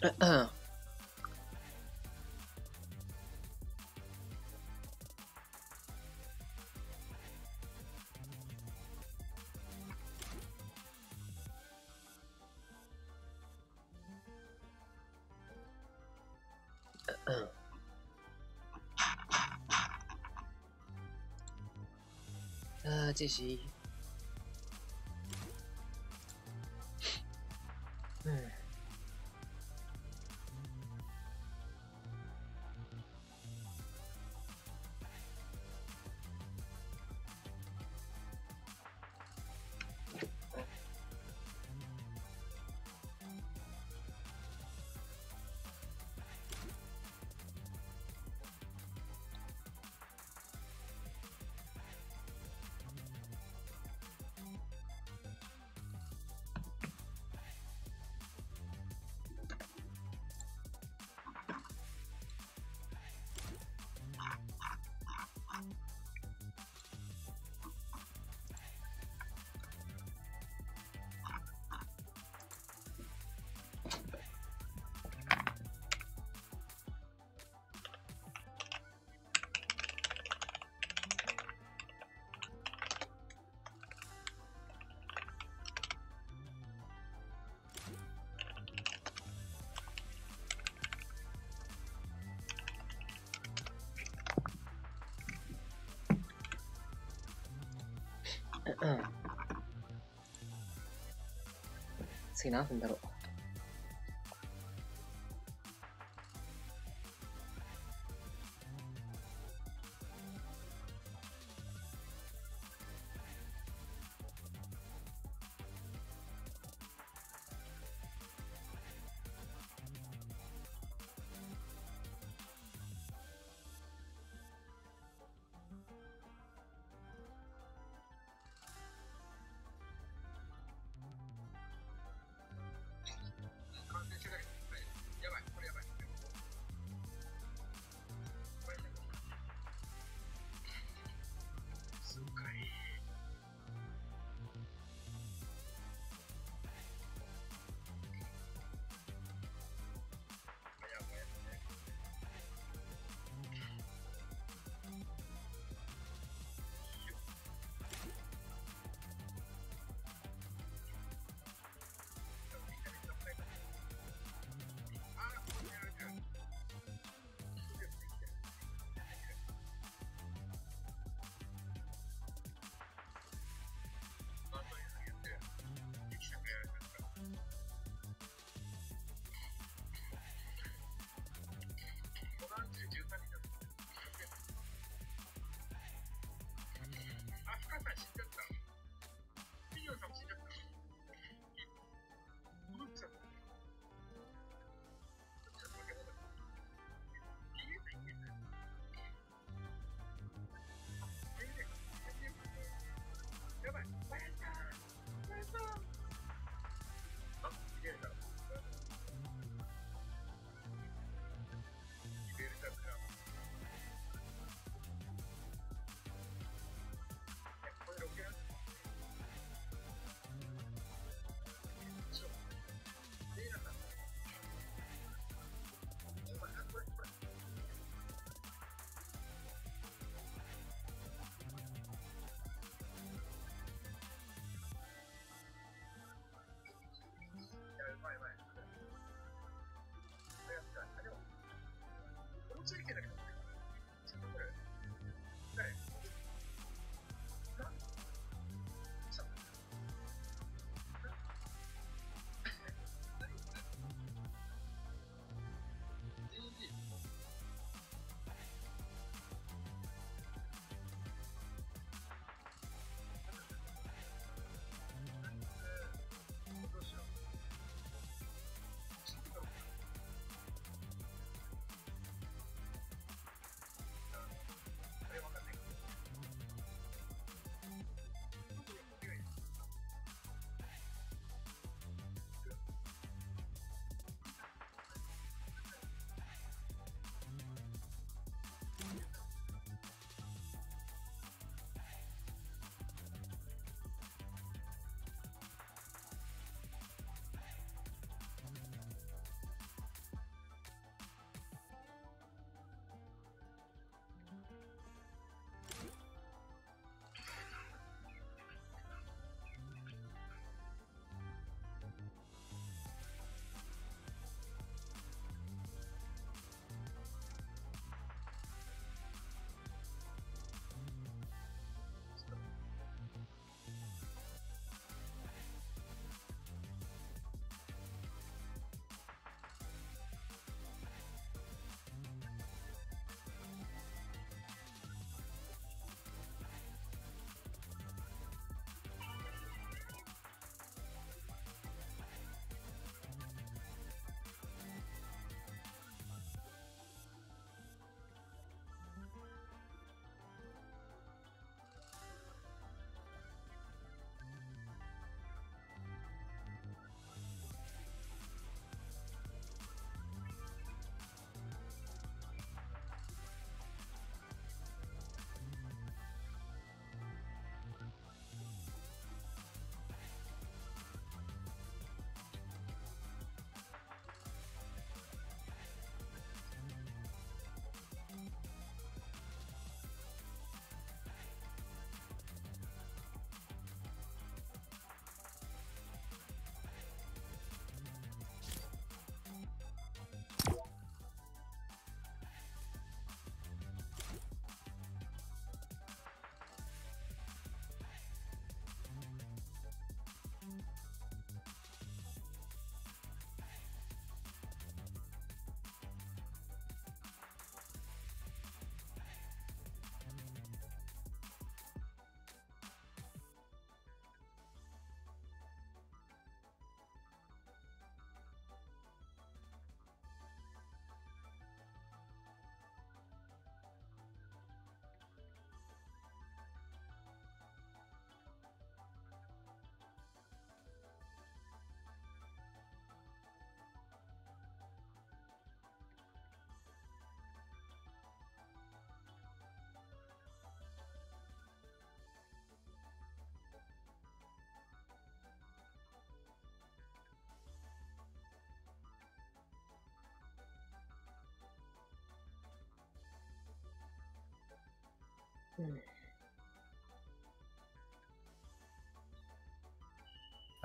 うん继续。次何分だろう。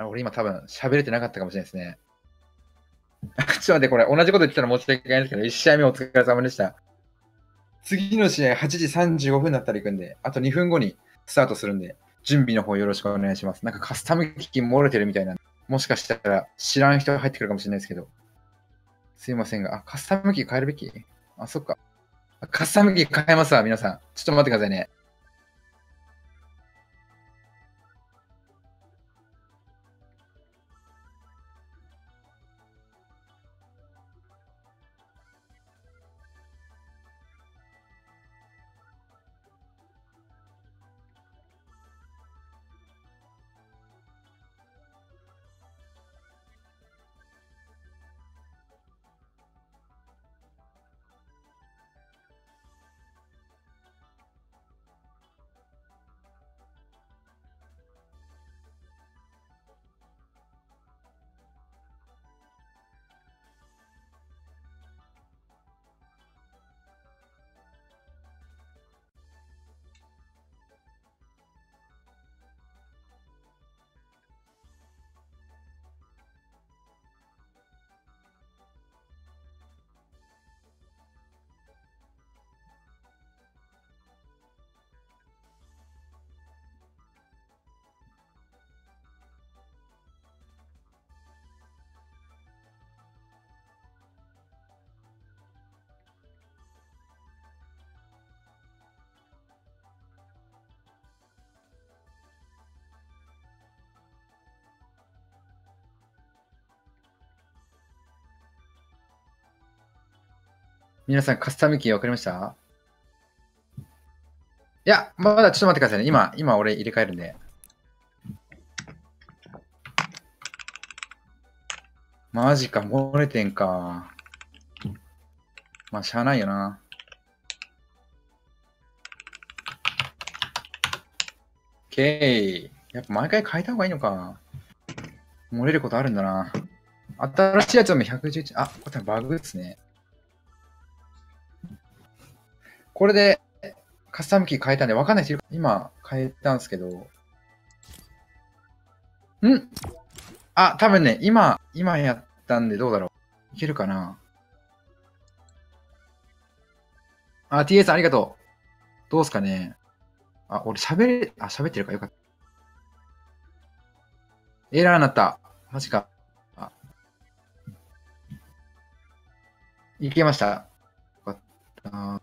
俺今多分喋れてなかったかもしれないですね。ちょっと待って、これ同じこと言ってたら申し訳ないんですけど、1試合目お疲れ様でした。次の試合8時35分だったら行くんで、あと2分後にスタートするんで、準備の方よろしくお願いします。なんかカスタム機器漏れてるみたいなんで、もしかしたら知らん人が入ってくるかもしれないですけど、すいませんが、カスタム機変えるべき？そっか。カスタム機変えますわ、皆さん。ちょっと待ってくださいね。皆さん、カスタムキー分かりました？いや、まだちょっと待ってくださいね。今俺入れ替えるんで。マジか、漏れてんか。まあ、しゃあないよな。OK。やっぱ毎回変えた方がいいのか。漏れることあるんだな。新しいやつも111。これバグですね。これでカスタムキー変えたんで、わかんない人いるか。今変えたんですけど。多分ね、今やったんでどうだろう。いけるかな。TS さんありがとう。どうすかね。俺喋ってるかよかった。エラーになった。マジか。いけました。よかった。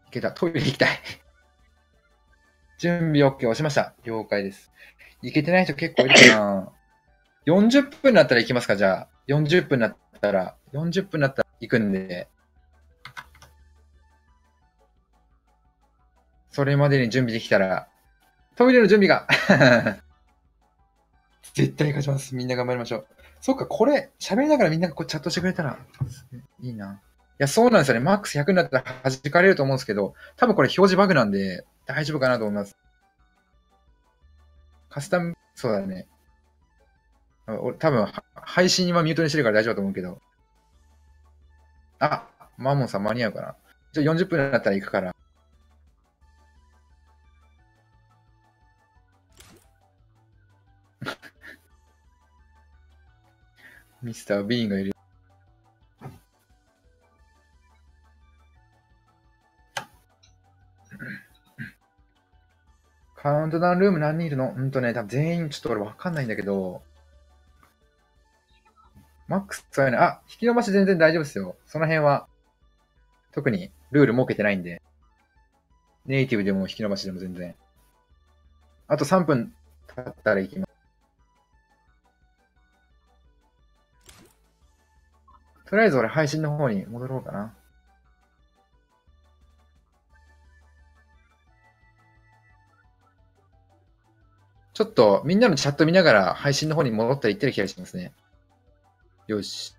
いけた。トイレ行きたい。準備 OK 押しました。了解です。いけてない人結構いるかな。40分になったら行きますか、じゃあ。40分になったら行くんで。それまでに準備できたら。トイレの準備が絶対勝ちます。みんな頑張りましょう。そっか、これ、喋りながらみんながこうチャットしてくれたら、いいな。いや、そうなんですよね。マックス100になったら弾かれると思うんですけど、多分これ表示バグなんで、大丈夫かなと思います。カスタム、そうだね。俺多分、配信はミュートにしてるから大丈夫だと思うけど。マーモンさん間に合うかな。40分になったら行くから。ミスター・ビーンがいる。カウントダウンルーム何人いるの？多分全員ちょっと俺わかんないんだけど、マックスそういうの、引き伸ばし全然大丈夫ですよ。その辺は、特にルール設けてないんで。ネイティブでも引き伸ばしでも全然。あと3分経ったら行きます。とりあえず俺配信の方に戻ろうかな。ちょっとみんなのチャット見ながら配信の方に戻ったり行ってる気がしますね。よし。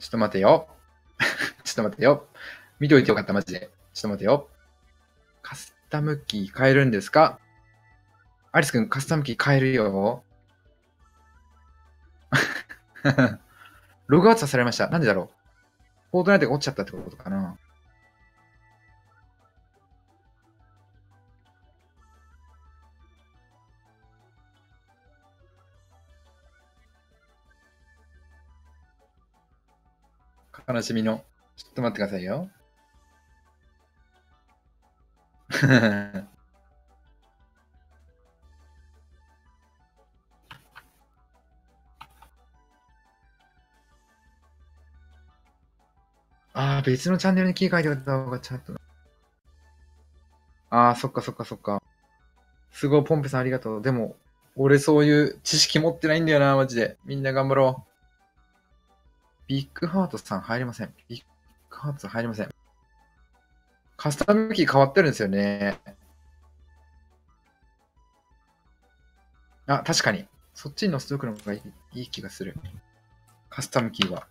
ちょっと待てよ。ちょっと待ってよ。見といてよかった、マジで。ちょっと待てよ。カスタムキー変えるんですか？アリス君、カスタムキー変えるよ。ログアウトさせられました。なんでだろう。フォートナイトが落ちちゃったってことかな。悲しみの。ちょっと待ってくださいよ。ああ、別のチャンネルに切り替えてくれた方がちゃんと。ああ、そっかそっかそっか。すごい、ポンペさんありがとう。でも、俺そういう知識持ってないんだよな、マジで。みんな頑張ろう。ビッグハートさん入りません。ビッグハートさん入りません。カスタムキー変わってるんですよね。あ、確かに。そっちに載せておくのがいい気がする。カスタムキーは。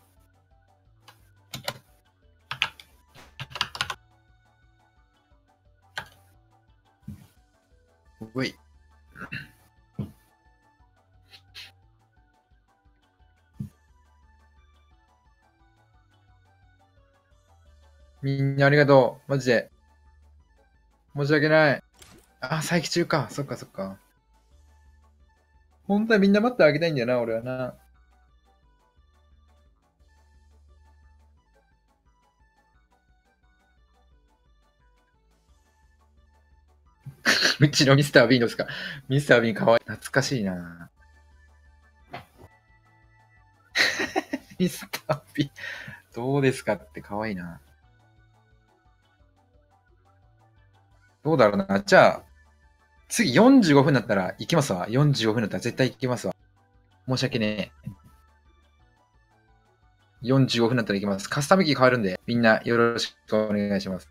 うい。みんなありがとう。マジで。申し訳ない。あ、待機中か。そっかそっか。本当はみんな待ってあげたいんだよな、俺はな。うちのミスター・ビーンですか。ミスター・ビーンかわいい。懐かしいな。ミスター・ビーン。どうですかってかわいいな。どうだろうな。じゃあ、次45分だったら行きますわ。45分だったら絶対行きますわ。申し訳ねえ。45分だったら行きます。カスタムキー変わるんで、みんなよろしくお願いします。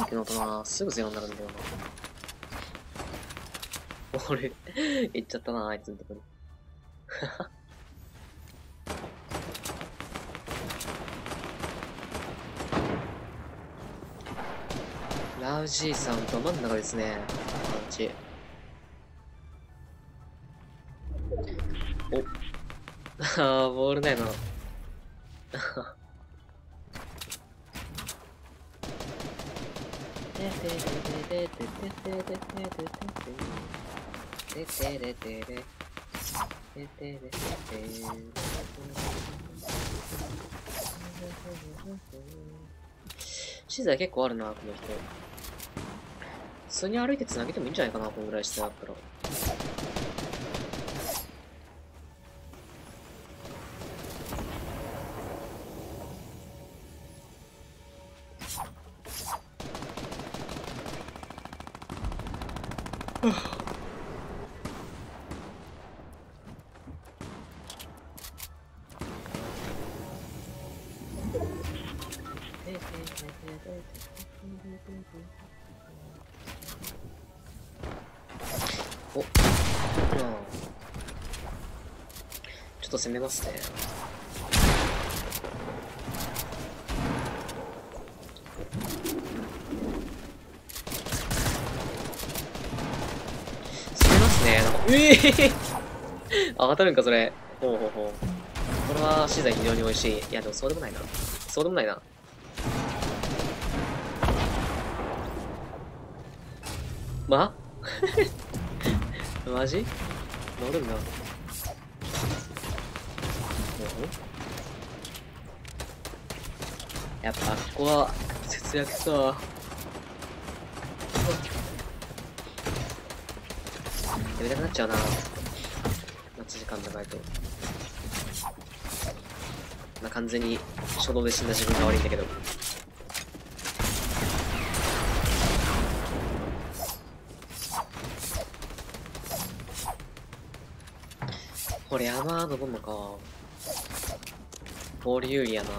クの音な、すぐゼロになるんだよな。俺、行っちゃったな、あいつのとこに。ラウジーさんと真ん中ですね。パンチ。おああ、ボールないな。資材結構あるな、この人。普通に歩いて繋げてもいいんじゃないかな、このぐらいしてあったら。お、ちょっと攻めますね。攻めますね。あ、当たるんか、それ。ほうほうほう。これは資材非常に美味しい。いや、でもそうでもないな。そうでもないな。マジ乗るんだ。やっぱ、ここは、節約さ。やめたくなっちゃうな。待ち時間長いと。まあ、完全に初動で死んだ自分が悪いんだけど。これ山登んのか。ボール有利やな。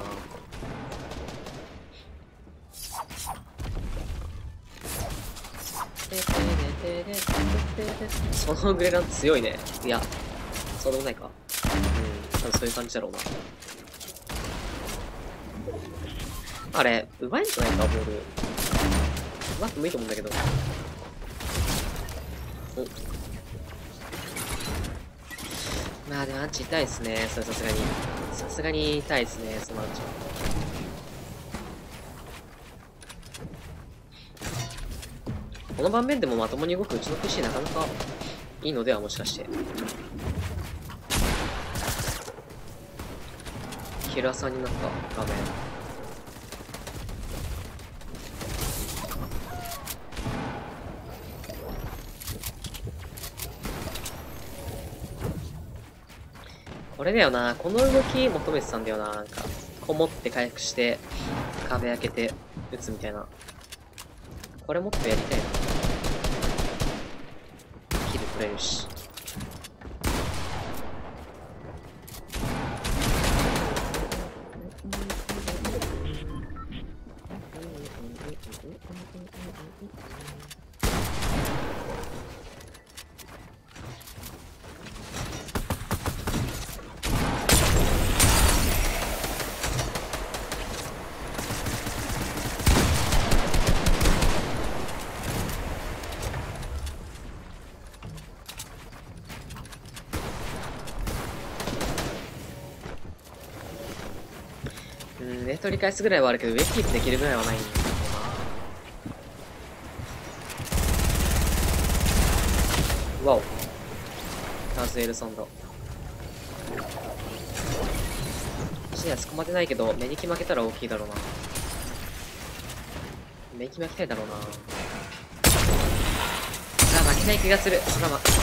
そのグレラン強いね。いや、そうでもないか。多分そういう感じだろうな。あれ、うまいんじゃないか、ボール。うまくてもいいと思うんだけど。まあでもアンチ痛いですね。それさすがに。さすがに痛いですね、そのアンチは。この盤面でもまともに動くうちの PC なかなかいいのではもしかして。キラーさんになった画面。これだよな。この動き求めてたんだよな。なんか、こもって回復して、壁開けて撃つみたいな。これもっとやりたいな。キル取れるし。上取り返すぐらいはあるけど、上キープできるぐらいはないんだよな。わお。ターズエルソンド。シニア捕まってないけど、目に決負けたら大きいだろうな。目に決負けたいだろうな。あ、負けない気がする。そら負けたか。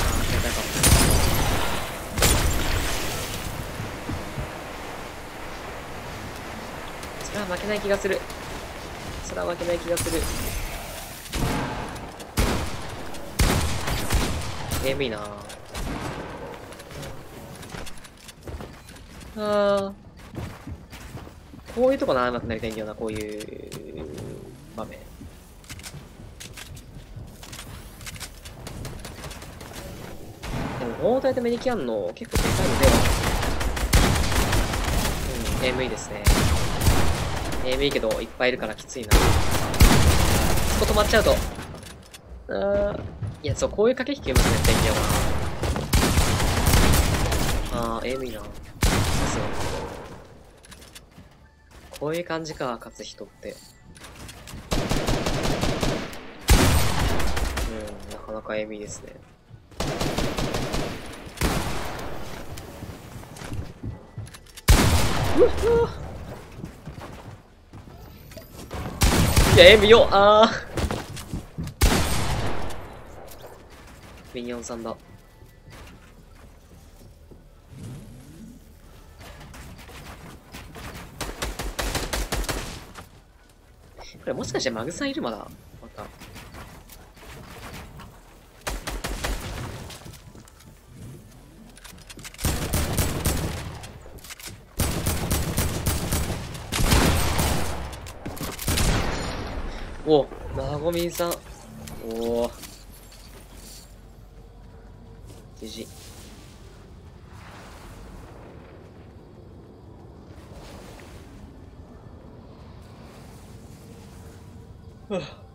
そら負けない気がする。そら負けない気がする。ゲームいいなぁ。こういうとこな、上手くなりたいんだよな、こういう場面。モーターでメニキャンの結構でかいのでは。AME ですね。AME けど、いっぱいいるからきついな。そこ止まっちゃうと。いや、そう、こういう駆け引きうまくやったらいいんだよな。AME な。さすが。こういう感じか、勝つ人って。なかなか AME ですね。いや、AME よミニオンさんだ。これもしかしてマグさんいるまだまた。お、なごみんさん。おお。じじ。はぁ。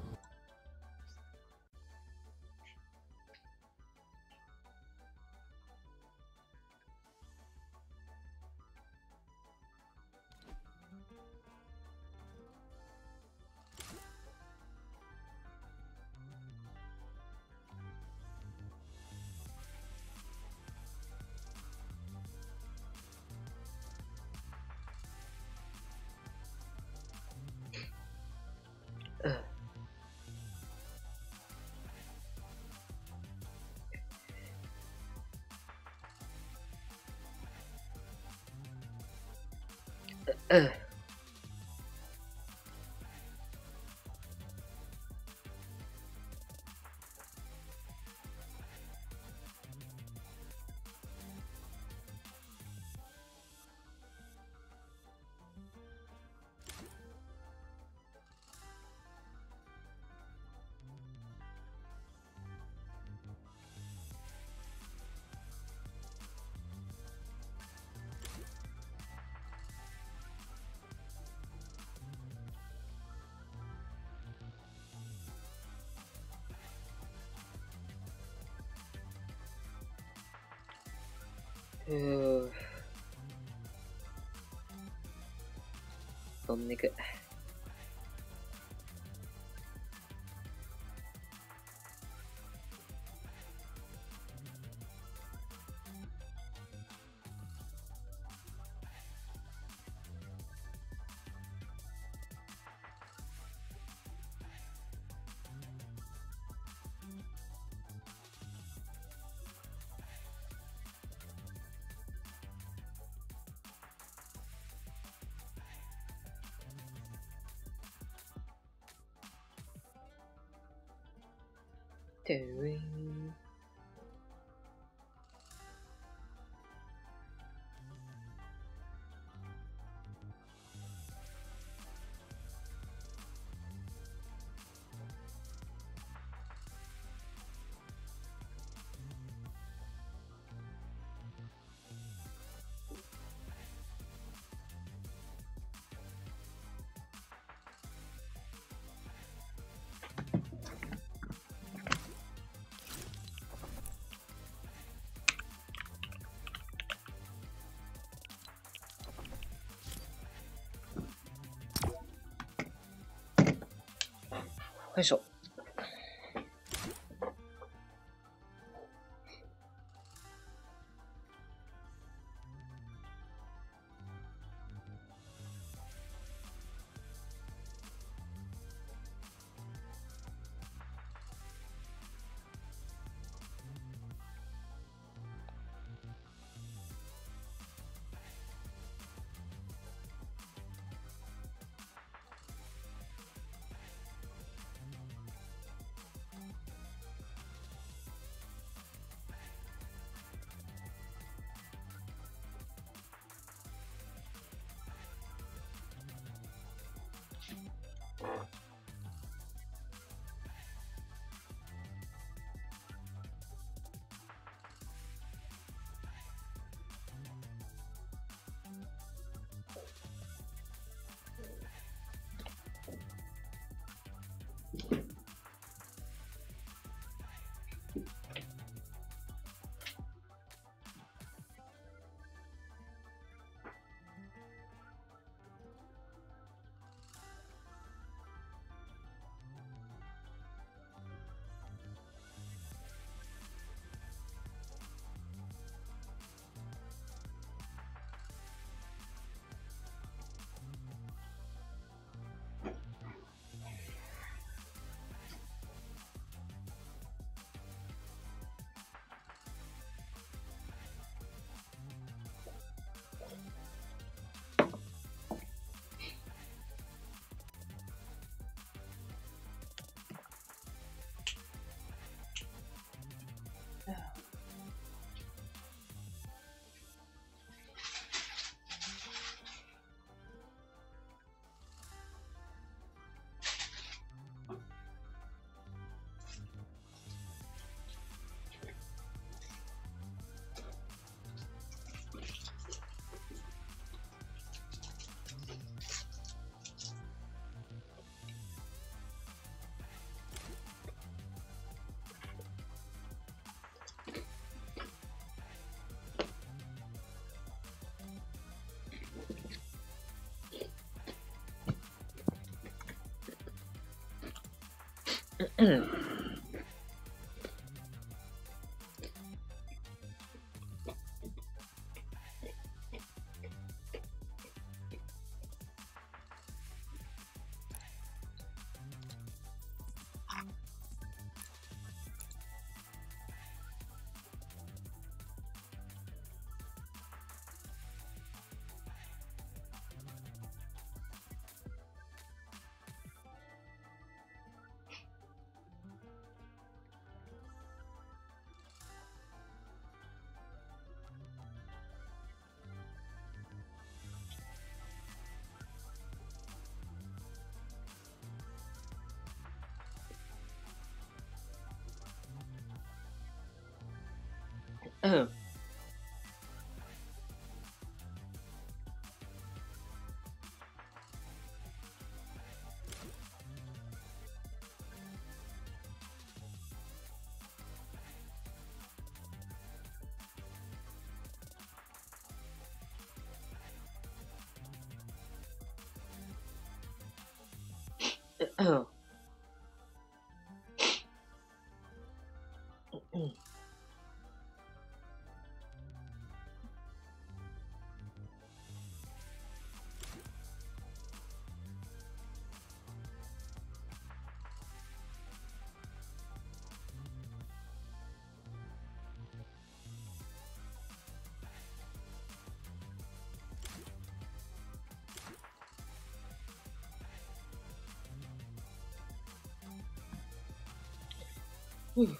飛んでく。てういん。よいしょ。うん。うん。うん。うん。うん。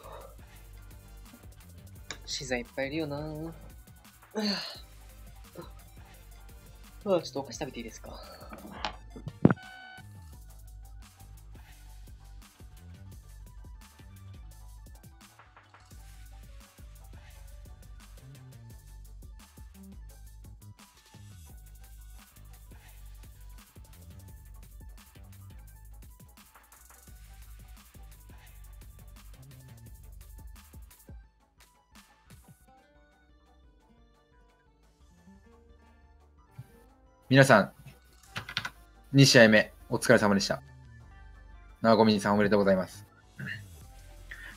資材いっぱいいるよなぁ。ちょっとお菓子食べていいですか？皆さん、2試合目、お疲れ様でした。なごみんさんおめでとうございます。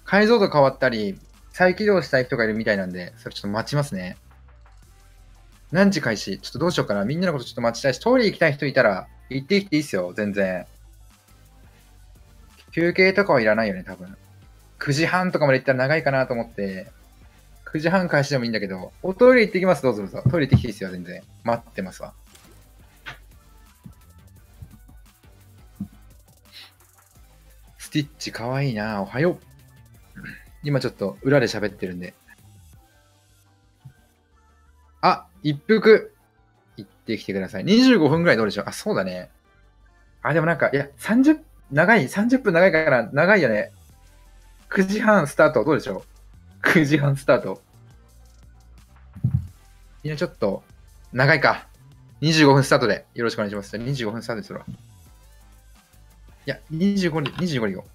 解像度変わったり、再起動したい人がいるみたいなんで、それちょっと待ちますね。何時開始ちょっとどうしようかな。みんなのことちょっと待ちたいし、トイレ行きたい人いたら、行ってきていいっすよ、全然。休憩とかはいらないよね、多分。9時半とかまで行ったら長いかなと思って、9時半開始でもいいんだけど、おトイレ行ってきます、どうぞどうぞ。トイレ行ってきていいっすよ、全然。待ってますわ。スティッチかわいいな、おはよう。今ちょっと裏で喋ってるんで。あ、一服。行ってきてください。25分ぐらいどうでしょう。あ、そうだね。あ、でもなんか、いや、長い、30分長いから、長いよね。9時半スタート、どうでしょう。9時半スタート。みんなちょっと、長いか。25分スタートでよろしくお願いします。25分スタートですよ。いや、25でよ。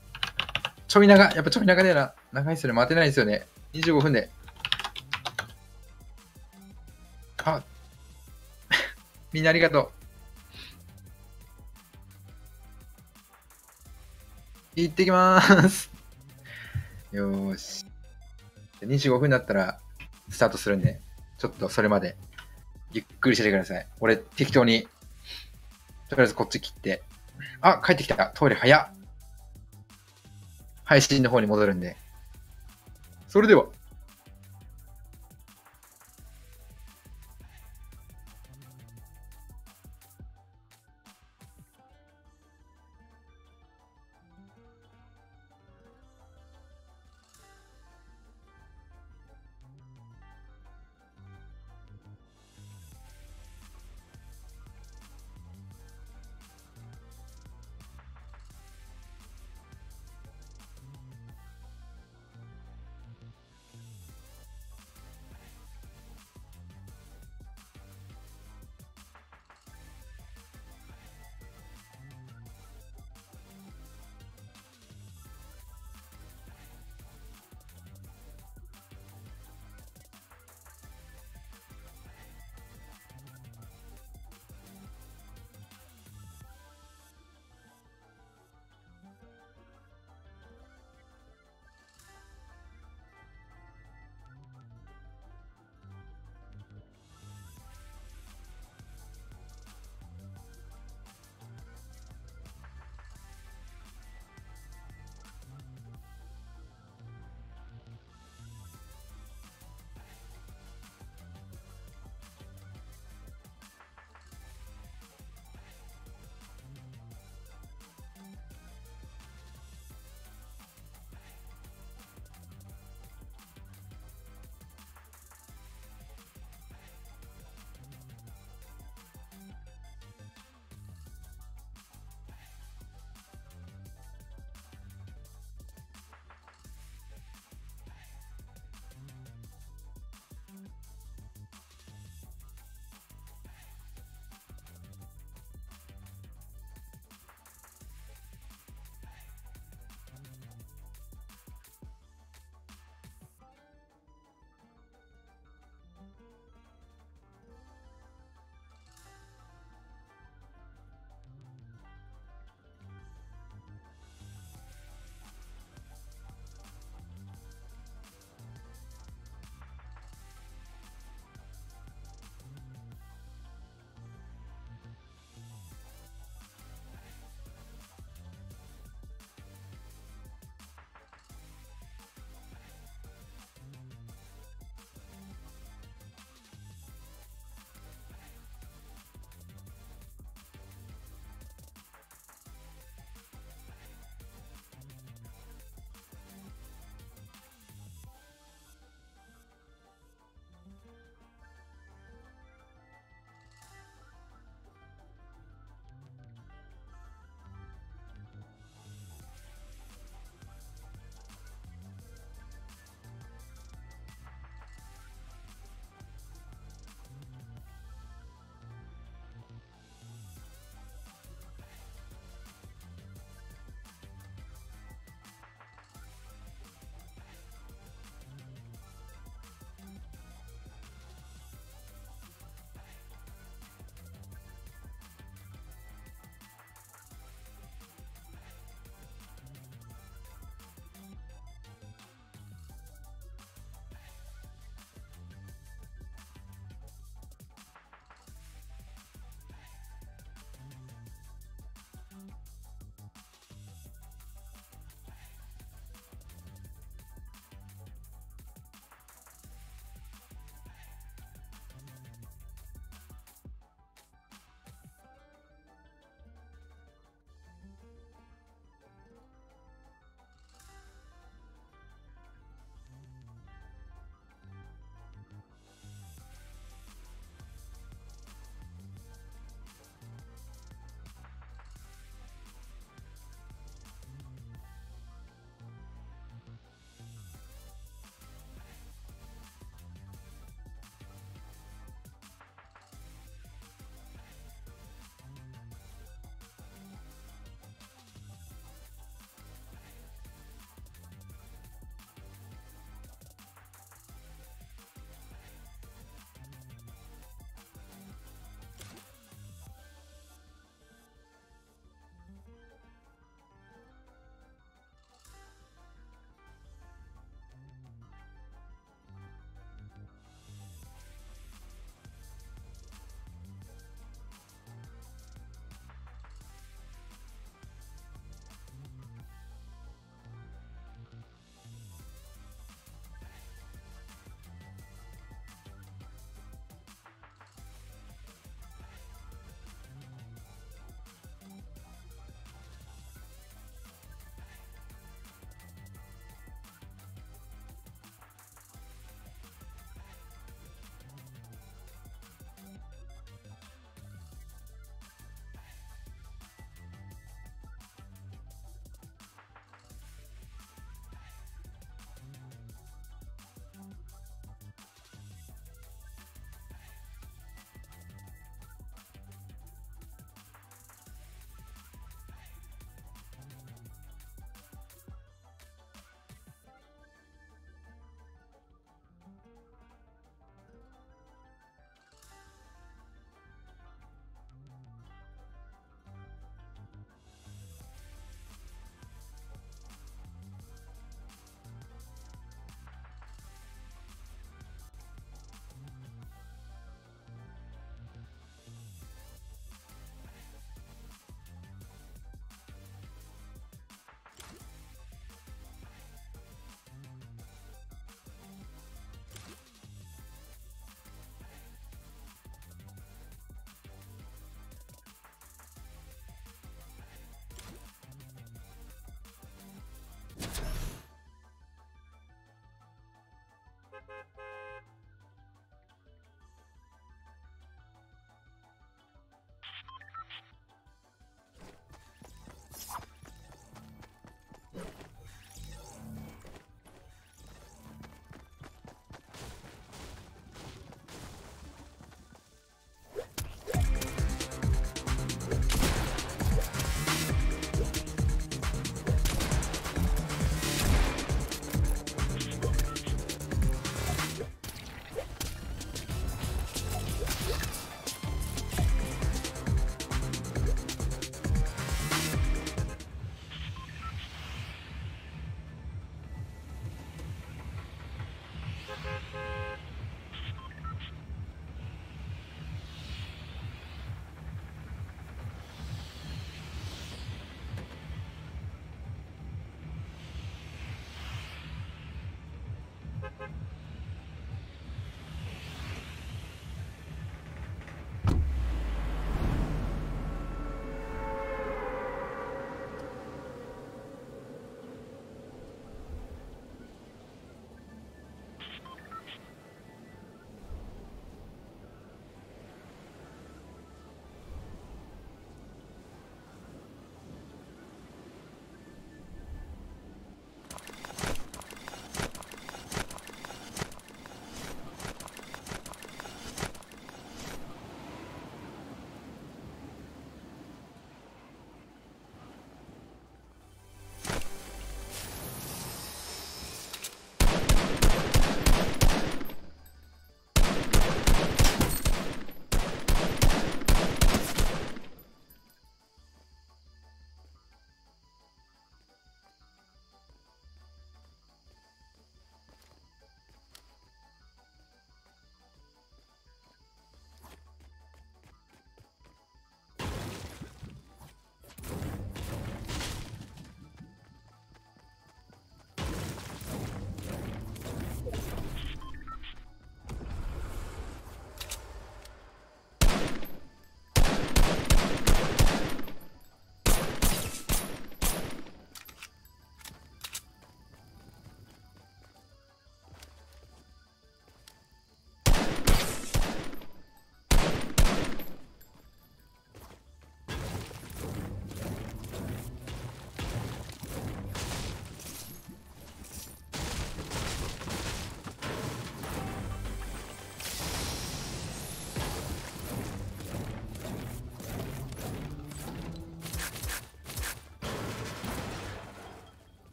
ちょい長、やっぱちょい長だよな。長いですよね。待てないですよね。25分で。あ、みんなありがとう。行ってきまーす。よーし。25分だったらスタートするんで、ちょっとそれまでゆっくりしててください。俺、適当に、とりあえずこっち切って。あ、帰ってきた。トイレ早っ。配信の方に戻るんで。それでは。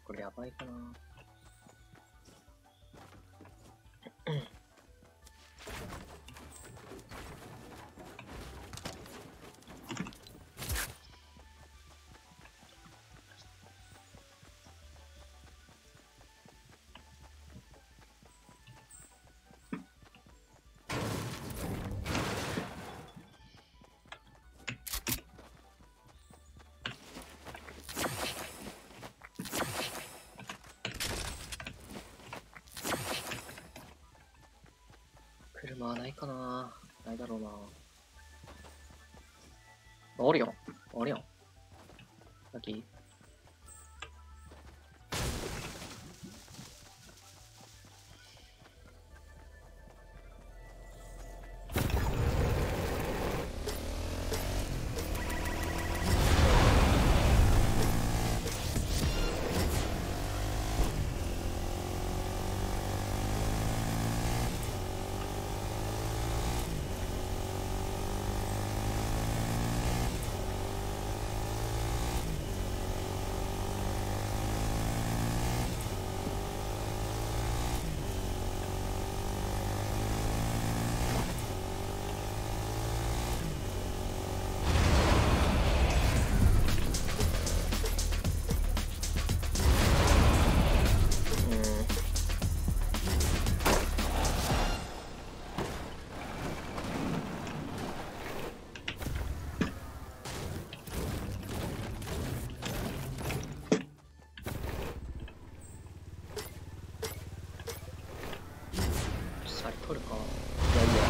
これやばいかな。車はないかな。ないだろうな。あるよ。あるよ。ラッキー。さり取るか。いやいや。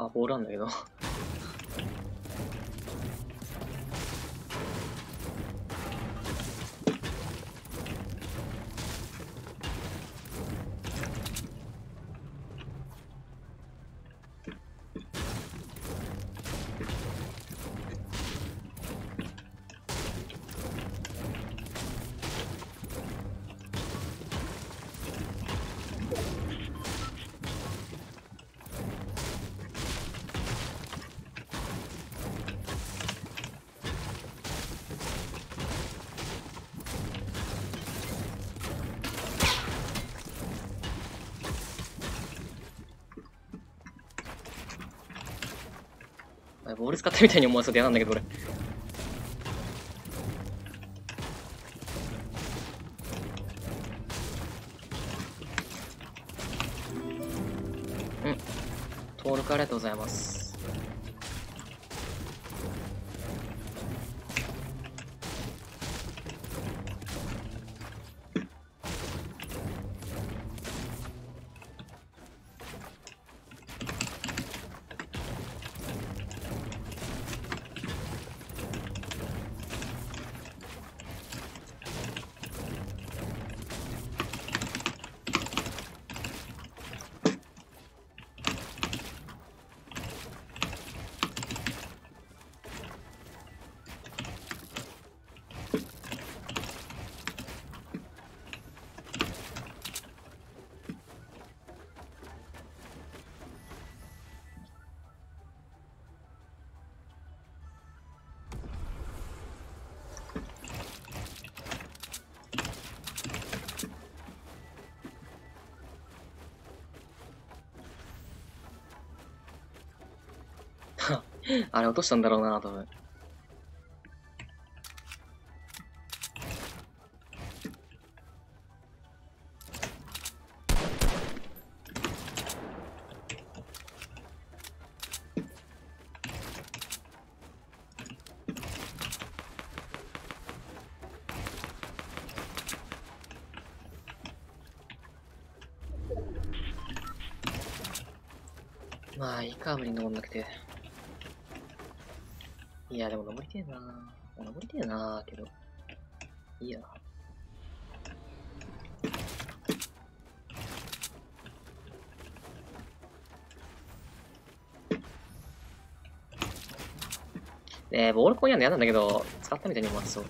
あ、ボールなんだけど。ボール使ったみたいに思わせて嫌なんだけど、俺。うん。登録ありがとうございます。あれ落としたんだろうな、多分。まあいいか、無理に登んなくて。いや、でも登りてえな。登りてえなけど。いいや。ボールコンやんの嫌なんだけど、使ったみたいに思わせそう。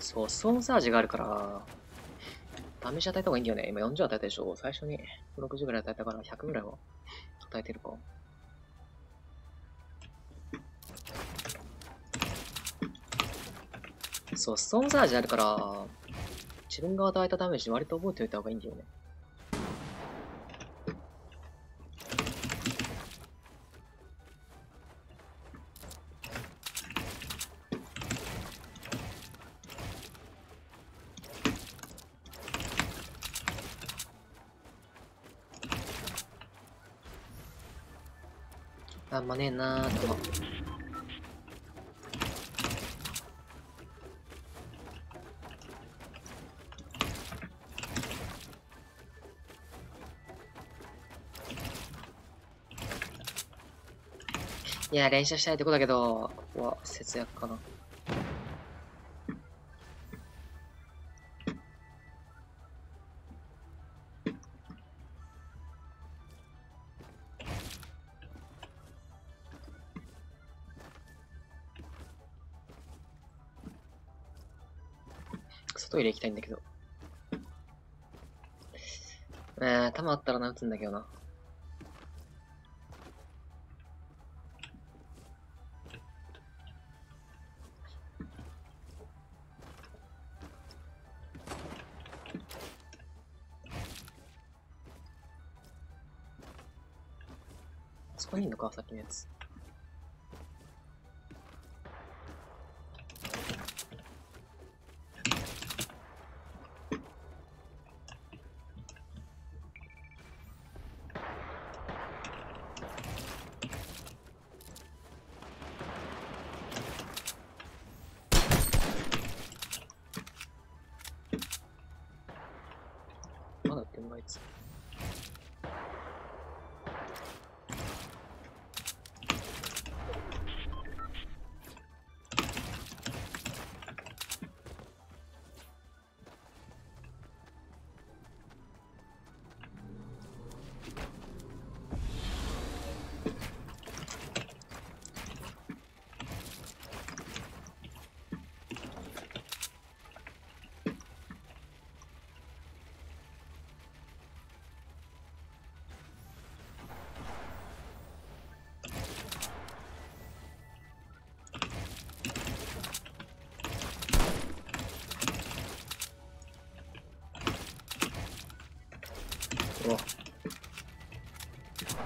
そう、ストーンサージがあるから、ダメージ与えた方がいいんだよね。今40与えたでしょ。最初に60ぐらい与えたから100ぐらいは与えてるか。そう、ストーンサージあるから、自分が与えたダメージ割と覚えておいた方がいいんだよね。あんまねえなーとか。いや、連射したいとこだけど、ここは節約かな。外入れ行きたいんだけど。弾あったらな、撃つんだけどな。そこにいんのか、さっきのやつ。まだ撃ってんのあいつ。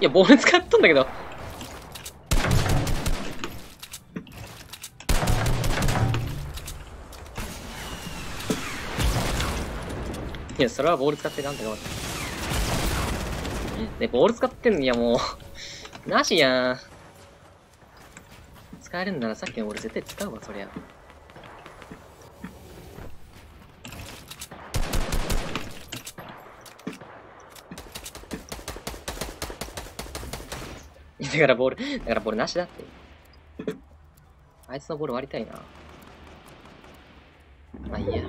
いや、ボール使っとんだけど。いや、それはボール使ってなんてかね、ボール使ってんの、いやもう、なしやん。使えるんならさっきのボール絶対使うわ、そりゃ。だからボールなしだって。あいつのボール割りたいな。まあいいや。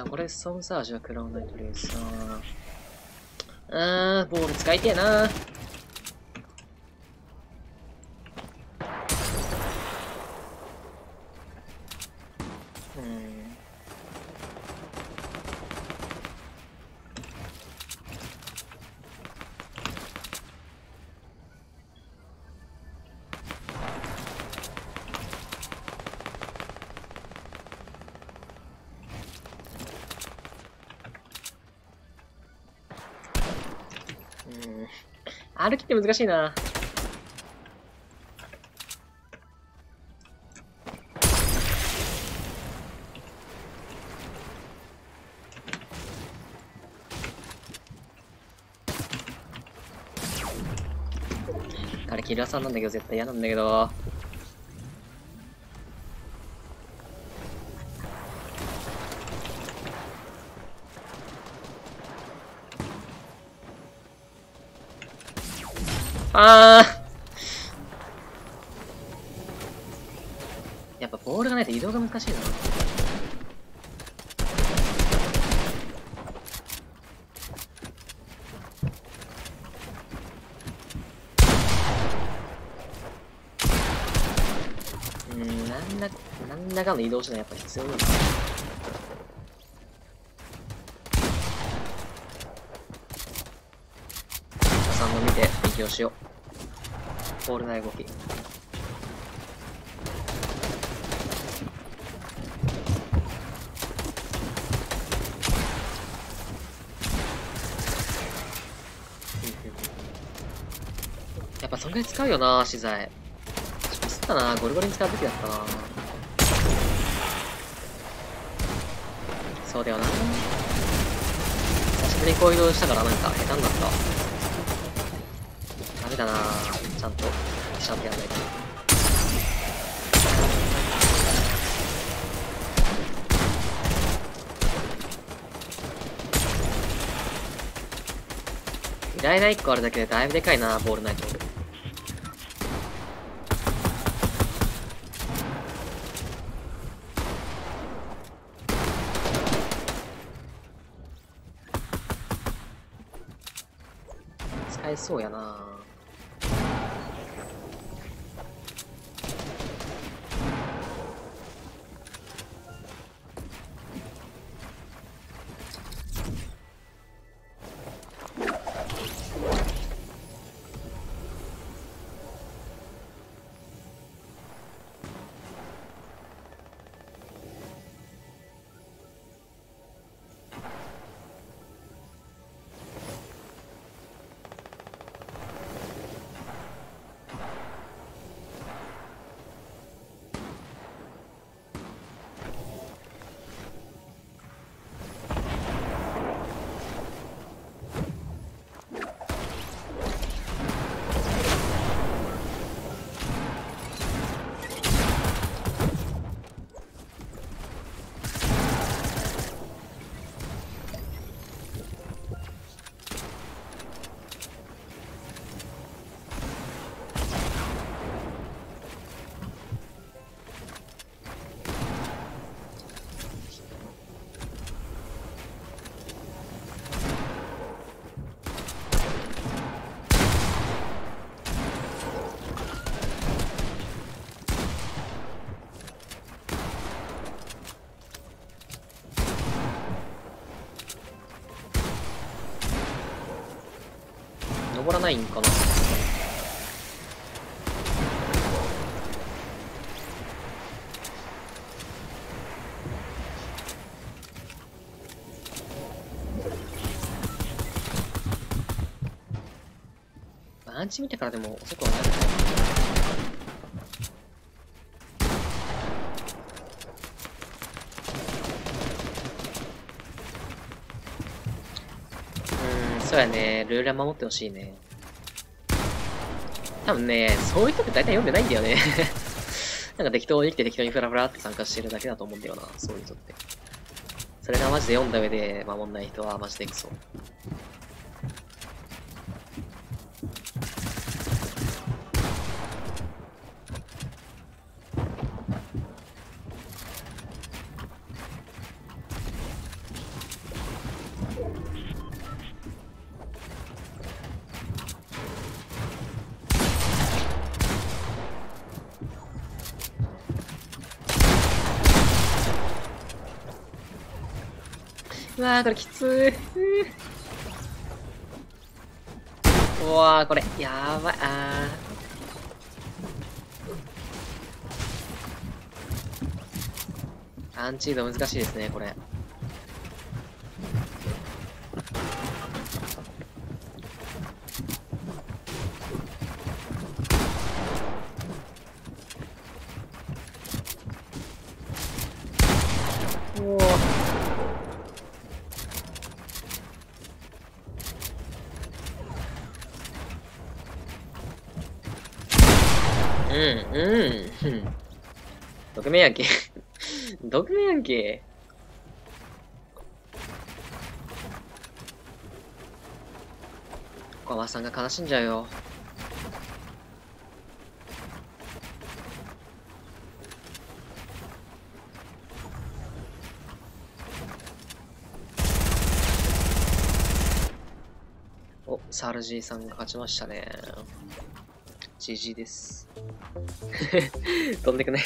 これソンサージは食らわないとりあえずさ。ボール使いてえな。歩きって難しいな。あれ、キラーさんなんだけど、絶対嫌なんだけど。やっぱボールがないと移動が難しいな。なんだかの移動手段やっぱ必要なんだ。3の見て、息をしよう。ボールない動き。やっぱそんぐらい使うよな、資材。ミスったな、ゴリゴリに使うべきだったな。そうだよな。久しぶりにこう移動したからなんか下手になった。ダメだな、ちゃんとやらないと。依頼が1個あるだけでだいぶでかいな、ボールないと。使えそうやな。登らないんかな。アンチ見てからでも遅くはないのかな。そうやね。ルールは守ってほしいね。多分ね、そういう人って大体読んでないんだよね。なんか適当に来て適当にフラフラって参加してるだけだと思うんだよな、そういう人って。それがマジで読んだ上で守んない人はマジでクソ。うわー、これきつー。うわー、これ、やばい。アンチード難しいですね、これ。おー。毒目やんけ。毒目やんけ。小川さんが悲しんじゃうよ。お、サルジーさんが勝ちましたね。GG です。飛んでくない。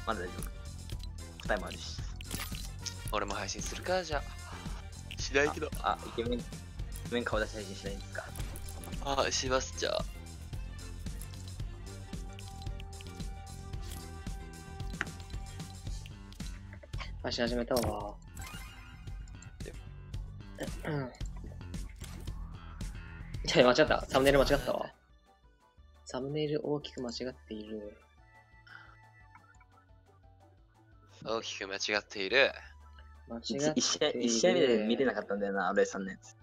まだ大丈夫。答えもあるし。俺も配信するか、じゃあ。しないけど。イケメン顔出し配信しないんですか？します、じゃあ。足始めたわ。いや、間違った。サムネイル間違ったわ。サムネイル大きく間違っている。大きく間違っている。間違っている。1試合目で見れなかったんだよな、アロエさんのやつ。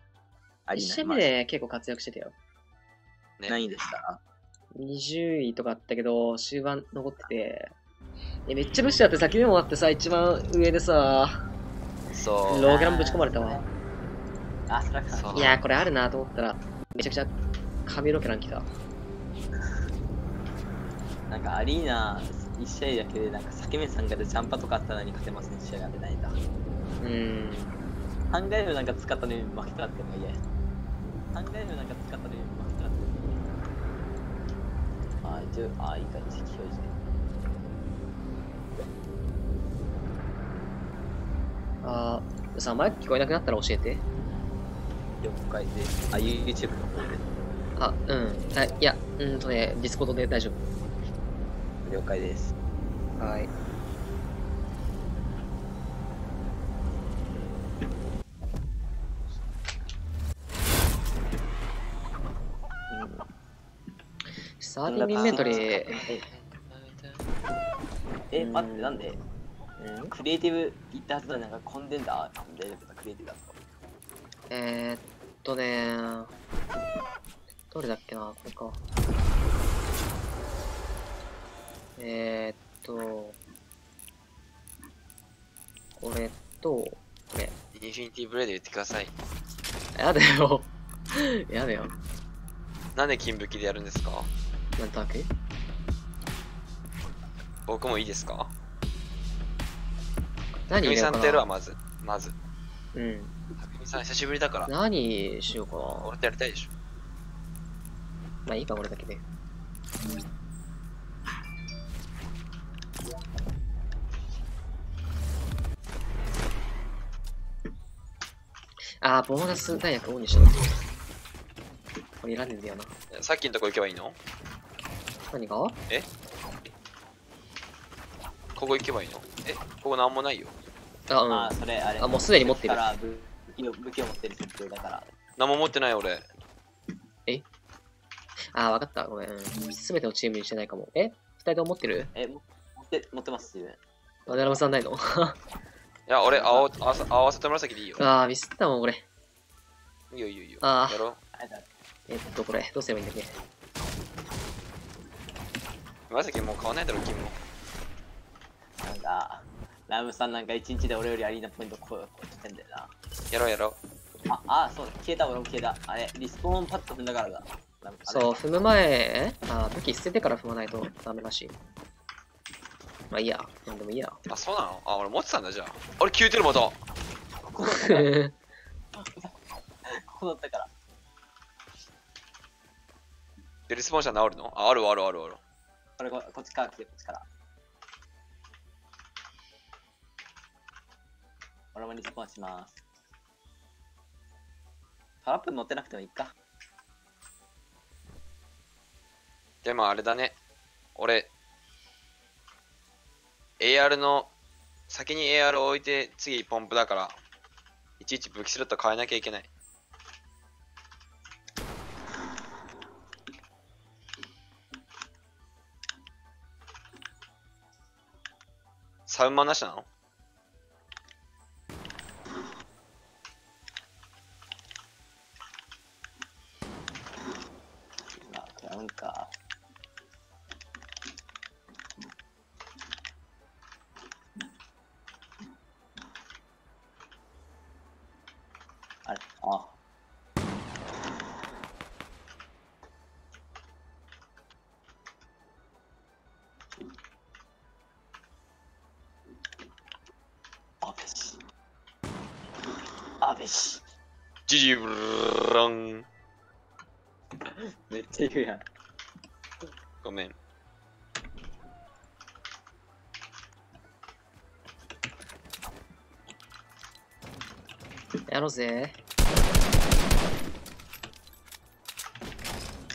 1試合目で結構活躍してたよ。ね、何位でした ?20 位とかあったけど、終盤残ってて。めっちゃ無視だって先でもあってさ、一番上でさ、そう。ローグランぶち込まれたわ。それか。いやー、これあるなと思ったら、めちゃくちゃ髪の毛なんきた。なんかアリーナ1試合だけで、なんか裂け目さんがでジャンパとかあったのに勝てますね、試合が出ないんだ。ハンガイルなんか使ったのに負けたっても嫌や。ハンガイルなんか使ったのに負けたっても嫌や。いい感じ、表示で。さ、マイク聞こえなくなったら教えて。了解で。YouTube の方で。あ、うん。いや、ディスコードで大丈了解です。夫。はい。スターティングインベントリー。待って、なんでクリエイティブ言ったはずだ。なんかコンデンダーでクリエイティブだと。どれだっけな、これか。これと、これ。インフィニティブレード言ってください。やだよ。やだよ。なんで金武器でやるんですか？なんとなく僕もいいですか？何入れようかな。匠さんとやるわ、まず。うん。匠さん久しぶりだから。何しようかな。俺とやりたいでしょ。まあいいか、これだけで。ボーナス弾薬オンにしよう。これいらんねんだよな。さっきのとこ行けばいいの？何が？ここ行けばいいの？ここなんもないよ。それあれ。もうすでに持ってる。武器を持ってる設定だから。何も持ってない俺。わかった。ごめん。すべてのチームにしてないかも。二人とも持ってる？持ってます、自分。渡辺さんないの？いや、俺、合わせて紫でいいよ。ミスったもん、これ。いいよ。やろう。これ、どうすればいいんだっけ？紫もう買わないだろ、金も。なんか、ラムさんなんか1日で俺よりアリーナポイントこうしてんだよな。やろう。そうだ、消えた、俺も消えた。あれ、リスポーンパッド踏んだからだ。そう、踏む前、武器捨ててから踏まないとダメらしい。まあいいや、なんでもいいや。そうなの？俺持ってたんだ、じゃあ。俺消えてるまた。ここだったから。で、リスポンシャー治るの？ある。こっちから来て、こっちから。俺もリスポーンします。トラップ乗ってなくてもいいか。でもあれだね。俺、AR の、先に AR を置いて次ポンプだから、いちいち武器スロット変えなきゃいけない。サウンマンなしなの？なんか。あれ？べし。ジジブラン。めっちゃ言うやん。ごめん。やろうぜ。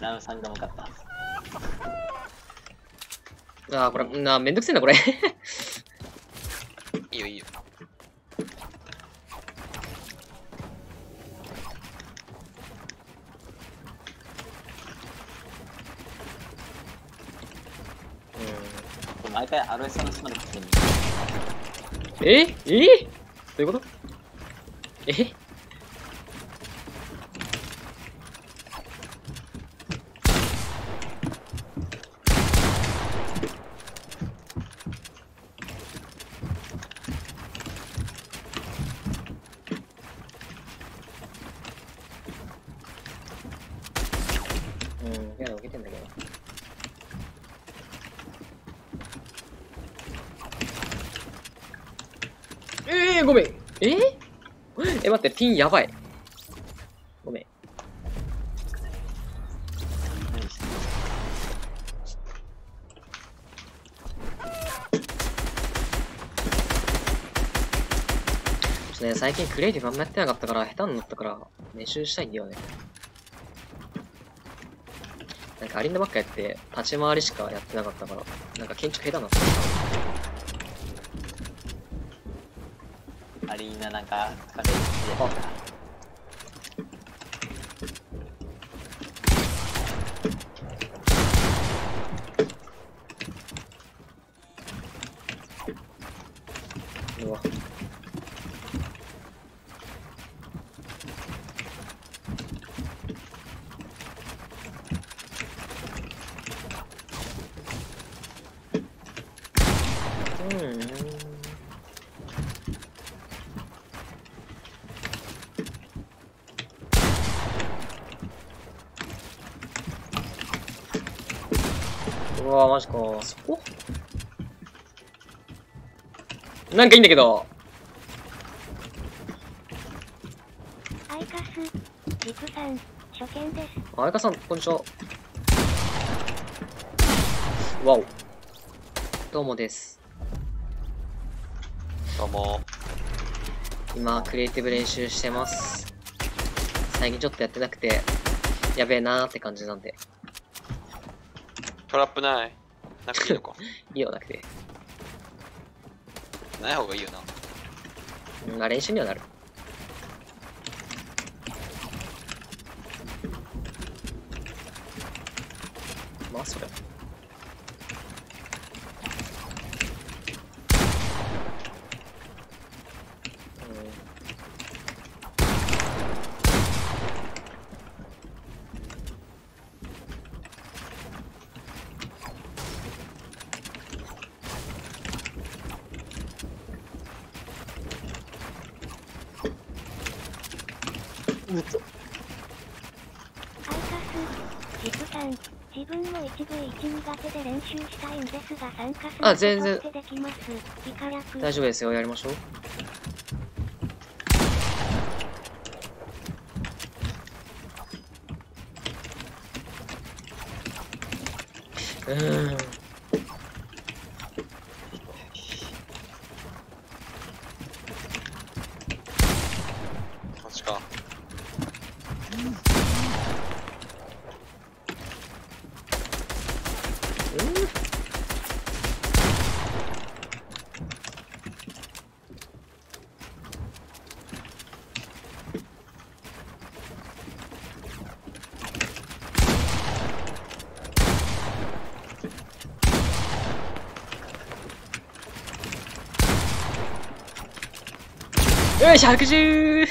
ラムさんが向かった。これ、めんどくせえな、これ。いいよ。毎回アロエさんの島で来てる。どういうこと？いや、受けてんだけど。ごめん。待って、ピンやばい。ごめん。最近クリエイティブあんまやってなかったから、下手になったから、練習したいんだよね。なんかアリーナばっかやって、立ち回りしかやってなかったから、なんか建築下手なってアリーナなんか、壁に入れてた。うわ。うわ、マジか。そこなんかいいんだけど。アイカス、リクさん、初見です。あやかさん、こんにちは。わお。どうもです。どうも。今、クリエイティブ練習してます。最近ちょっとやってなくて、やべえなーって感じなんで。トラップない。なくていいのか。いいよ、なくて。ない方がいいよな。まあ練習にはなる。まあそれ。アイカス、リクさん、自分も一部一苦手で練習したいんですが参加するあ全然ことってできます。理科役。大丈夫ですよ、やりましょう。マジか。よし、110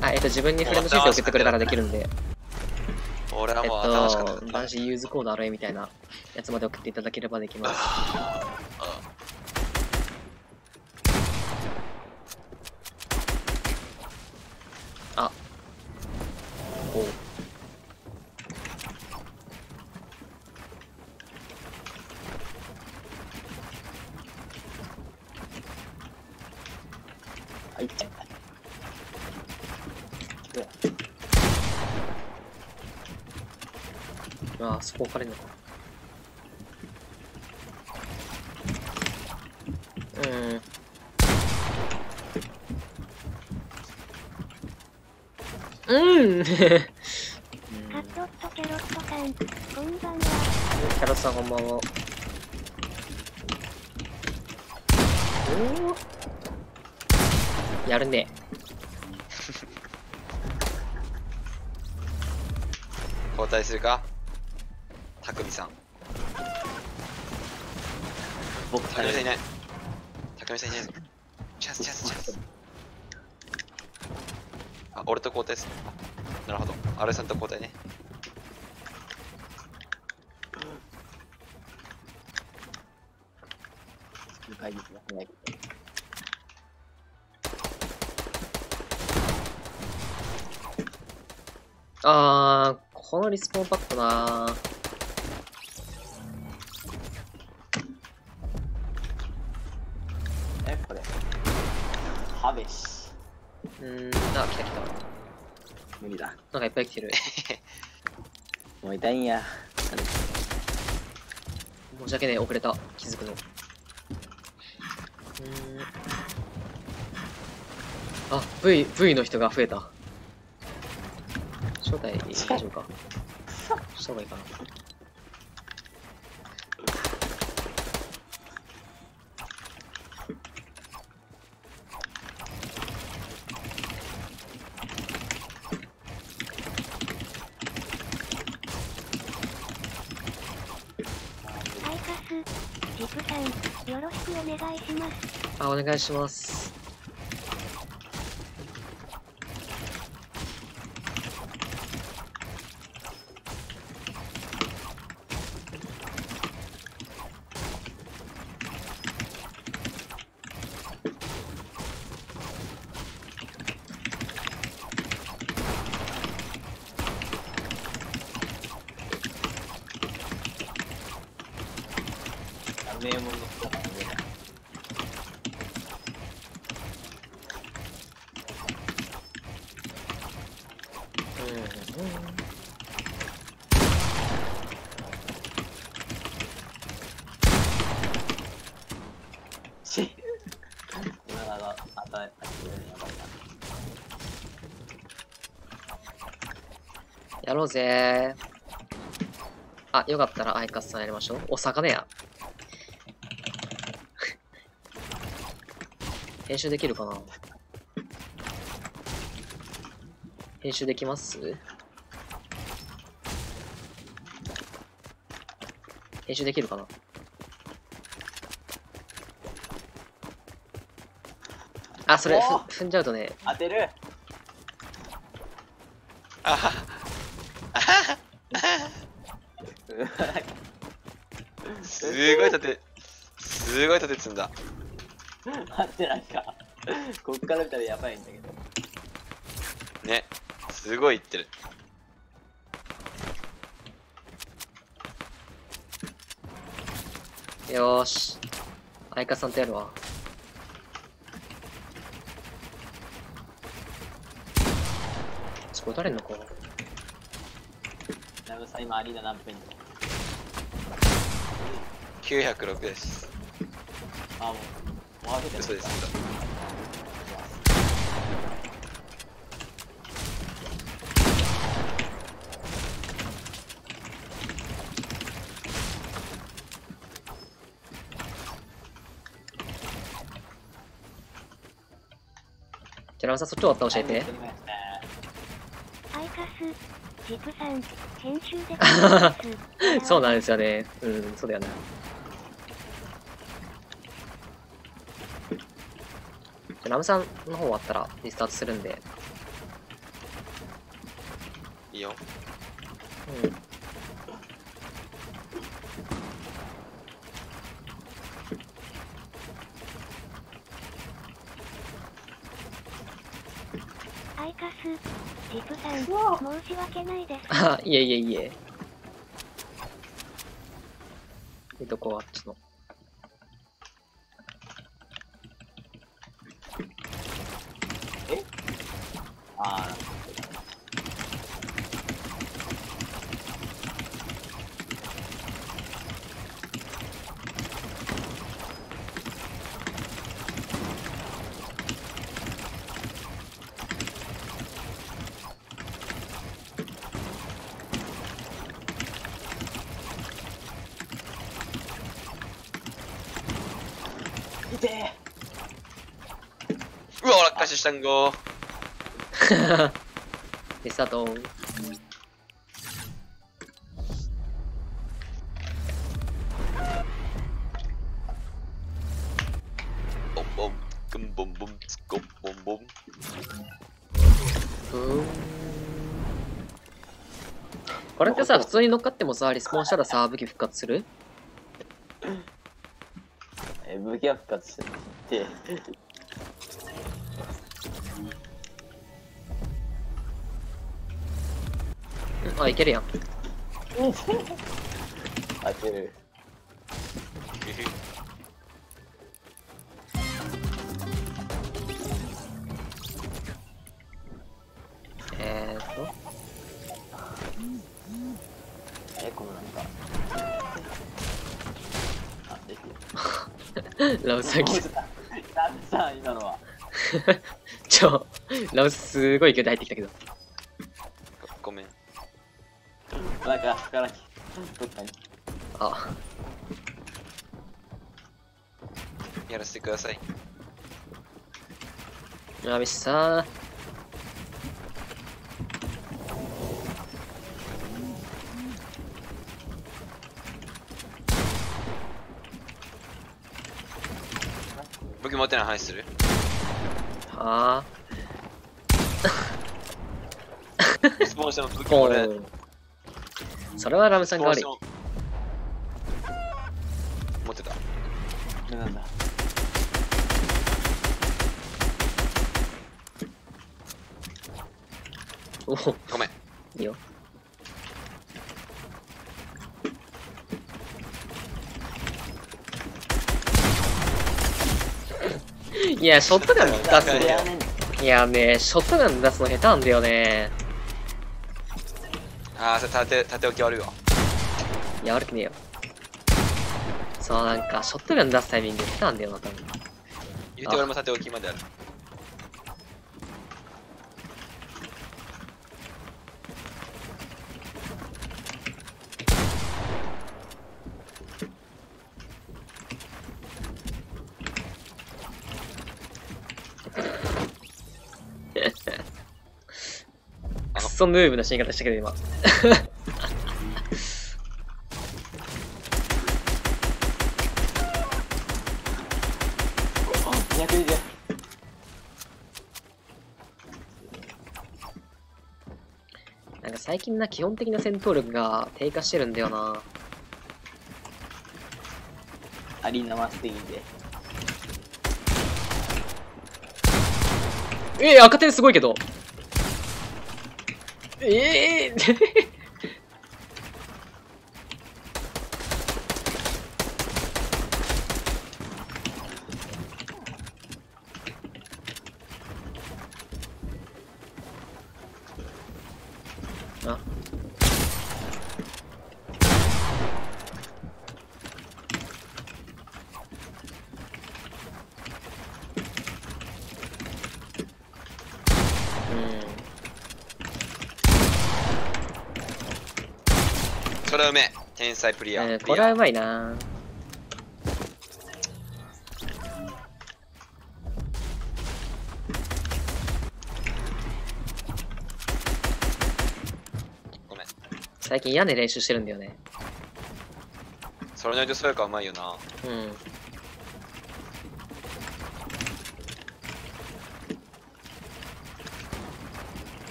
あ、自分にフレンド申請送ってくれたらできるんで、俺はもう楽しかった。男子ユーズコード RA みたいなやつまで送っていただければできます。あ。おう。入っちゃった。ああ、そこ置かれるのか。カットットキャロットさん、こんばんは。キャロさんこんばんは。おお。やるね。交代するか。たくみさん。僕たくみさんいない。たくみさんいないぞ。チャンスチャンスチャンス。あ、俺と交代する。なるほど。アレさんと交代ね。会議が早い。あー、このリスポーンパッドなー。これ。ハベシ。あ、来た来た。無理だ。なんかいっぱい来てる。もう痛いんや。申し訳ねえ、遅れた。気づくの。あ、V の人が増えた。招待大丈夫かした方がいいかな。アイカス、ジプさん、よろしくお願いします。あ、お願いします。名門の人なんで。今のあたやばいな。やろうぜー。あ、よかったらアイカスさんやりましょう。お魚や。編集できるかな？編集できます？編集できるかな？あ、それ踏んじゃうとね。当てる。あはすごい盾積んだ。待ってなんかこっから見たらやばいんだけどね、すごいいってる。よーし。アイカさんとやるわ。これ誰んのかな？ラブさん今アリーナ何分？ 906です。あ、もう終わる嘘です。じゃあ、ラムさんそっち終わったら教えて。アイカス、ジプさん、編集できます。そうなんですよね。うん、そうだよね。じゃあラムさんの方終わったらリスタートするんで。いいよ。うん。アイカス、ジプさん、申し訳ないです。あ、いえいえいえ。どこあっちの。あー、痛え。うわ、落下したんご。リスタート。ボンボン、グンボンボン、ツッコンボンボン。これってさ、普通に乗っかってもさ、リスポーンしたらさ、武器復活する？武器は復活して。あ、いけるやん。当てる。このなんか。あ、できる。ラムさん来た。なんでさ、今のは。ラムすごい勢いで入ってきたけど。ごめん。なんか、ふからき。どっかに。あ、やらせてください。ラビスさん。武器持ってない話する？はスポンションの武あ。ほ器俺。う。それはラムさんが悪い。持ってた。これなんだ。おお、ごめん。いいよ。いや、ショットガン出すそれやねん。の。いやね、ショットガン出すの下手なんだよね。ああ、それ縦置き悪いわ。いや、悪くねえよ。そう、なんか、ショットガン出すタイミング下手なんだよな、多分。言うて俺も縦置きまである。クソヌーブな死に方したけど、今。220。なんか最近な、基本的な戦闘力が低下してるんだよな。アリーナマスティンで。赤点すごいけど。ええー、あ。それはうめえ。天才プリア。これはうまいな。ごめん。最近屋根練習してるんだよね。それの女装かうまいよな。うん。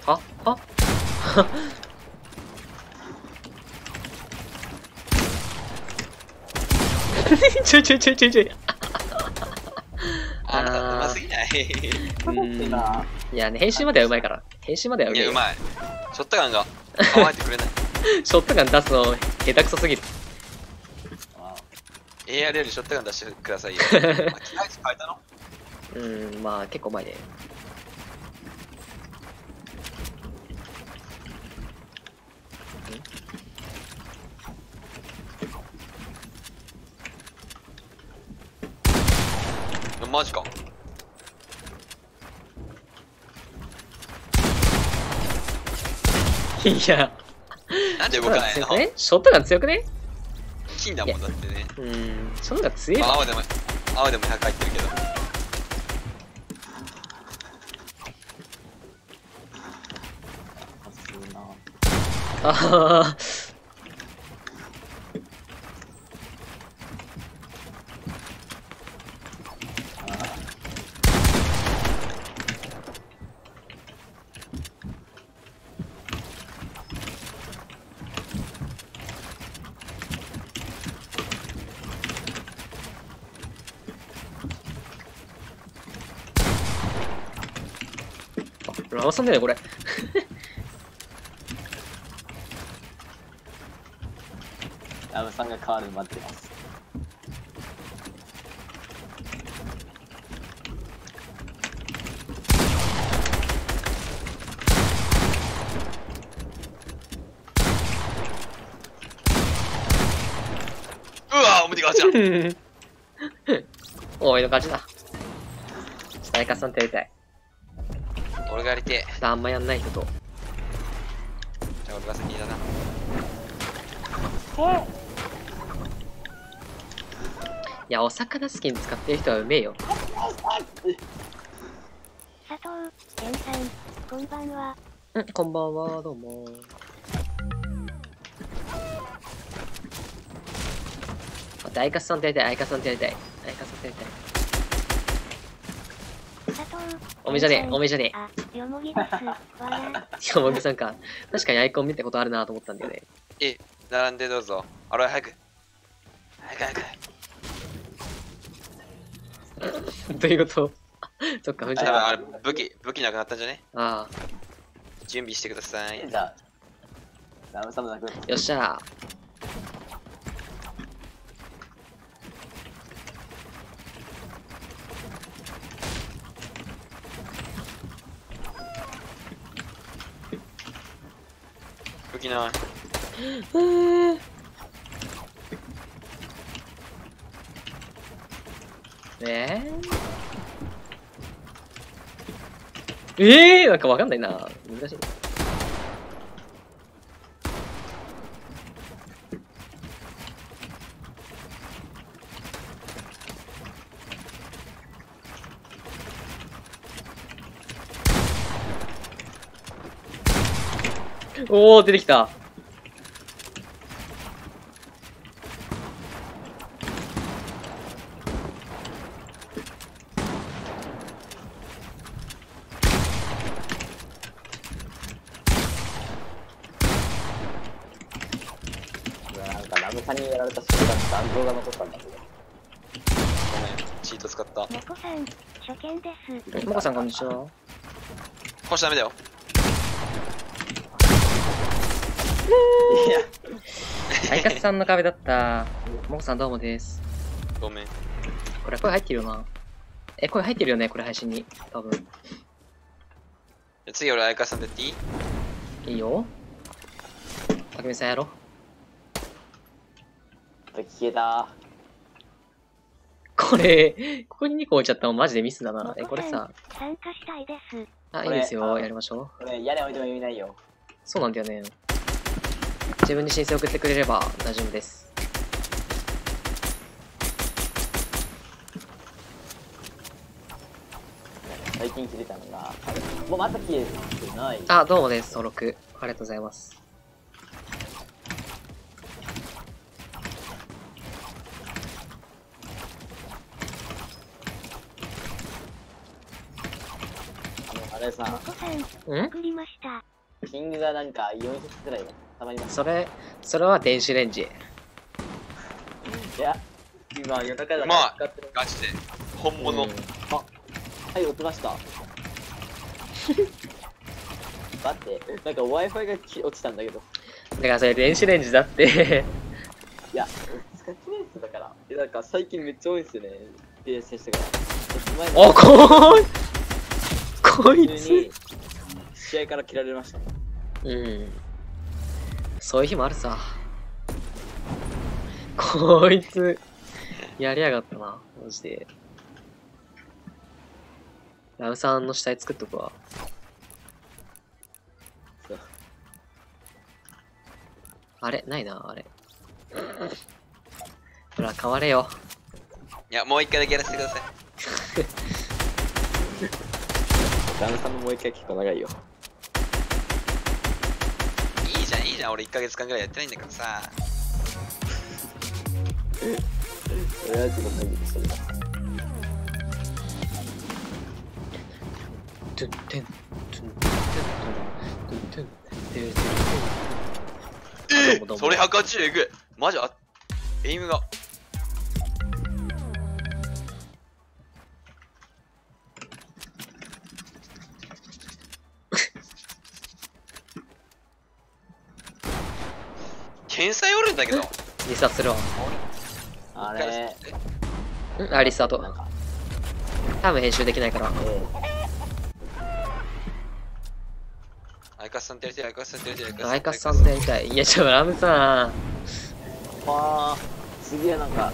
はちょい。あんたうますぎない？いやね、編集まではうまいから。編集まではうまい。いや、うまい。ショットガンが乾いてくれない。ショットガン出すの下手くそすぎる。AR よりショットガン出してくださいよ。あ、機械値変えたの？まあ結構前で。マジか。いや、なんで動かないの？ショットガン強くね？金だもんだってね。ショットガン強いわ。青でも100入ってるけど。ああ。ラマさんだよね、これ。ラムさんが変わるの待ってます。うわ、表側じゃん。おいの勝ちだ。サイカさんってやりたい。俺がやりてえ。あんまやんない人と。俺が先だな。いや、お魚スキン使ってる人はうめえよ。佐藤、健さん、こんばんは。うん、こんばんは、どうも。アイカスさんとやりたい、アイカスさんとやりたい。アイカスさんとやりたい。佐藤、おめじゃねえ、おめじゃねあ、よもぎです。わら。え。いや、もぐさんか。確かにアイコン見たことあるなと思ったんだよね。並んでどうぞ。あれ、早く。早く早く。どういうことそっか、ふんじゃあれ、武器なくなったんじゃね？あ準備してください。じゃあ、ラムさんもなくなっあ、よっしゃ武器ない。なんかわかんないな。難しい。おお、出てきた。なんかラムさんにやられた瞬間、残像が残ったんだけど。ごめん、チート使った。猫さん、初見です。もこさん、こんにちは。こうしちゃダメだよ。いや、アイカスさんの壁だった。もこさん、どうもです。ごめん。これ声入ってるよな。声入ってるよね、これ配信に。多分。次俺、相川さんでやっていい？いいよ。たくみさんやろ。消えた。これ、ここに2個置いちゃったのマジでミスだな。これさ。参加したいです。あ、いこれいですよ。やりましょう。これ、屋根置いても意味ないよ。そうなんだよね。自分に申請送ってくれれば大丈夫です。最近切れたのが、もうまた消えてない。あ、どうもです。登録。ありがとうございます。あれさ、猫さん、ん送りました。ピングがなんか400くらいたまります。それは電子レンジ。いや、今夜中だうまい使ってる。ガチで。本物。うんはい、落ちました。待って、なんか Wi-Fi が落ちたんだけど。だからそれ電子レンジだって。いや、使ってないんですだから。なんか最近めっちゃ多いんですよね。PS してから。お、こいつ。普通に試合から切られました。うん。そういう日もあるさ。こいつ、やりやがったな、マジで。ラムさんの死体作っとくわ。そうあれないな、あれ。ほら、変われよ。いや、もう一回だけやらせてください。ラムさんももう一回結構長いよ。いいじゃん、俺1ヶ月間ぐらいやってないんだからさ。俺はちょっと会議でしたけど。トゥンテン、トゥンテン、トゥンテン、トゥンテン、どうもどうもそれ180えぐい。マジエイムが。天才おるんだけど。リサするわ。あれ、あ、リスタート。なんか、多分編集できないから。相川さんってやりたい、相川さんってやりたい、アイカスさんとやりたい。いや、ラムさん。次はなんか、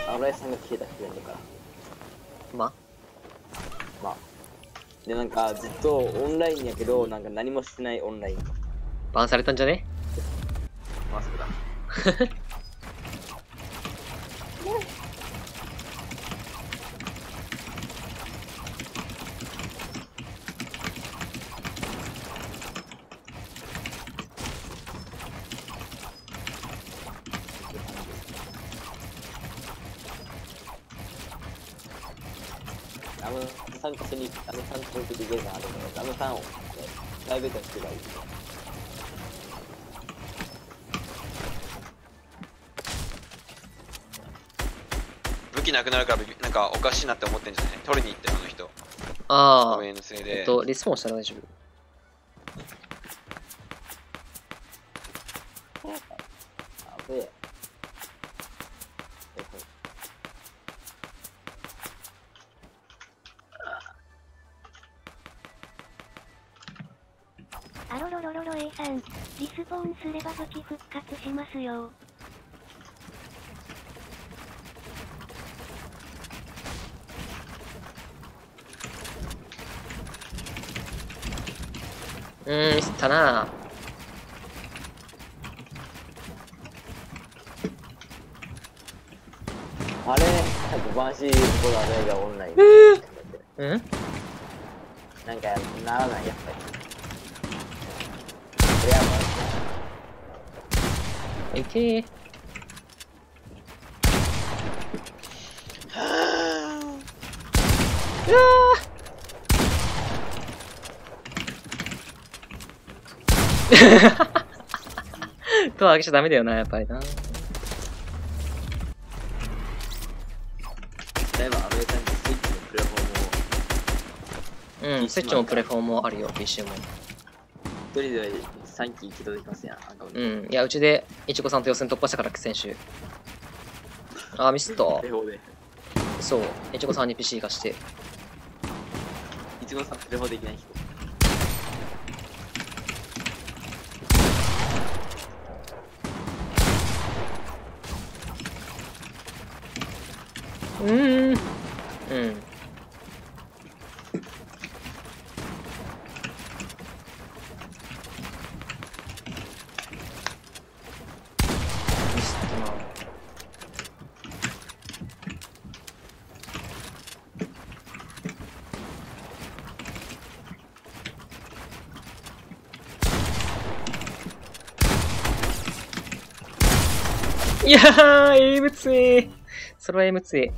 荒井さんが消えた人いるから。ままあ。で、なんかずっとオンラインやけど、なんか何もしてないオンライン。バンされたんじゃね？マスクだ。ラム参加しに、ラム参加するゲームあるので、ラムさんを、ね、プライベートにしてがいい。武器なくなるからなんかおかしいなって思ってんじゃない？取りに行ったよあの人。ああ、ごめんのせいで。リスポーンしたら大丈夫。あべえ。あろろろろろ A さん、リスポーンすれば武器復活しますよ。ミスったな。あれ、5番 C コーダーがオンライン。うん？なんか、ならない、やっぱり。これやばい。いけー。うわードア開けちゃダメだよな、やっぱりな。例えば、アメリカにスイッチのプレフォームを、スイッチもプレフォームもあるよ、PC も。一人で3機起動できますやん。いや、うちで、いちごさんと予選突破したから、先週。ミスった。プレフォーで。そう、いちごさんに PC 貸して。いちごさんプレフォーできない人。ミスったな。いやー、エイム強え。それはエイム強え。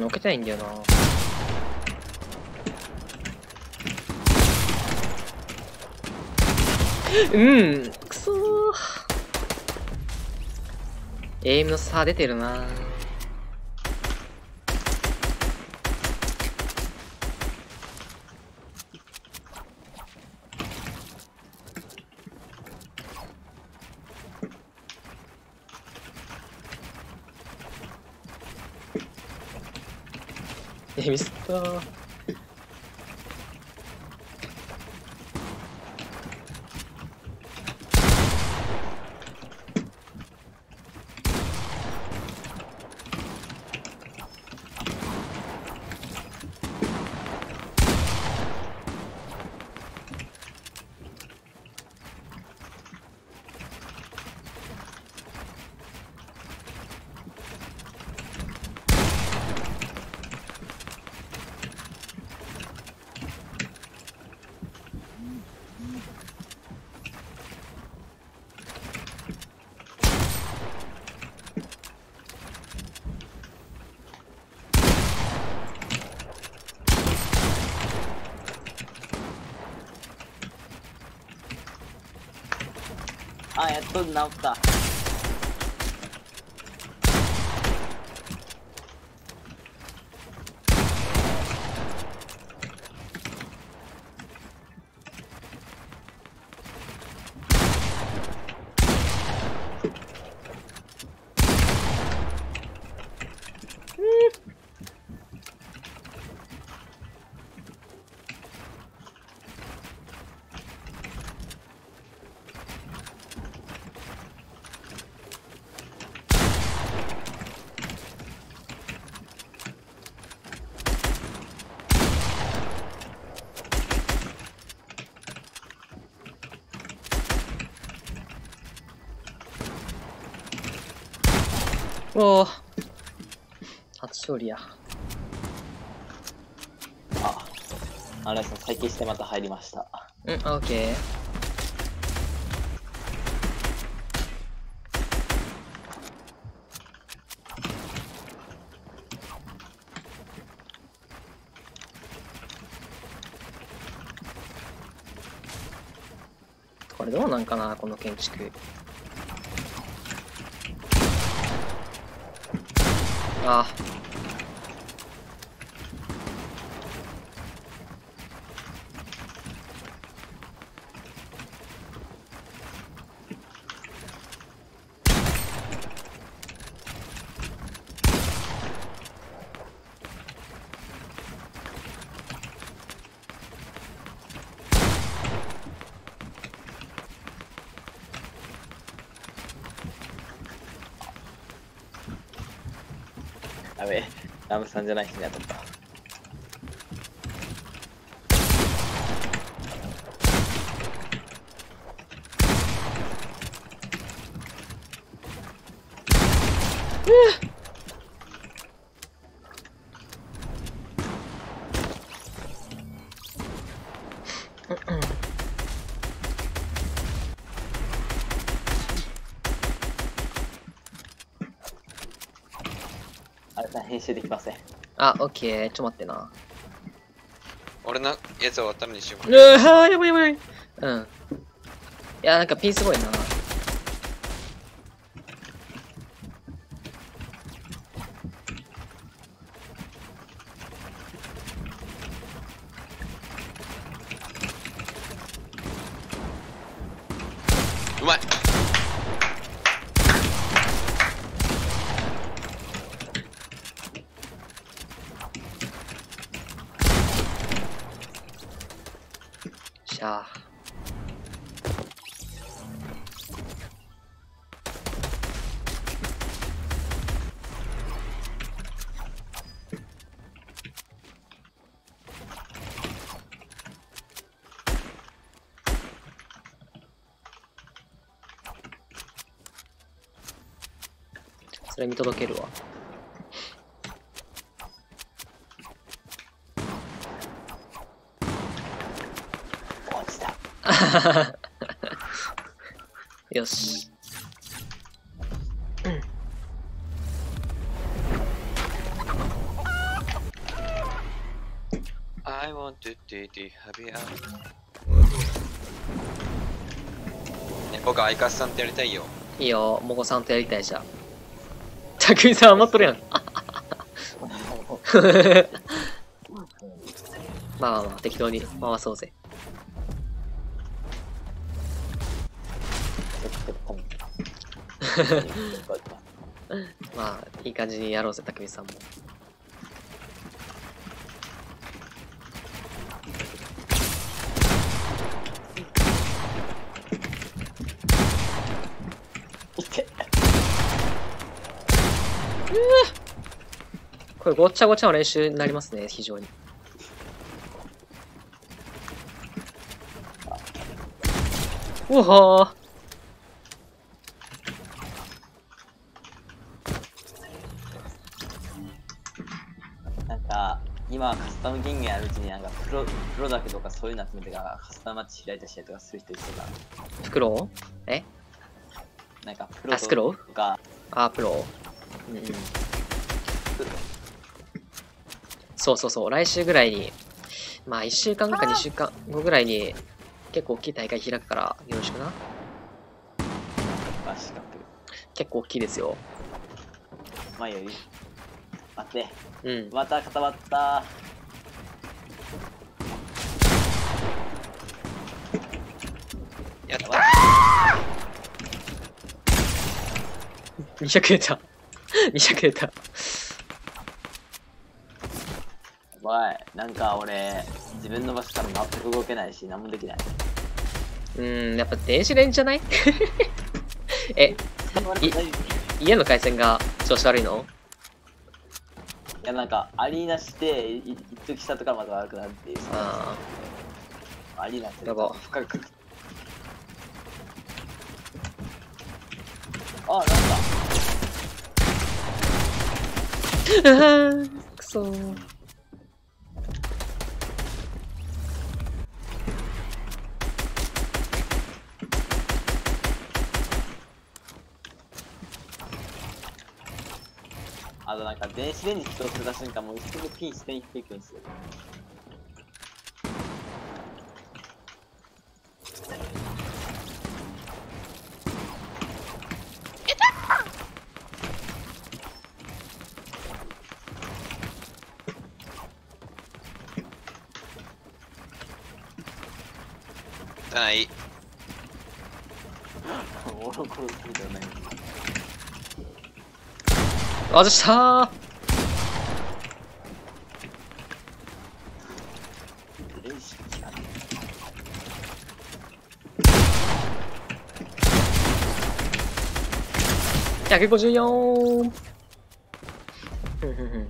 置けたいんだよな。くそー。エイムの差出てるな。ミスったー。あ、やっと治った。おお。初勝利や。あれさん、再起してまた入りました。うん、オッケー。これどうなんかな、この建築。ああ。やべえ、ラムさんじゃない人に当たった。あれさん編集できません。あ、オッケー。ちょっと待ってな。俺のやつ終わったのにしよう。やばいやばい。うん。いや、なんかピンすごいな。うまい。しゃあ。それ見届けるわ。落ちた。よし。I want to do the happy hour。ね、僕、アイカスさんってやりたいよ。いいよ、もこさんとやりたいじゃん。たくみさん余っとるやん。まあまあまあ、適当に回そうぜ。まあ、いい感じにやろうぜ、たくみさんも。これごっちゃごちゃの練習になりますね、非常に。おほー。なんか、今カスタムゲームやるうちになんかプロだけとかそういうの集めてからカスタムマッチ開いたりとかする人いそうだな。フクロウえなんかプロあスクロウとか、あ、プロ。うんうん。そうそうそう、来週ぐらいに、まあ1週間後か2週間後ぐらいに結構大きい大会開くからよろしくな。あ、資格。結構大きいですよ。まあより。待って。うん。また固まった。やったー。200出た。200出た。おい、なんか俺、自分の場所から全く動けないし、何もできない。やっぱ電子レンジじゃないえ、家の回線が調子悪いの？いや、なんか、アリーナして、一時したとかまた悪くなるっていうさ。あアリーナってやば深く。あ、なんか。くそー。あとなんか電子レンジ起動する瞬間もう一瞬でピンしていくんですよ。じゃない。オロコロするじゃない。あざしたー。電子機が154。ふんふんふん。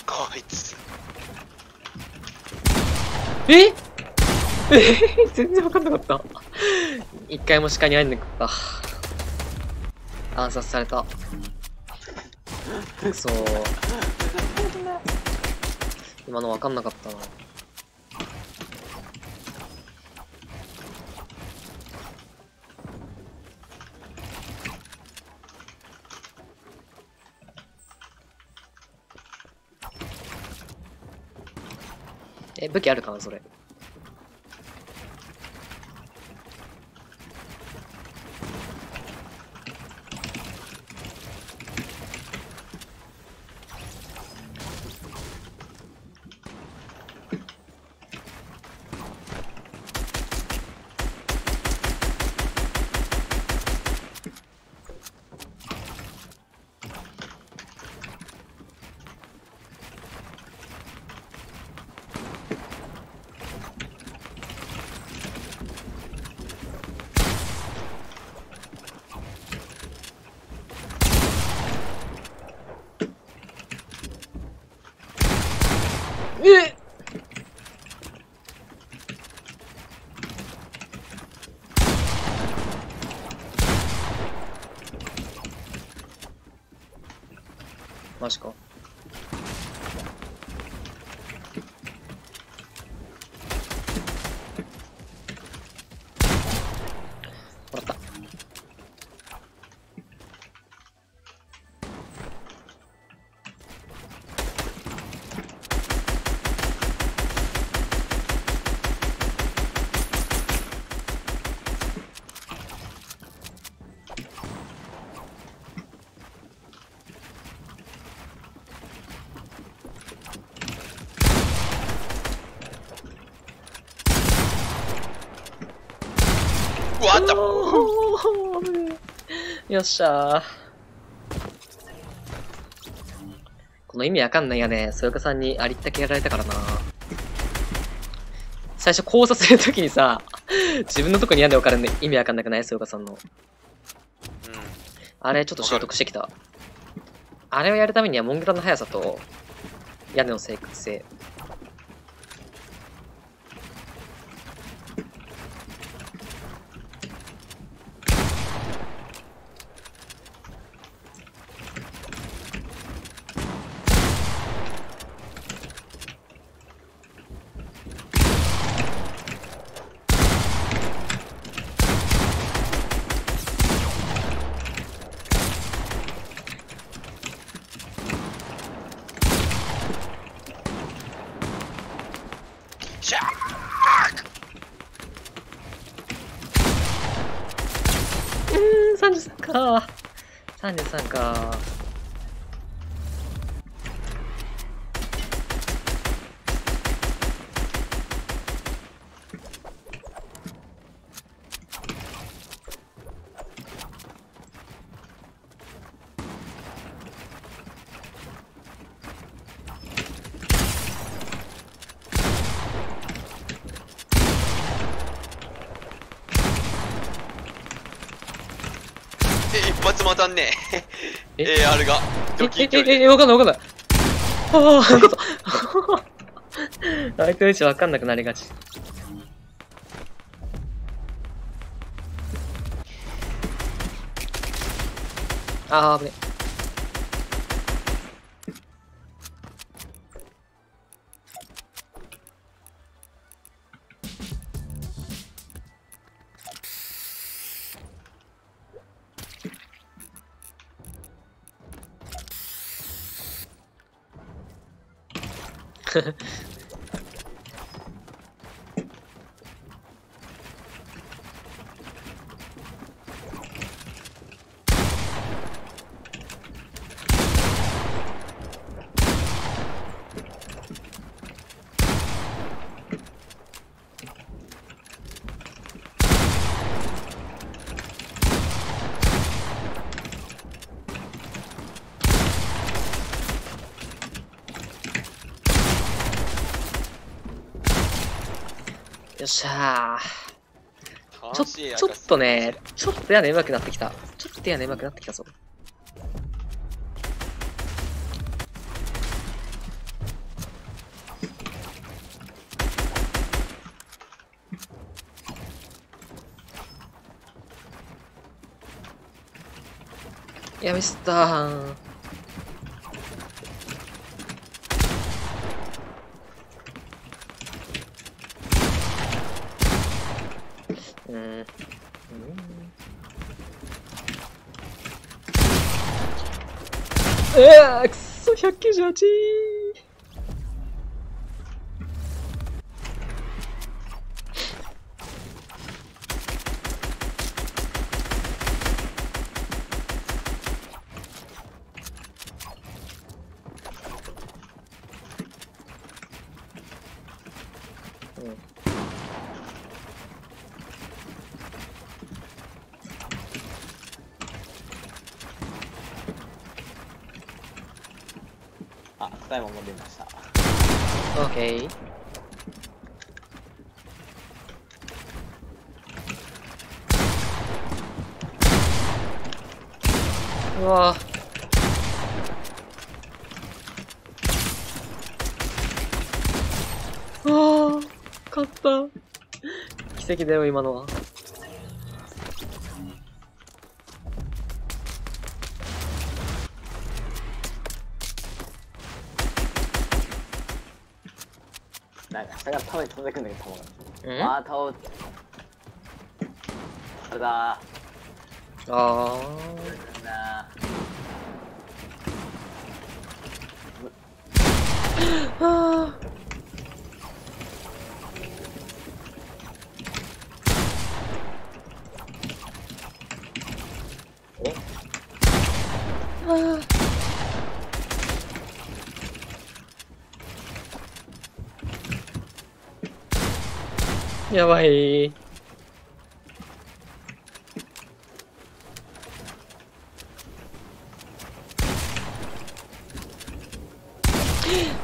こいつ。え全然わかんなかった。一回も鹿に会えなかった。暗殺された。くそー。今のわかんなかったな。武器あるかなそれ。マジか。もらった。うわあった。おーよっしゃー。この意味わかんないやね。そよかさんにありったけやられたからな。最初交差するときにさ、自分のとこに屋根置かれるの意味わかんなくない？そよかさんの。うん。あれちょっと習得してきた。あれをやるためにはモングラの速さと屋根の正確性。シャー33か。33か。も当たんねえ。え AR が。ドキドキ。わかんないわかんない。ああ、こと。相手の位置わかんなくなりがち。ああ、危ね。よっしゃー。楽しいちょっとね、ちょっとや眠くなってきた。ちょっとや眠くなってきたぞ。いや、ミスったー。くっそ、198。あ、使い物出ました。オッケー。うわぁ。ああ、勝った。奇跡だよ、今のは。なんか下がたまに飛んでくんだけど、弾うんが。あー、倒れあれだああ。ー。なああ。やばい。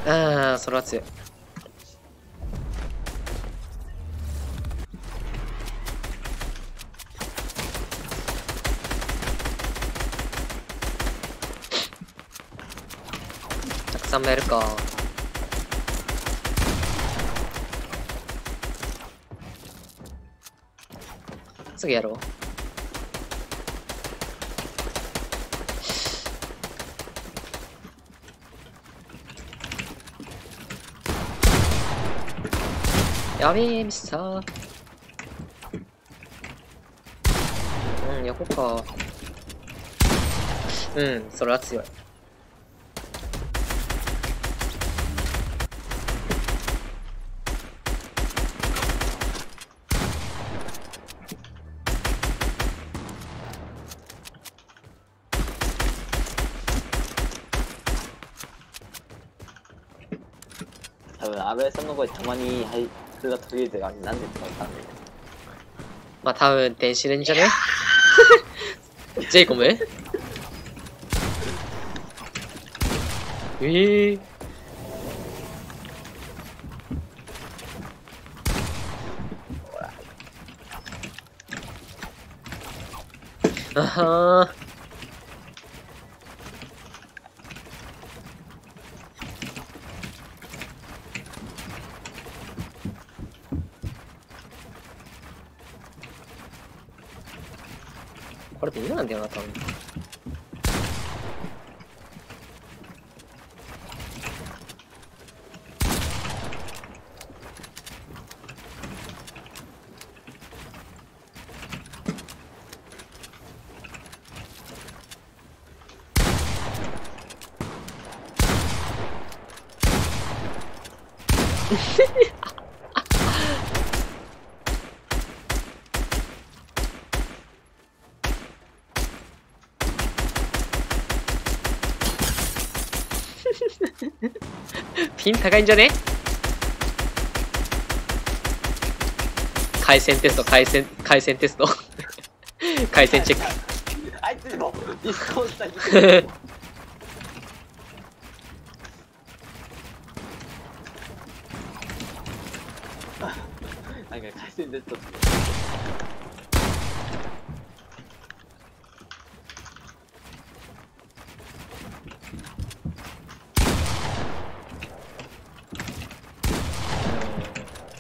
ああ、それは強い。たくさんもやるか。次やろう。やべえ、ミスったー。うん、横か。うん、それは強い。多分、安倍さんの声たまに、はい、それが途切れてるから、なんでってわかんないけど。まあ、多分、電子レンジじゃねジェイコムええー。あはー。これ微妙なんだよな、多分。ピン高いんじゃね？回線テスト、回線テスト。回線チェック。あいつにもディスコードしたなんか回線テストって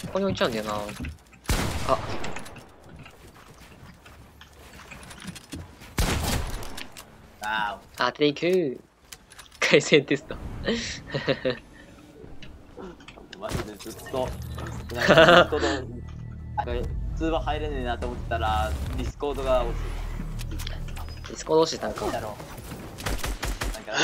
ここに置いちゃうんだよな。あ、当てていく。回線テスト。マジでずっとなんかディスコード通話入れねえなと思ったらディスコードが落ちディスコード落ちてたんか。てだろうなんか何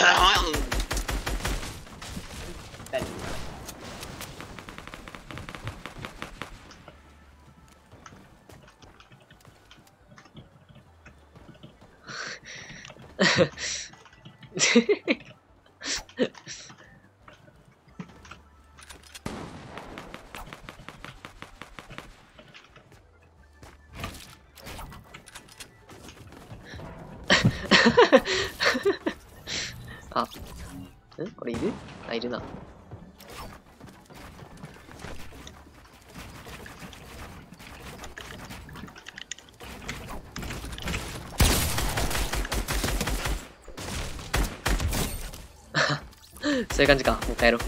あ、これいる？あ、いるな。そういう感じか。もう帰ろう。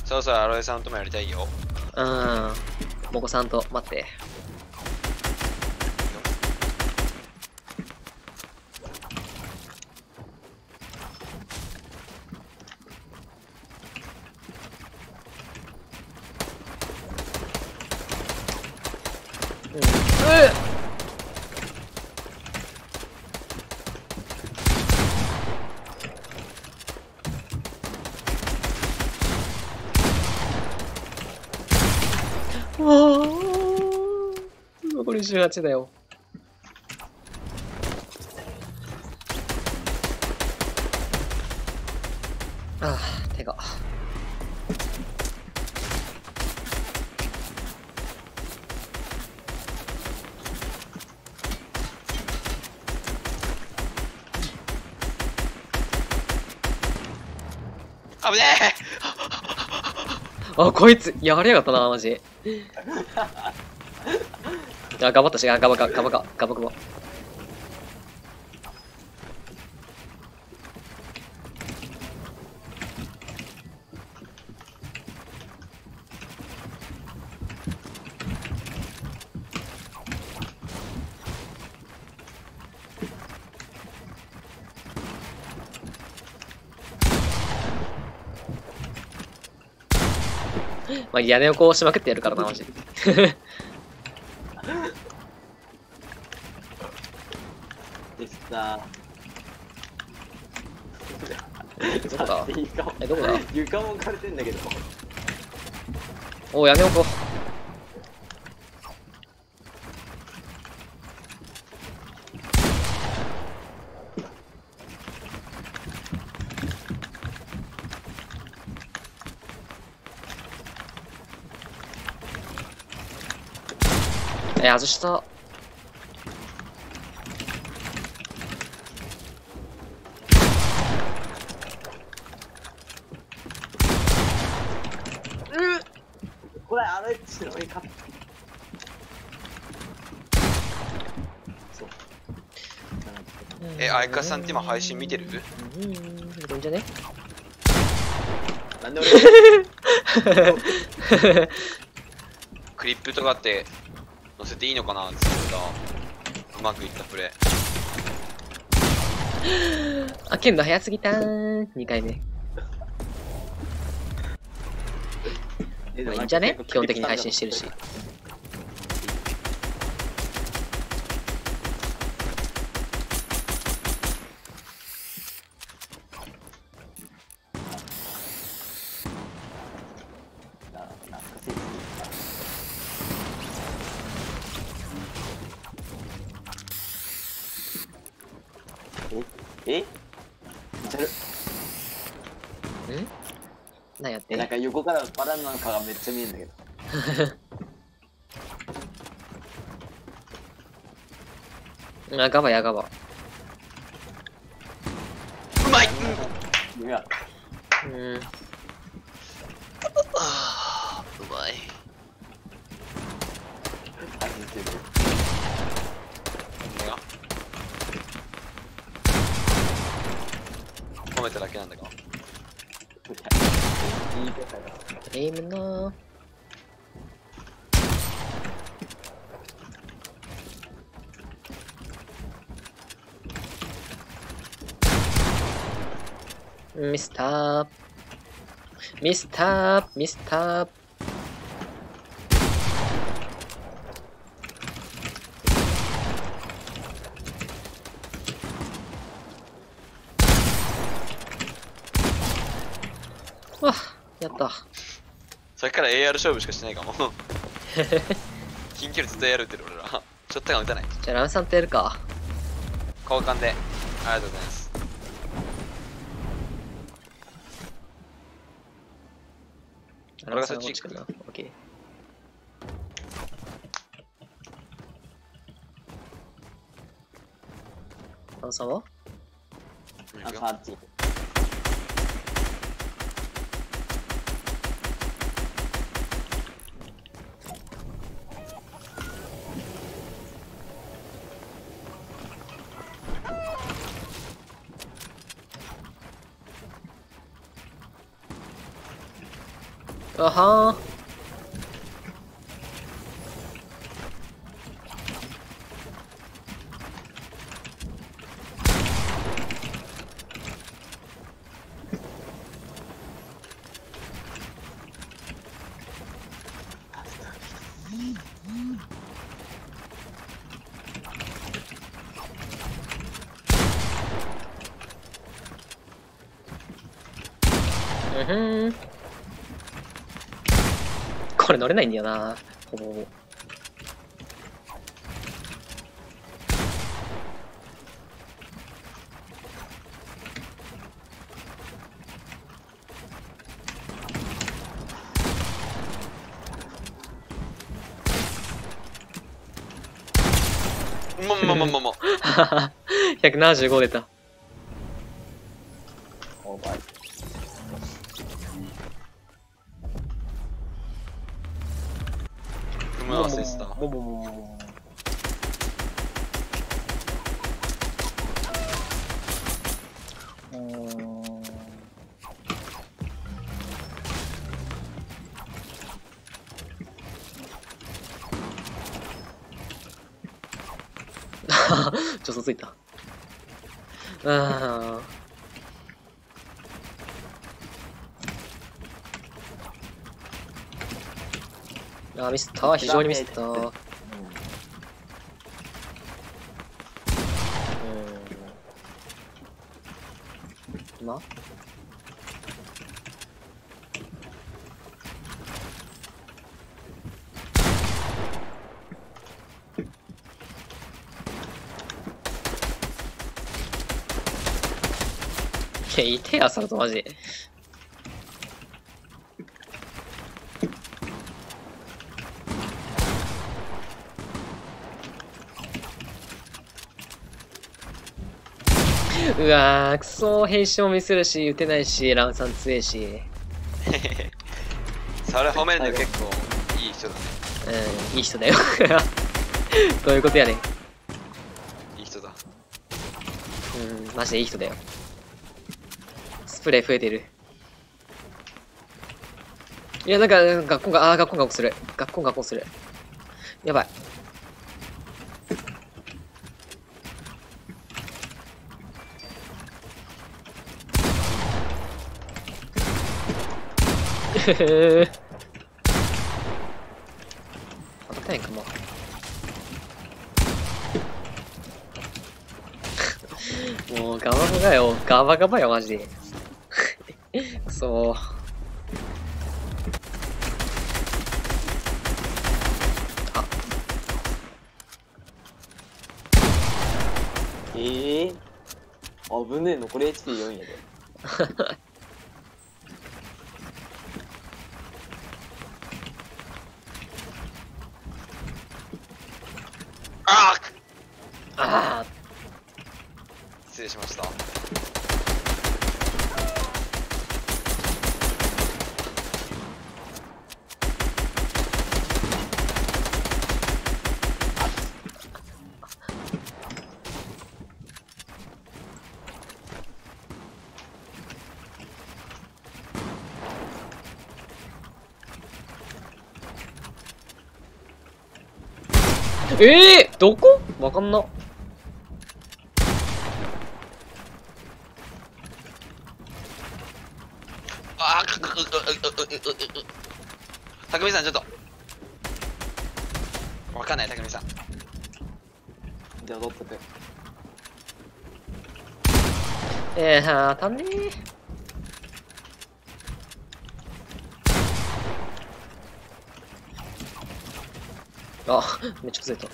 そろそろアロエさんともやりたいよ。モコさんと待って。残り18だよ。ああ、手が。危ねあ、こいつ、やりやがったな、マジ。あ、頑張ったし、ガバガバガバガバ。まあ、屋根をこうしまくってやるからな、マジ。でした。どこだ？どこだ？床も置かれてんだけど。お、屋根をこう。外した。これあれっちの上か。そう。アイカさんって今配信見てる？いいんじゃね？なんで俺クリップとかって載せていいのかなって。うまくいったプレ開けんの早すぎたーん。2回目。まあいいんじゃね？基本的に配信してるし。え？何やってなんか横からバランなんかがめっちゃ見えるんだけど。あ、ガバやガバ。うまい。いや、あーうまい。外してる。何が褒めただけなんだが。エイムなー。ミスター。ミスター。ミスター。わっ、やった。さっきから AR 勝負しかしてないかも。近距離ずっと AR 打ってる俺ら。ショットガン打たない。じゃあランさんとやるか。交換で。ありがとうございます。ランさんがこっちかな。オッケー。ランさんはあ、パーティー。あはー。これ乗れないんだよな、ほぼほぼ。も。175出た。オーバー。踏む忘れてた。助走ついた。ああ、ミスったー。非常にミスったー。今いや、いてや、それとマジ。うわー、くそー、編集もミスるし、打てないし、ランさん強いし。それ褒めるの結構いい人だね。いい人だよ。どういうことやねん。いい人だ。マジでいい人だよ。スプレー増えてる。いや、なんか、学校が、学校する。学校する。やばい。へえ。当たったやんかもう。もうガバガバよ。ガバガバよ、マジで。そう。危ねえ、残り HP4 やで。ああああ。失礼しました。どこわかんな。ああ、たくみさん、ちょっと。わかんない、たくみさん。じゃあ、取っとく。当たんねー。あ、めっちゃ崩れた。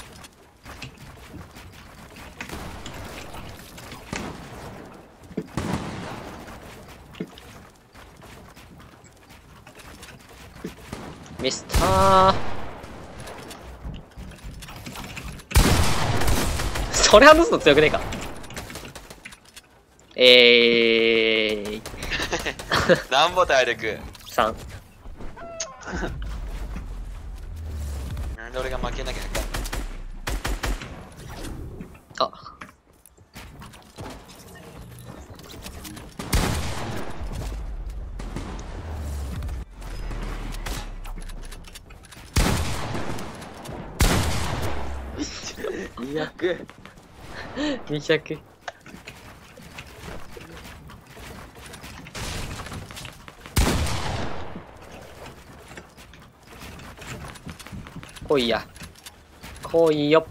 ミスター。それ外すの強くねえか。なんぼ体力。 3。なんで俺が負けなきゃいけない。あ。200。 200。来いや。来いよ。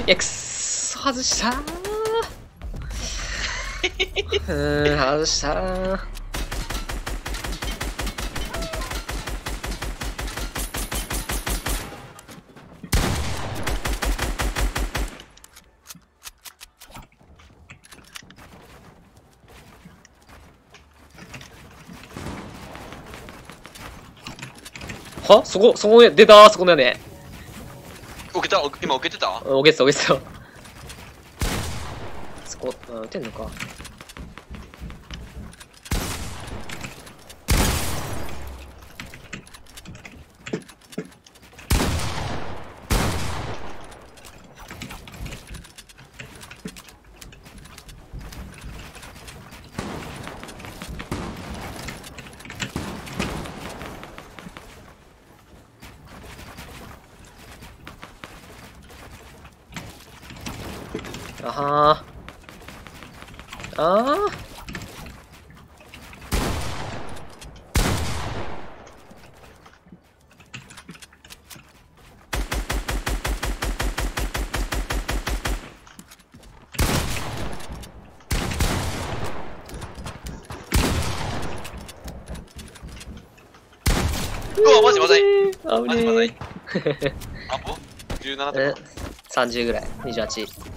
いや、くっそ、外したー。外したー。はそこ出たー、そこの屋根。受けた今受けてた置けてた、置けてた。そこ、撃てんのか。あはー。あー。うわ、マジまずい。あぶねマジまずいー。あ、お ?17 とか。 30ぐらい。28。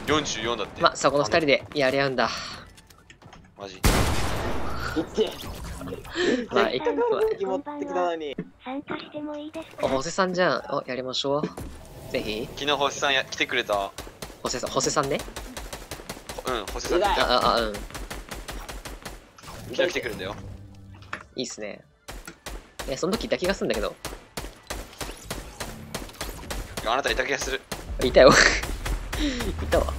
44だって。ま、そこの2人でやり合うんだ。マジ。いってまあ、いせっかく武器持ってきたのに。参加してもいいですお、か？ホセさんじゃん。お、やりましょう。ぜひ。昨日星さん来てくれた。ホセさんね。うん、星さん偉いうん。昨日来てくれたよ。いいっすね。その時いた気がするんだけど。あなたいた気がする。いたよ。いたわ。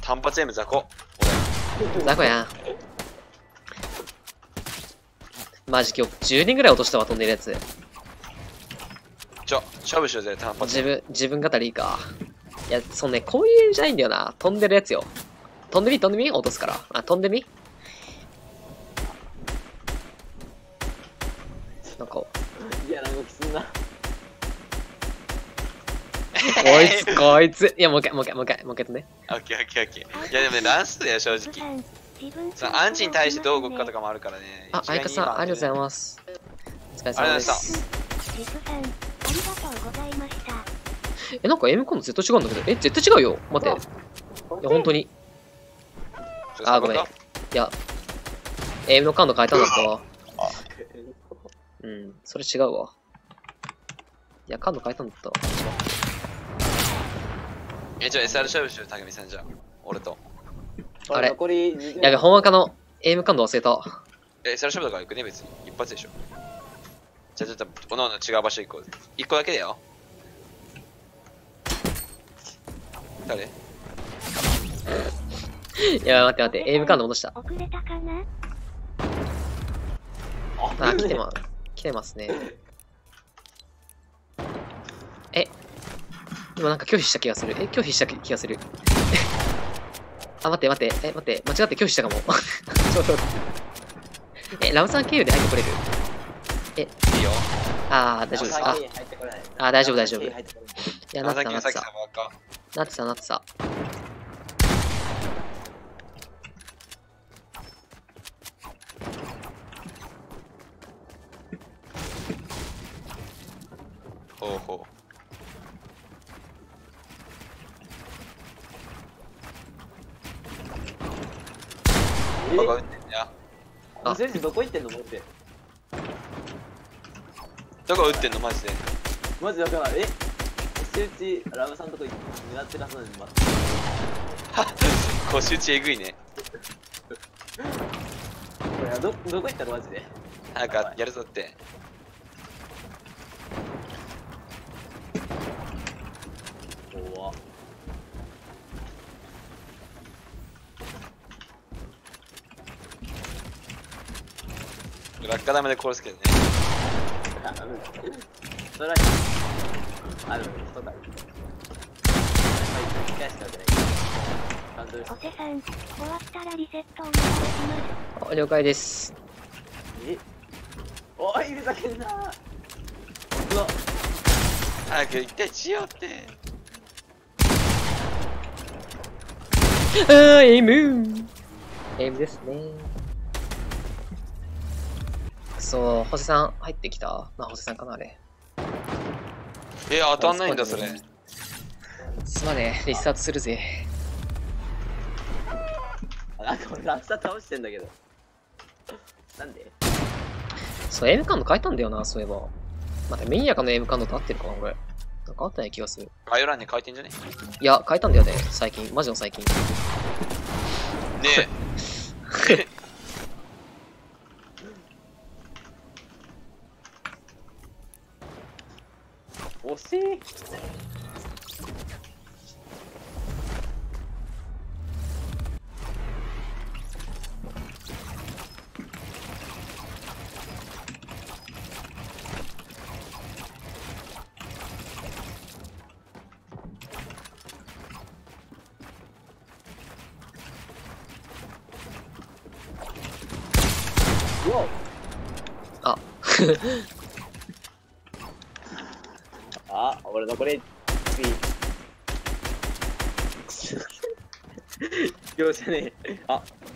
単発 M 雑魚。雑魚やん。マジ今日10人ぐらい落としたわ、飛んでるやつ。勝負しようぜ、単発。自分語りいいか。いや、そんね、こういうじゃないんだよな。飛んでるやつよ。飛んでみ落とすから。あ、飛んでみなんか、嫌な動きすんな。こいつ。いや、もう一回とね。オッケー。いやでもね、乱数だよ、正直。アンチに対してどう動くかとかもあるからね。あ、相方さん、ありがとうございます。お疲れ様です。ジプさん、ありがとうございました。なんか M コン絶対違うんだけど。絶対違うよ。待って。いや、本当に。ごめん。いや、M の感度変えたんだったわ。うん、それ違うわ。いや、感度変えたんだったわ。じゃあ SR 勝負しよう、たけみさんじゃあ。俺と。あれ残りやべ、本赤の M 感度忘れた。SR 勝負だから行くね、別に。一発でしょ。じゃあちょっと、おのおの違う場所行こう。一個だけだよ。誰？いや、待って、M 感度戻した。遅れたかな？あ、来てますね。今なんか拒否した気がする。拒否した気がする。あ、待って、間違って拒否したかも。ラムさん経由で入ってこれる？いいよ。大丈夫です。大丈夫。いや、なってた。ほう。バカ撃ってんや。先生どこ行ってんの？持って。どこ撃ってんのマジで。マジだから、腰打ち、ラムさんとこ狙ってるはずなのに、腰打ちえぐいね。どこ行ったのマジで。なんか、やるぞって。怖っ。落下ダメで殺すけどね。それはでも人だ。一回しか打てない。おせさん、終わったらリセットお願いします。了解です。おい、ふざけんな。うわ。早く一回しようって。エイムですね。そう、星さん入ってきた？星さんかなあれ。当たんないんだそれ。すまねえ、リスタートするぜ。なんか俺ラスタ倒してんだけど。なんで？そう、エイム感度変えたんだよな、そういえば。待って、メインヤカのエイム感度と合ってるかな、これ。なんか合ってない気がする。概要欄に書いてんじゃね？いや、変えたんだよね、最近。マジの最近。ねえ。惜しい。俺残り業者ねえ。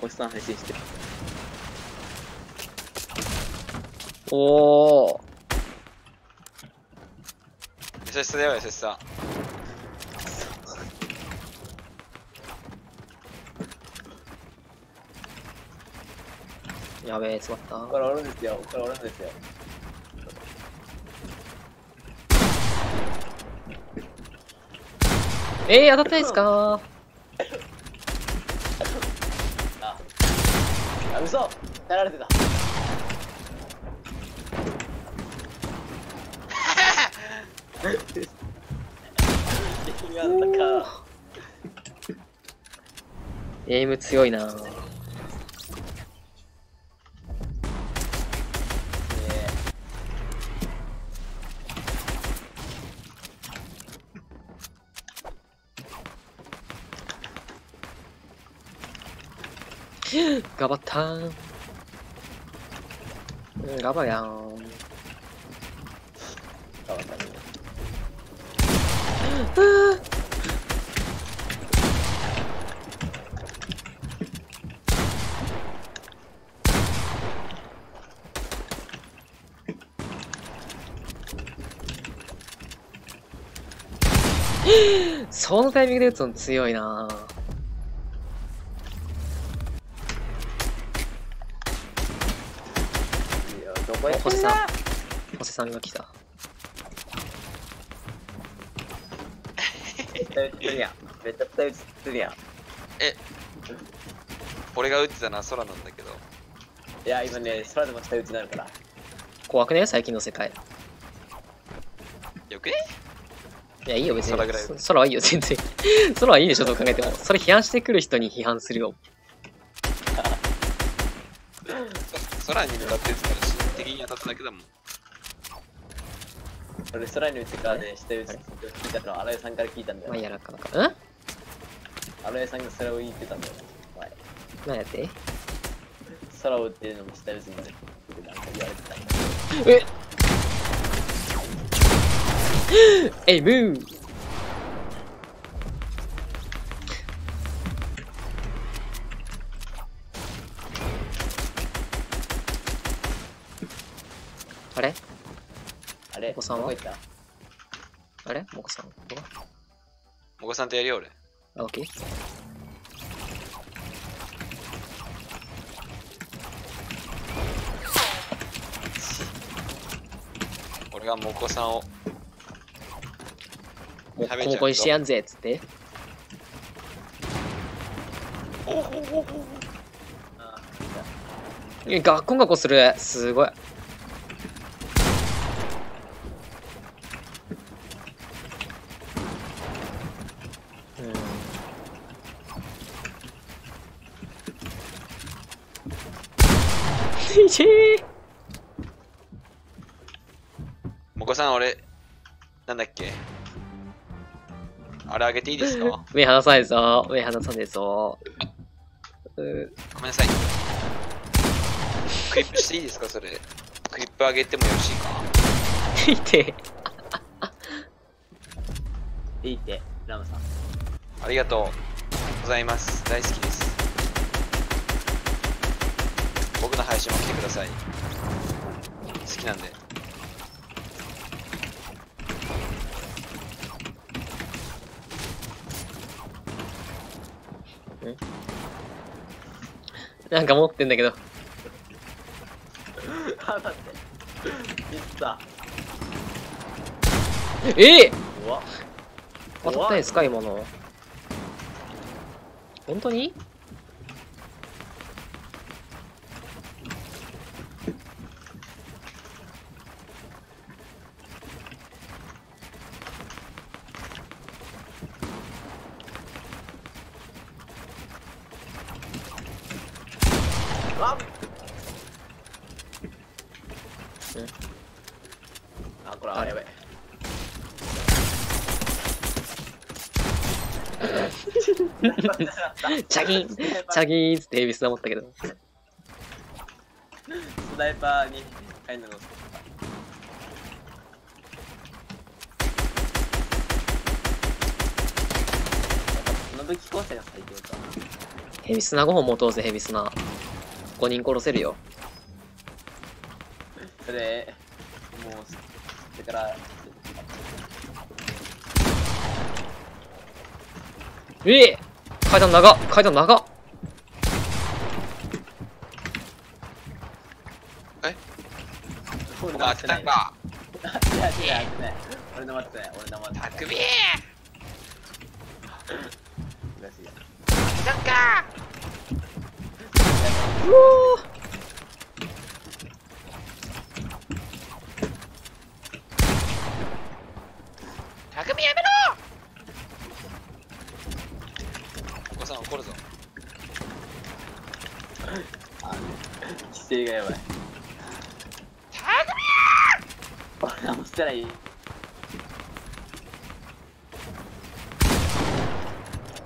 星さん配信してる。おー。優しさだよ、優しさ。やべえ、詰まった。これ俺んですよ。当たってないですか？嘘！やられてた。エイム強いな。ガバターン。ガバやん。ガバタね。そのタイミングで打つの強いな。どこへホセさん。ホセさんが来た。めっちゃ打ってるやん。めっちゃ打ってるやん。俺が打ってたのは空なんだけど。いや、今ね、空でも下打ちになるから。怖くね最近の世界。よくね？いや、いいよ、別に。空ぐらい空はいいよ、全然。空はいいでしょ、どう考えても。それ批判してくる人に批判するよ。空に向かって打つから心的に当たっただけだもん。俺、空に打ってからね、下打ち聞いたの、荒井さんから聞いたんだよ。まあ、やらかなか。ん荒井さんがそれを言ってたんだよね。前。何やって空を打ってるのも下打ちになるってなんか言われてたんだよ。えい、ムーあれあれお子さんはどこ行ったあれモコさん。もこさんとやるよ俺。あ、オッケー。俺がもこさんをも食べちゃうとこもこにしてやんぜっつって。あガッコンガコする。すごい。もこさん俺、なんだっけあれあげていいですか？目離さないぞ。目離さないぞ。ごめんなさい。クリップしていいですかそれ。クリップあげてもよろしいか？見て。いいって、ラムさん。ありがとうございます。大好きです。僕の配信も来てください。好きなんで。なんか持ってんだけど。あ、待って。いった。えっ怖っ。当たったんですか今の。本当にあ、これ、あ、やべえ。チャギンチャギーンってエビス思ったけど。スナイパーに入るのがこの武器構成が最強か。ヘビスナ5本持とうぜ、ヘビスナ。5人殺せるよ。それ、もう、それから、階段長っ階段長っ俺僕当てたんか。いや、違う、当てない。俺の待ってない。俺の待ってない。たくみー悔しいや。当てたんかたくみやめろお子さん怒るぞ。姿勢がやばい。たく俺何もしてない。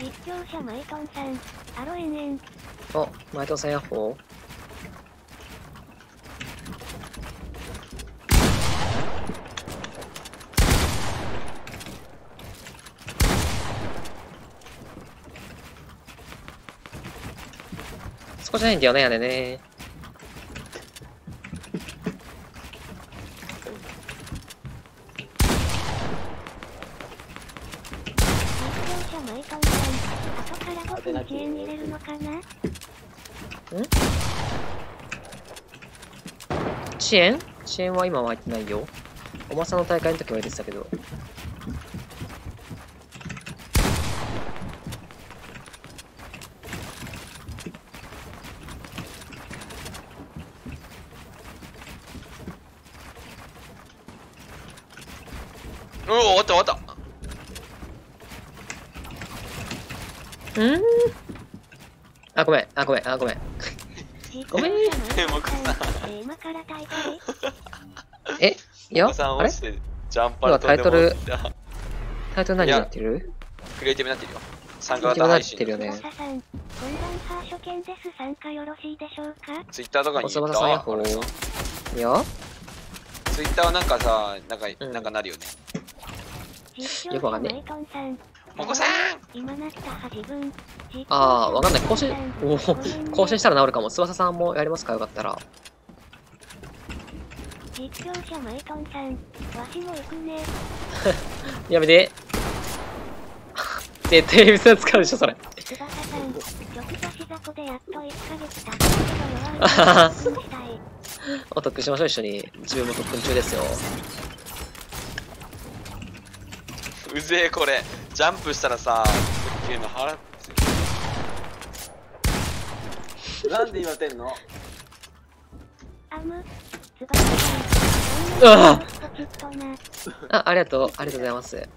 実況者マイトンさん、アロエネン。お、マイトさんヤッホー。そこじゃないんだよね、あれね。マイトンさん、後から僕に支援入れるのかな？遅延は今は入ってないよ。おばさんの大会の時は入れてたけど。終わった終わった。あ、ごめん。ごめん。今から大会？え、いや、あれジャンパータイトル何になってる？クリエイティブになってるよ。参加型配信。クリエイティブになってるよね。こんばんは、初見です。参加よろしいでしょうか？ツイッターとかに言ったわ。いやツイッターはなんかさ、なんかなるよね。よくわかんねえ。もこさんあー、わかんない。更新したら治るかも。翼さんもやりますか？よかったら。実況者マイトンさん、わしも行くね。やめて。絶対指数使うでしょ、それ。翼さん、曲差し雑魚でやっと1ヶ月経ったけど弱いしたい。お得しましょう、一緒に。自分も特訓中ですよ。うぜえこれ。ジャンプしたらさ、ゲーム腹なんで今てんの？翼さん。ちょっとな。ありがとうございます。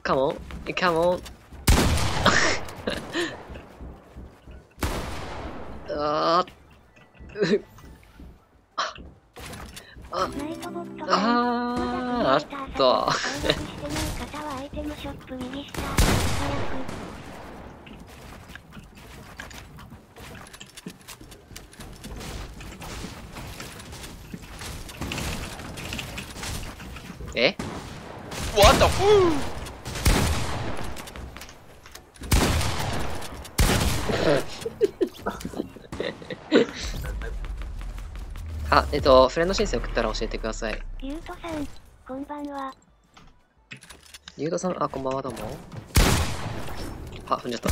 カモン。え What the fフレンド申請送ったら教えてください。リュウトさん、こんばんは。リュウトさん、こんばんは、どうも。踏んじゃった。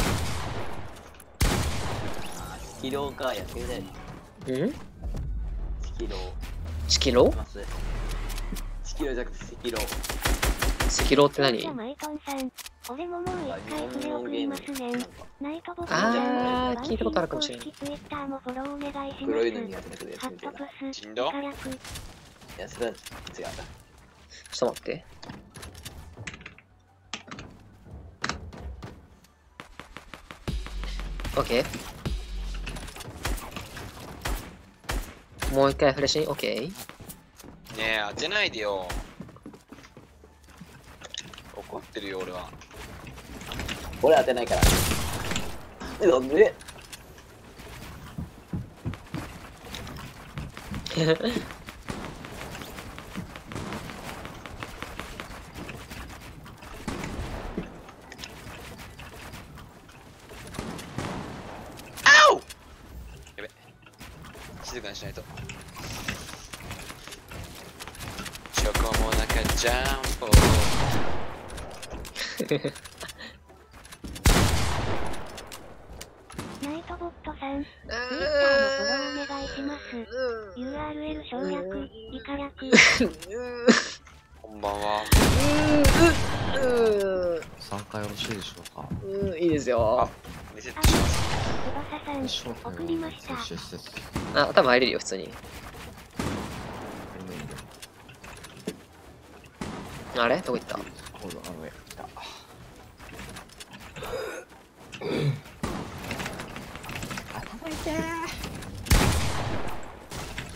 キロか、野球で。チキローチキロじゃなくて赤狼。赤狼って何？俺ももう一回それ送りますね。ナイトボス聞いたことあるかもしれない。黒いの苦手なことやつみたいな。人狼？いや、それは違う。ちょっと待って。オッケー。もう一回フレッシュに、オッケー。ねえ、当てないでよ。怒ってるよ、俺は。俺当てないから。なんでやべ。静かにしないと。チョコモナカジャンボ。ナイトボットさん、Twitter のフォローお願いします。URL 省略、以下略。こんばんは。参加よろしいでしょうか。いいですよ。リセットします。翼さん、送りました。多分入れるよ、普通に。あれどこ行った？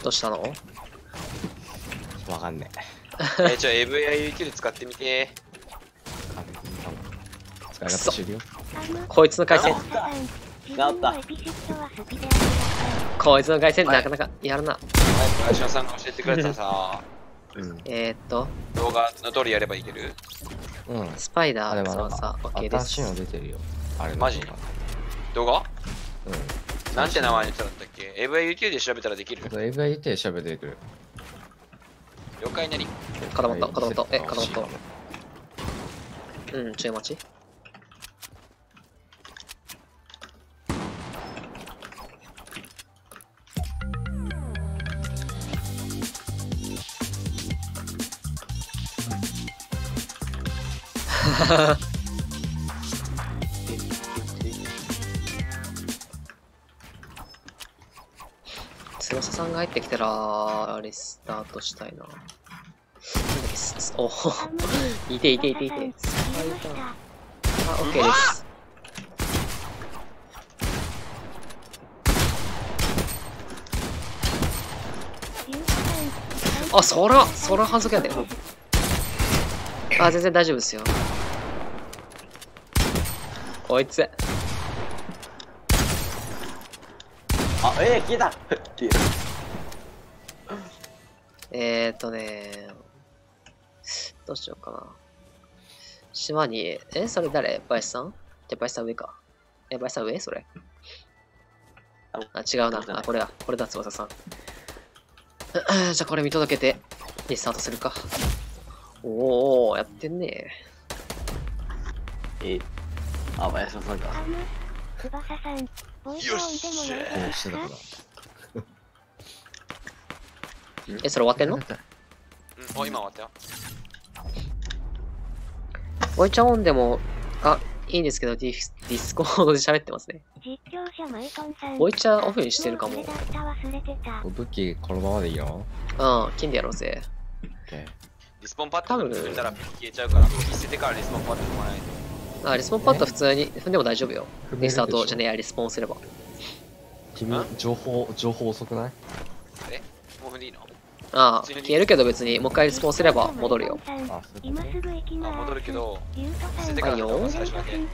どうしたの？わかんねAVI キル使ってみて。使い方知るよ。こいつの回線。なったこいつの回線なかなかやるな。林野さんが教えてくれたさ、うん。動画の通りやればいける？うん。スパイダあ、でーもなんさ、か、 OK で新しいのす。出てるよ。あれのマジ動画うん。なんて名前にしたんだっけ？ AVIUT で調べたらできる？映画言って調べてくる。了解なり。固まった、固まった。固まっ欲しいかもた。うん、中待ち。翼さんが入ってきたら、リスタートしたいな。なんだっけおほいて。スパイダー。あ、OK です。あ、そら反則やで。あ、全然大丈夫ですよ。こいつ。あ、消えた消えた。どうしようかな。島に、それ誰林さん？じゃあ林さん上か。林さん上それ。あ、違うな。あ、これだ、翼さん。じゃあこれ見届けて、リスタートするか。おー、やってんね。あ、林野さんか。翼さん、ボイスオンでもやりしてたかそれ終わってんの？うん、お、今終わったよ。ボイチャオンでも、いいんですけど、ディスコードで喋ってますね。実況者マイトンさん。ボイチャオフにしてるかも。武器このままでいいの？金でやろうぜ。リスポンパッド踏んだら武器消えちゃうから、武器捨ててからリスポンパッド踏まないと。リスポンパッド普通に踏んでも大丈夫よ。リスタートじゃねえや、リスポンすれば。君、情報遅くない？もう踏んでいいの？消えるけど別にもう一回リスポンすれば戻るよ。今すぐ行きます。戻るけど、捨捨ててからの最初だけ。全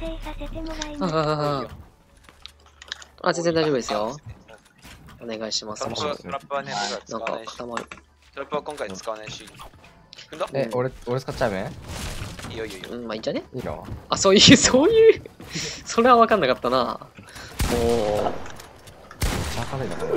然大丈夫ですよ。お願いします。トラップはね、使なんかわないし。固まる。トラップは今回使わないし。踏んだ？俺使っちゃうね。いいよいいよ。まあいいんじゃね？いいの？そういう、それは分かんなかったな。おー。シャーカレーだから。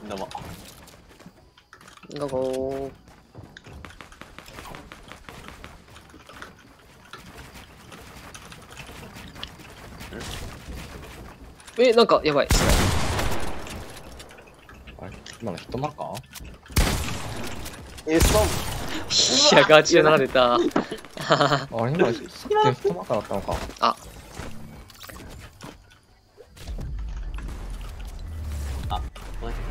どうも。ゴゴー。なんかやばい。あれ今のヒットマーカそういや、ガチでなれた。あれ今さっきのヒットマーカーだったのか。あ、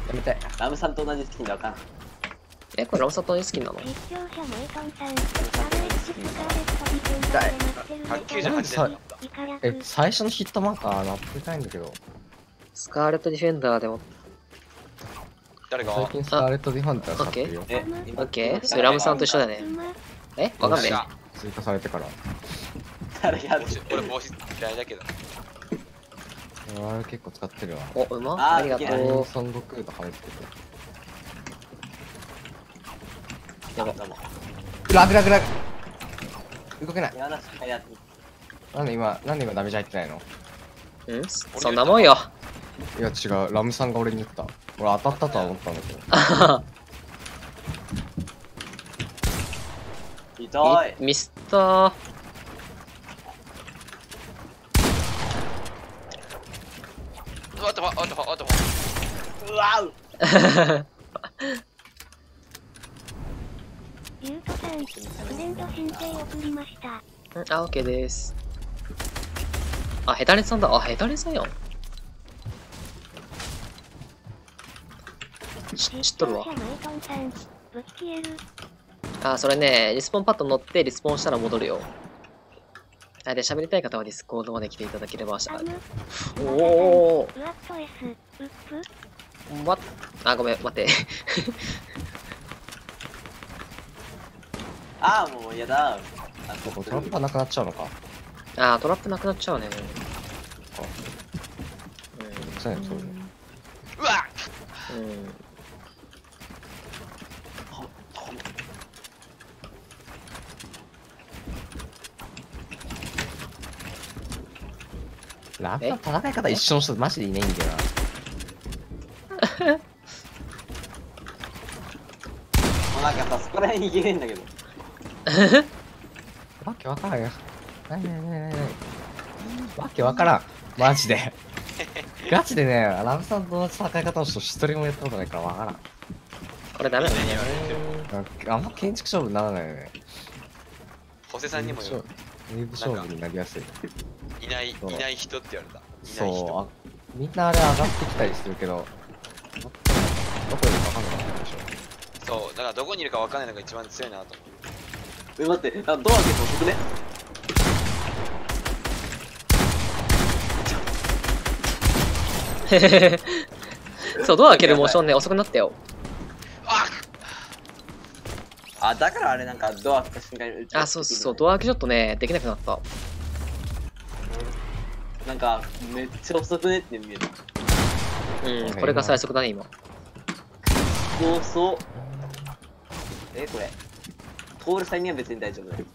やめて。ラムさんと同じスキンでわかんない。これラムサトに好きなの？実況者マイトンさん、198点。最初のヒットマーカーなってたいんだけど。スカーレットディフェンダーでも。誰が？最近スカーレットディフェンダー使ってるよ。オッケー、それラムさんと一緒だね。わかんない。追加されてから。誰が俺帽子嫌いだけど。あれ結構使ってるわ。うま。ありがとう。孫悟空と入ってて。やば。ラグ。動けない。なんで今ダメージ入ってないの？そんなもんよ。いや違う、ラムさんが俺に言った。俺当たったとは思ったんだけど。痛い。ミスったー。あとは。うわう。ゆうとさん、フレンド申請送りました。オッケーです。ヘタレさんだ。ヘタレさんやん。知っとるわ。それね、リスポンパッド乗ってリスポンしたら戻るよ。で、喋りたい方はディスコードまで来ていただければ。おおー。うわっと S、うっぷ。あ、ごめん、待って。ああ、もう嫌だ。ここトラップがなくなっちゃうのか。あー、トラップなくなっちゃうね。そうやね、そうね。うわラップの戦い方一緒の人マジでいないんだよな。もうなんかさ、そこら辺に行けねえんだけど。わけわからんよ。なにわけわからん。マジで。ガチでね、ラブさんと同じ戦い方の人一人もやったことないからわからん。これダメだね。あんま建築勝負にならないよね。ホセさんにもよウェーブ勝負になりやすい。いない人って言われた。いないそう人。あ、みんなあれ上がってきたりするけど、どこにいるかわかんなかったでしょ。そう、だからどこにいるかわかんないのが一番強いなと思う。待って、ドア開けて遅くね。そう、ドア開けるモーションね、遅くなったよ。あ、だからあれなんかドア開けた瞬間にあ、そうそう、ドア開けちょっとね、できなくなった。なんか、めっちゃ遅くねって見える。これが最速だね、今。そうそう。これ。通る際には別に大丈夫だよ。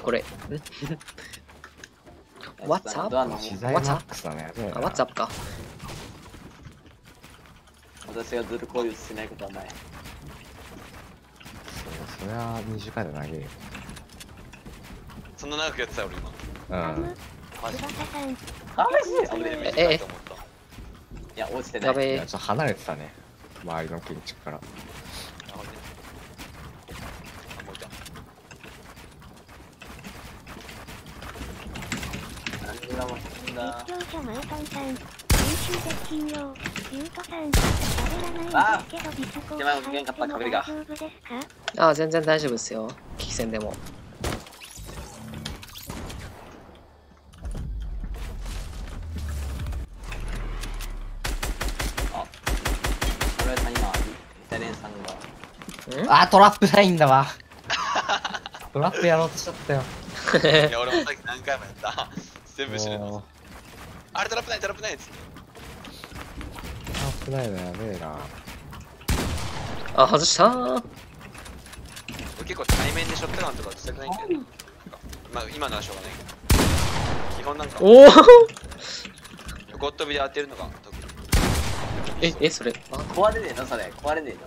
これ。What's up? 資材マックスだね。あ、What's up か。私がずる行為をしないことはない。それは20回で投げるよ。そんな長くやってた俺今。マジで。いや、落ちてない。やべえ。ちょっと離れてたね。周りの建築から。視聴者マイトンさん、練習で金曜、ゆうとさん、喋らないんですけど、ディスコード入っても大丈夫ですか？あ、全然大丈夫ですよ。危機戦でも。これさ、今、イタリアンさんが。あ、トラップないんだわ。トラップやろうとしちゃったよ。いや、俺もさっき何回もやった。全部知るの。あれトラップない、トラップないっつって。トラップないのやべえな。あ、外したー。結構対面でショットガンとかしたくないんだよね。まあ、今のはしょうがないけど。基本なんか、おお横っ飛びで当てるのが得意。それ。壊れねえのそれ。壊れねえの。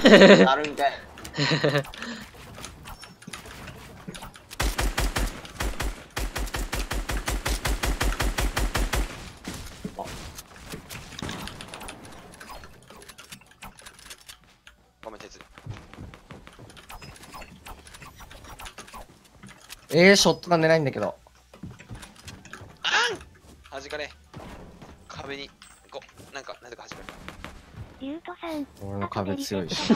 あるんかい。ごめん、鉄。ショットが出ないんだけど。弾かれ。壁に、こう、なんとか弾かれ。ゆうとさん、俺の壁強いし。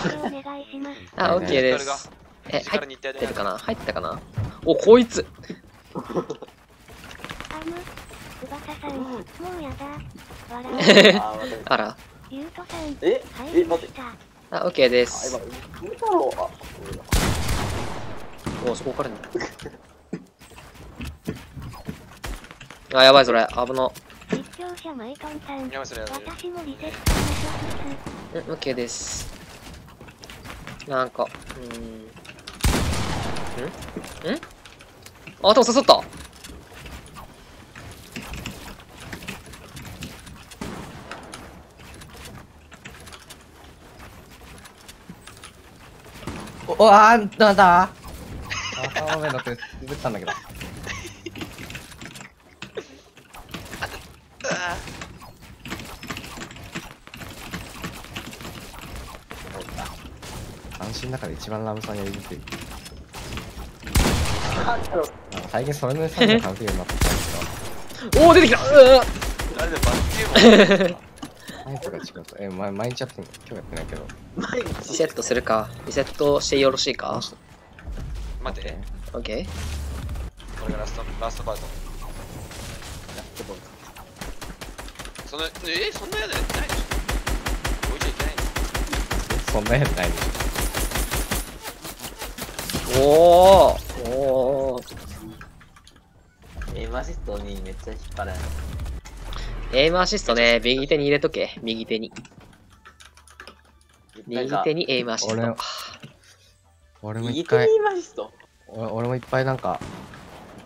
あ、オッケーです。入ってるかな？入ったかな？お、こいつ。翼さん、もうやだ。笑あら。ゆうとさん、待って。あ、オッケーです。お、そこからね。あ、やばい、それ。危な。実況者マイトンさん、やばい、それ。私もリセットのオッケーです。なんか、あ、でも刺さった。なんだ頭の上乗って滑ったんだけど。安心の中で一番ラムさんやりにくい。最近それの3人完璧になってきたんですけど。おお、出てきた。誰でも罰ゲームタイプが違うと。毎日やってんの？今日やってないけど。毎リ日セットするか。リセットしてよろしいか。待って、オッケこれがラストパート。やってこうそんなやつないでしょ。置いちゃいけないんです。そんなやつないでしー。おー。おー。エイムアシストにめっちゃ引っ張られる。エイムアシストね、右手に入れとけ。右手に。右手にエイムアシスト。俺も一回右手にエイムアシスト俺もいっぱいなんか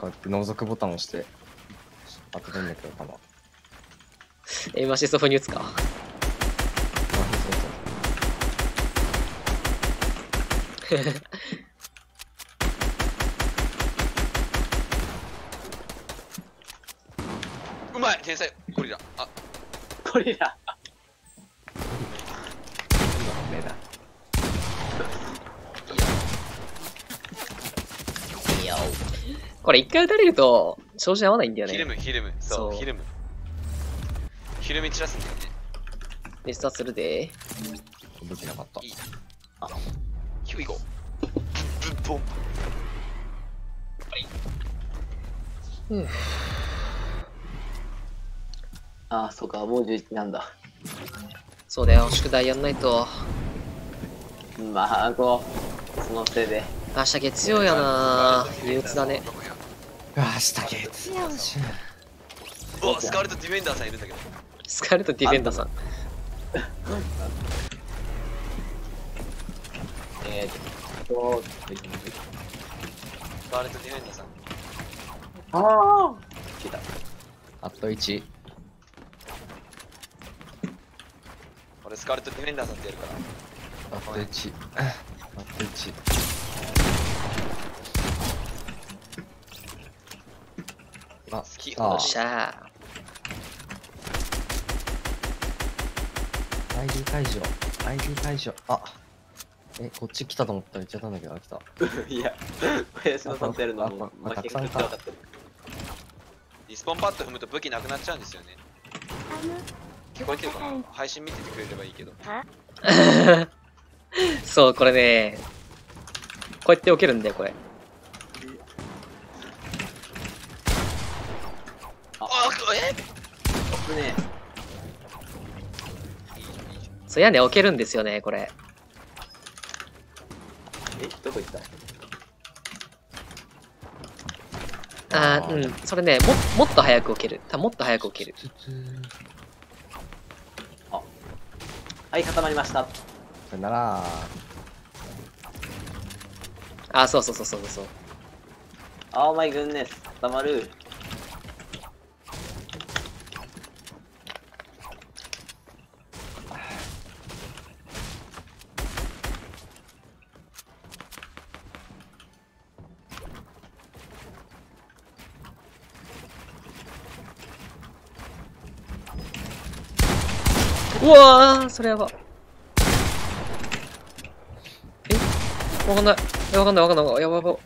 覗くボタンを押して当ててんだけど、たま。エイムアシスト風に打つか。うまい天才ゴリラ。あ、ゴリラ。目だ。いやこれ一回打たれると調子合わないんだよね。ヒルム。そう、そうヒルム散らすんだよね。リスタートするで。武器なかった。いい。あ、ヒュイゴ。ブンポン。ああ、そうか、もう11なんだ。そうだよ、宿題やんないと。まあ、そのせいで。明日月曜やな。憂鬱だね。明日月曜じゃん。お、スカーレットディフェンダーさんいるんだけど。スカーレットディフェンダーさん。スカーレットディフェンダーさん。ああ来た。あと1。俺スカーレットディフェンダーさんってやるから。あと1。あと1。あ、好き。よっしゃ ID 解除。ID 解除。あ、こっち来たと思ったら言っちゃったんだけど、来た。いや、林野さんとやるのも負けたくさん分かってる。リスポンパッド踏むと武器なくなっちゃうんですよね。聞こえてるかな？配信見ててくれればいいけど。ー。そう、これね。こうやって置けるんだよ、これ。あ、危ねそう、屋根置けるんですよね、これ。え。どこ行ったそれね、もっと早く置ける。もっと早く置ける。はい、固まりました。さよなら。そう。オーマイグンネス、固まる。うわー、それやば。わかんない。わかんない。やば。あと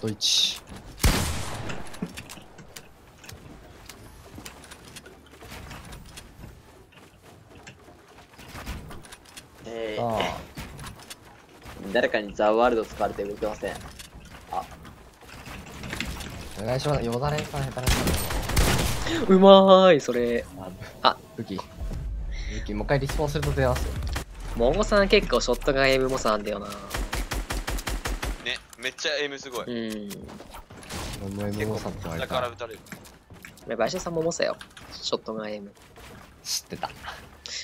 1。あ誰かにザ・ワールド使われて動けません。お願いします。よだれさん、下手なさうまーい、それ。武器。もう一回リスポンすると出ますよ。モゴさん結構ショットガンエムモさなんだよな。ね、めっちゃエイムすごい。うん。もう MMO さんって言われ下からた。撃たれる。林田さんもモサよ。ショットガンエム。知ってた。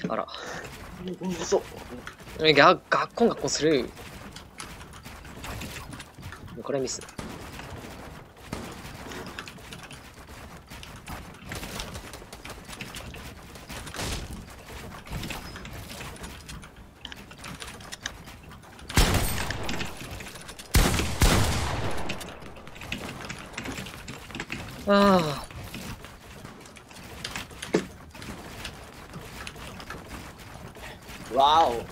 あら。嘘。ガッコンする。これミス。あわお。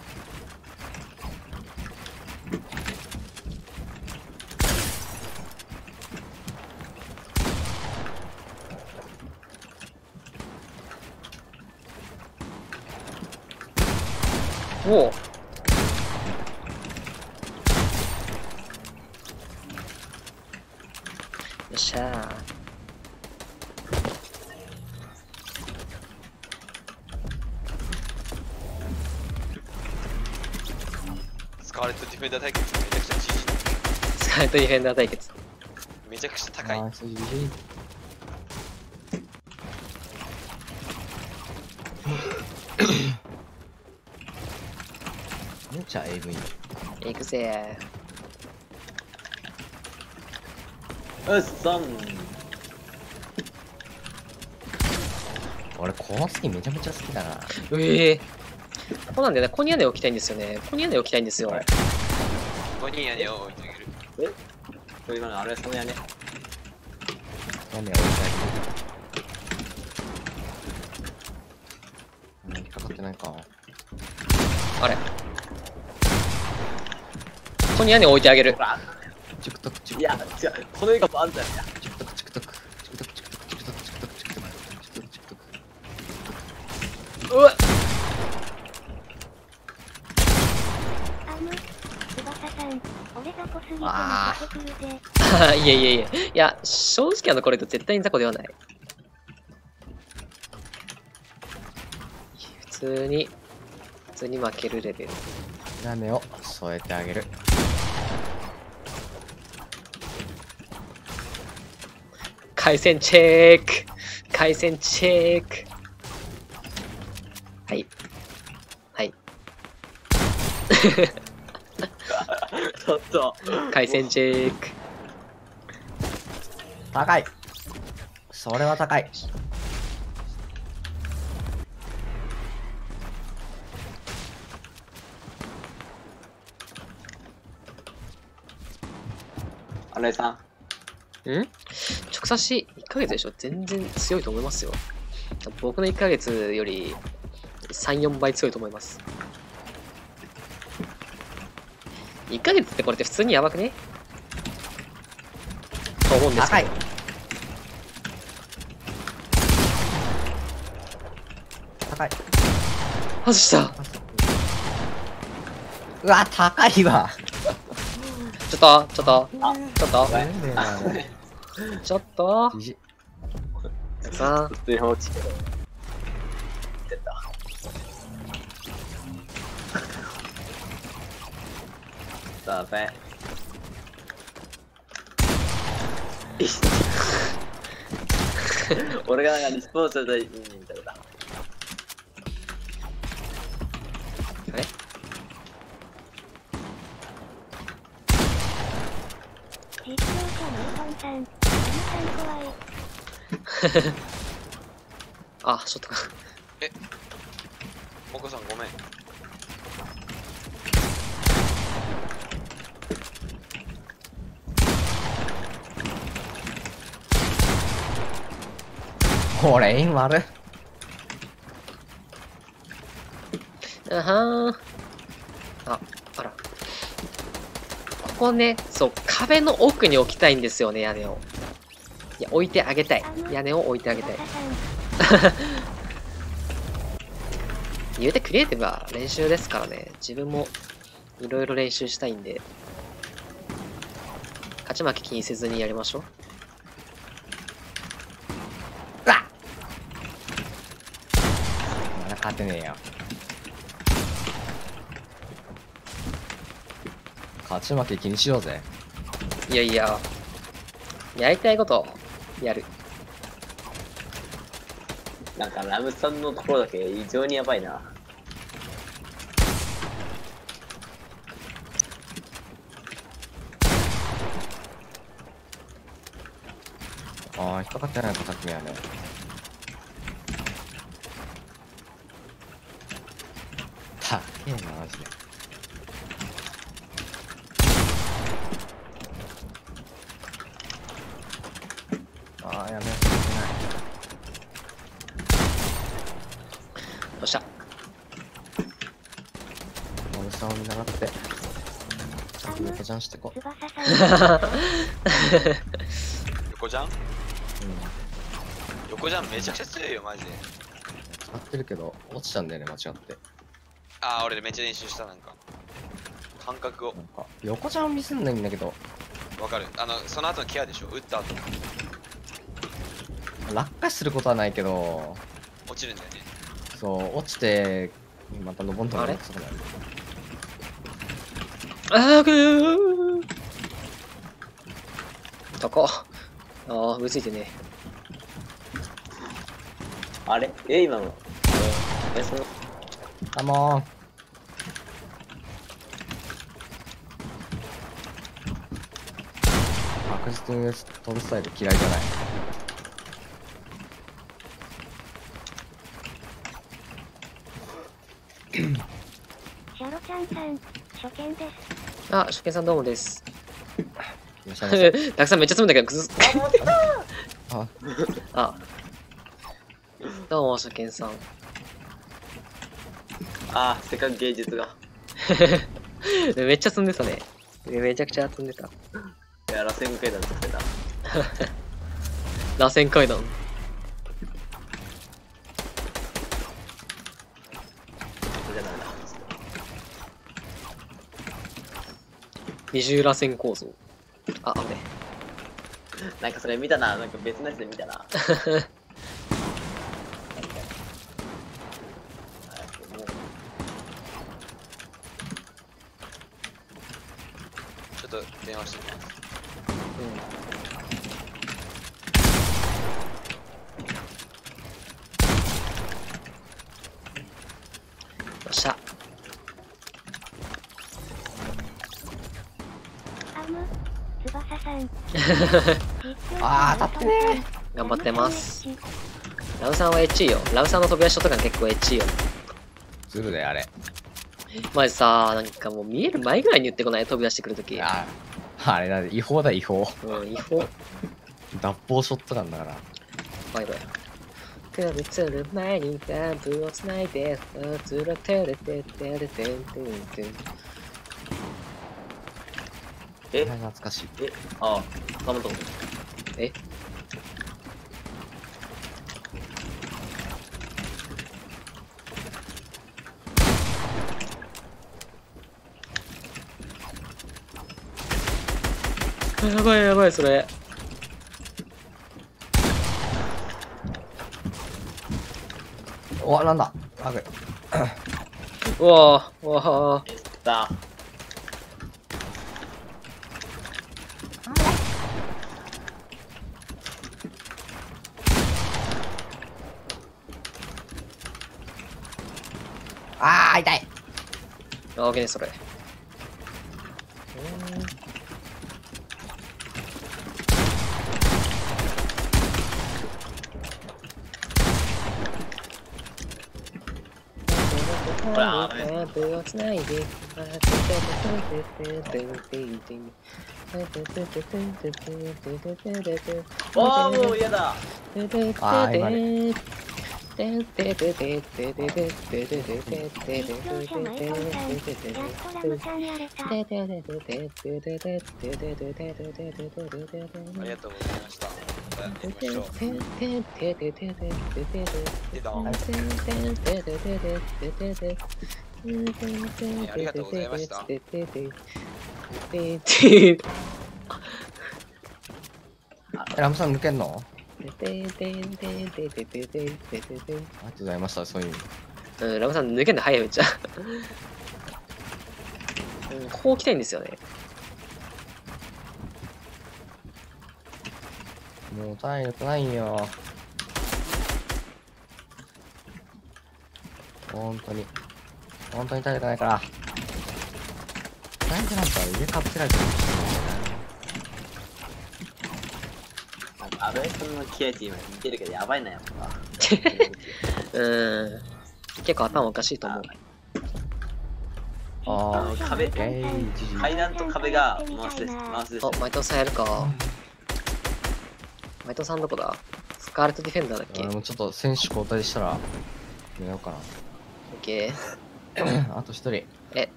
おお。よっしゃー。スカーレットディフェンダー対決めちゃくちゃ知事スカーレットディフェンダー対決。めちゃくちゃ高い。ナイス GG。めっちゃ AV。いくぜうっそん。俺このスキンめちゃめちゃ好きだな。ー。ええここなんでね、ここに屋根置きたいんですよね。ここに屋根置きたいんですよ。はいここに屋根を置いてあげる。今のあれその屋根。屋根置いてあげる。引っかかってないか。あれ。ここに屋根置いてあげるほ。ら。チクトクチクいや、違う。この絵があんだよ。チクトクチクトクチクトクチクトクチクトクチクトクチクトクチクトクチクトクチクトク。うわっ翼さん、俺雑魚すぎてあ負けてくるぜ。いやいやいや。いや、正直これと絶対に雑魚ではない。普通に負けるレベル。屋根を添えてあげる。回線チェック回線チェックはい。はい。ちょっと。回線チェック。高い。それは高い。あれさん。直差し1ヶ月でしょ全然強いと思いますよ。僕の1ヶ月より3、4倍強いと思います。1ヶ月ってこれって普通にやばくねと思うんですけど。高い。高い。外した。うわ、高いわ。ちょっと、ちょっと、あちょっと、なんでなの。ちょっと、じじ。さあ、普通に放置してる。出た。ダメ。俺がなんかリスポーンするといいみたいな。あれ実況者のうどんさん、何さん怖い。あ、ショットか。お子さんごめん。これ、今ある。あはーん。あら。ここね、そう、壁の奥に置きたいんですよね、屋根を。いや、置いてあげたい。屋根を置いてあげたい。翼さん、言うてクリエイティブは練習ですからね。自分もいろいろ練習したいんで、勝ち負け気にせずにやりましょう。うわっ。まだ勝てねえよ。勝ち負け気にしようぜ。いやいや、やりたいことやる。なんかラムさんのところだけ異常にやばいな。ああ、引っかかってないのか、さっきのやね。たけえな、マジで。ああ、やめよう。よっしゃ。森さんを見習って、ちゃんと横ジャンしてこう。翼さん、横じゃんうん。横じゃんめちゃくちゃ強いよマジで。使ってるけど、落ちたんだよね、間違って。ああ、俺めっちゃ練習した、なんか。感覚を。なんか、横ちゃんミスんないんだけど、わかる。その後のケアでしょ、打った後。落下することはないけど、落ちるんだよね。そう、落ちて、また登んとかそうなる。あーくー高っ。ああ、追いついてね。あれ今の。その。カモン。確実に飛ぶスタイル嫌いじゃない。シャロちゃんさん、初見です。あ、初見さんどうもです。いらっしゃいませ。たくさんめっちゃ積むんだけど、崩す。あ、あ。どうも、初見さん。ああ、せっかく芸術が。めっちゃ積んでたね。めちゃくちゃ積んでた。いや、螺旋階段作ってた。螺旋階段。じゃダメだ。二重螺旋構造。あ、あれ。なんかそれ見たな。なんか別のやつで見たな。ちょっと電話してきます。よっしゃ。翼さん。あー、当たってね頑張ってます。ラウさんはエッチいよ。ラウさんの飛び出しとか結構エッチいよ。ー。ずるだよ、あれ。マジさ、なんかもう見える前ぐらいに言ってこない？飛び出してくるとき。あれだね、違法だ、違法。うん、違法。脱法ショットなんだから。バイバイ。くるつる前にダンプをつないで、つらてれててれてんてんてん。懐かしい。ああ、頑張った。えやばいやばい、それ。おわ、なんだラグ。うわぁ、うわぁ。さあー、痛い。あ、オッケーね、それ。おー、もう嫌だ。あー、今ね。ありがとうございました。やってみましょう。でどん。ありがとうございました。ラムさん抜けんの？ありありがとうございました、そういう意味。うん、ラムさん抜けんの早いめっちゃ。こう来たいんですよね。もう体力ないよ。本当に体力ないから。なんでなんか上かぶせられてるん安倍さんの気合って今似てるけどやばいな、やっぱ。結構頭おかしいと思う。あー、壁、階段と壁が回すです。あ、マイトさんやるか。マイトさんどこだ？スカーレットディフェンダーだっけ？俺もちょっと選手交代したら寝ようかな。オッケあと一人。ー。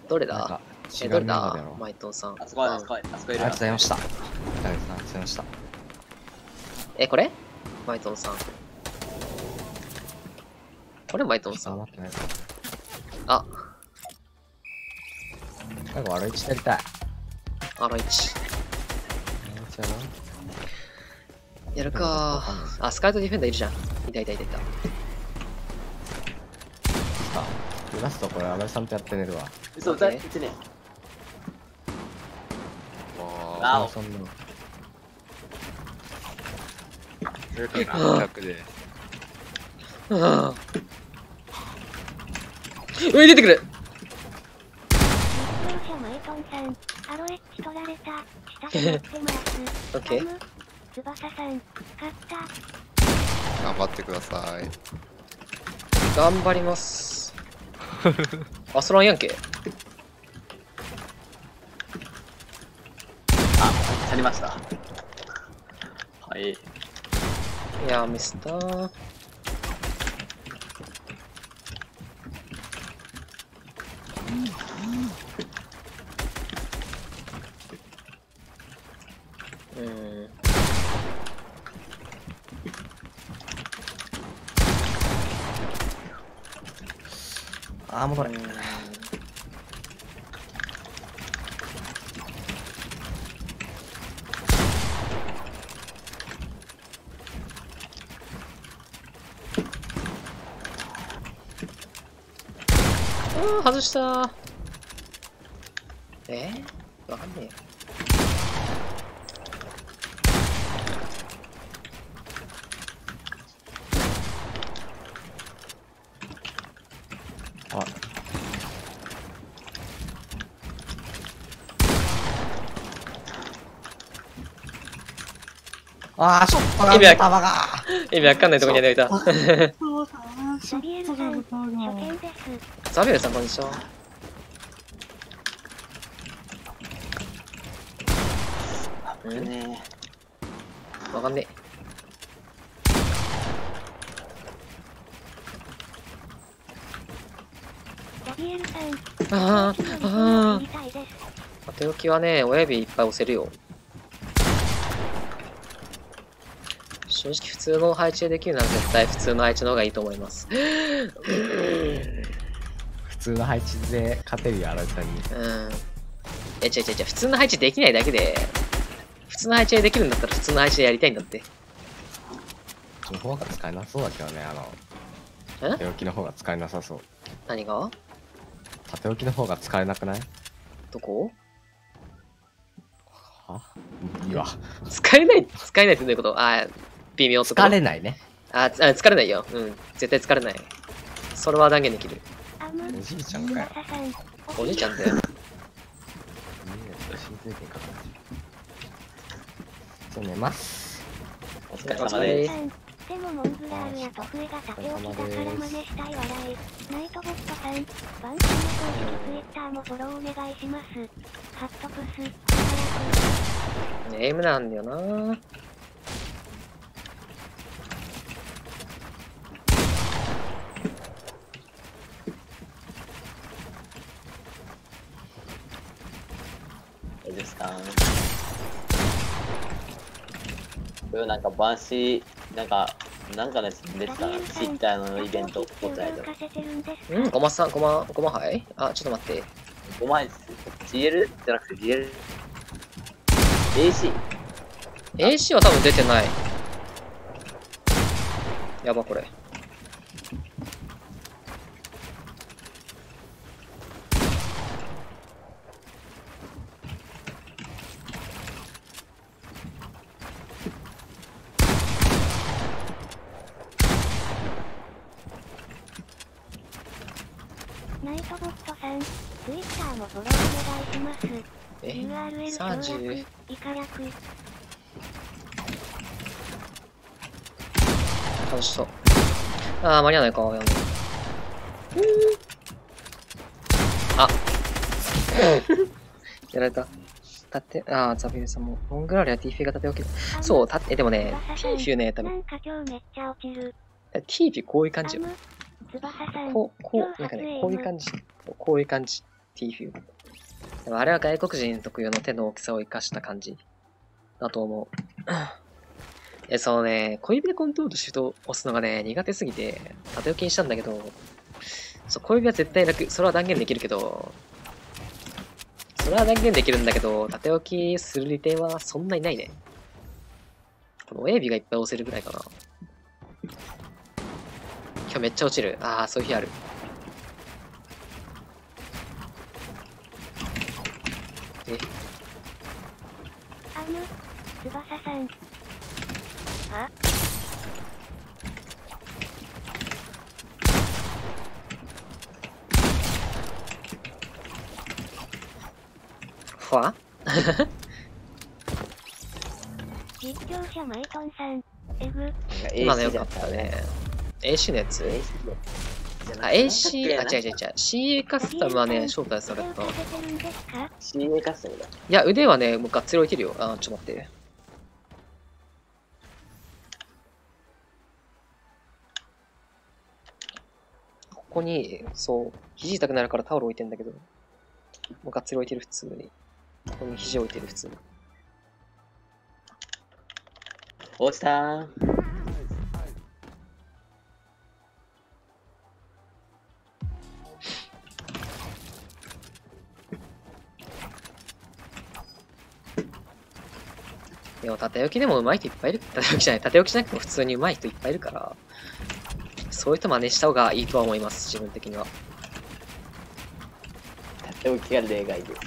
どれなんかだ？違うどれだメンバーだろ？マイトさん。あそこいる。ありがとうございました。ありがとうございました。これマイトンさん。これマイトンさん。待ってない。あ、最後、R1 やりたい。R1。やるか。あ、スカイトディフェンダーいるじゃん。いたいたいたいた。ラストこれ、安倍さんとやって寝るわ。嘘、だ、1年。ああ、そんな。それから楽で。上出てくる。マイトンさん、アロエッジ取られた。下しってます。オッケー。翼さん、勝った。頑張ってください。頑張ります。アスランやんけ。あ、去りました。はい。いや、ミスったー。あー、戻れ。外したー。わかんねえよ。ああ、ショットが意味わ玉が。意味わかんないとこにやられた。ザビエルさん、初見です。ザビエルさん、こんにちは。ねわかんねザビエルさん、え。ああ、知りたいです。縦置きはね、親指いっぱい押せるよ。正直普通の配置でできるなら絶対普通の配置の方がいいと思います。普通の配置で勝てるよ、荒井さんに。違う、普通の配置できないだけで、普通の配置でできるんだったら普通の配置でやりたいんだって。その方が使えなそうだけどね、縦置きの方が使えなさそう。何が？縦置きの方が使えなくない？どこ？いいわ。使えないってどういうこと？微妙ってこと？疲れないね。疲れないよ。絶対疲れない。それは断言できる。おじいちゃんかよ。おじいちゃんだよ。じゃあ寝ます。お疲れ様です。でもモンブラールやトフエが縦置きだから真似したい笑い。ナイトボットさん、番組の公式ツイッターもフォローお願いします。ハットプス、早く。エイムなんだよな。いいですか？これなんかバンシー、なんかのやつ出てたな。ツイッターのイベント、フォートナイト。ごまさん、ごま杯？ちょっと待って。5枚です。GL? じゃなくて GL？ AC？ AC は多分出てない。やば、これ。ナイトボットさん、ツイッターもフォローお願いします。URL 省略、以下略。楽しそう。間に合わないか。やられた。ザビエルさんも。モングラールや T フィが縦置き。そう、でもね、T フィね、多分。T フィこういう感じよ。こう、なんかね、こういう感じ。こういう感じ。T フィ。でもあれは外国人特有の手の大きさを生かした感じだと思う。そのね、小指でコントロールシフトを押すのがね、苦手すぎて、縦置きにしたんだけど、小指は絶対楽。それは断言できるけど、それは断言できるんだけど、縦置きする利点はそんなにないね。この親指がいっぱい押せるぐらいかな。今日めっちゃ落ちる。ああ、そういう日ある。翼さん。あふわ実況者マイトンさん。エグ。今のよかったね。AC のやつあ、AC、あ、違う違う違う。CA カスタムはね、招待された。CA カスタムだ。いや、腕はね、もうがっつり置いてるよ。あ、ちょっと待って。ここに、そう、肘痛くなるからタオル置いてんだけど、もうがっつり置いてる普通に。ここに肘置いてる普通に。落ちたー。でも縦置きでも上手い人いっぱいいる。縦置きじゃない。縦置きじゃなくても普通に上手い人いっぱいいるから、そういう人真似した方がいいとは思います、自分的には。縦置きが例外です。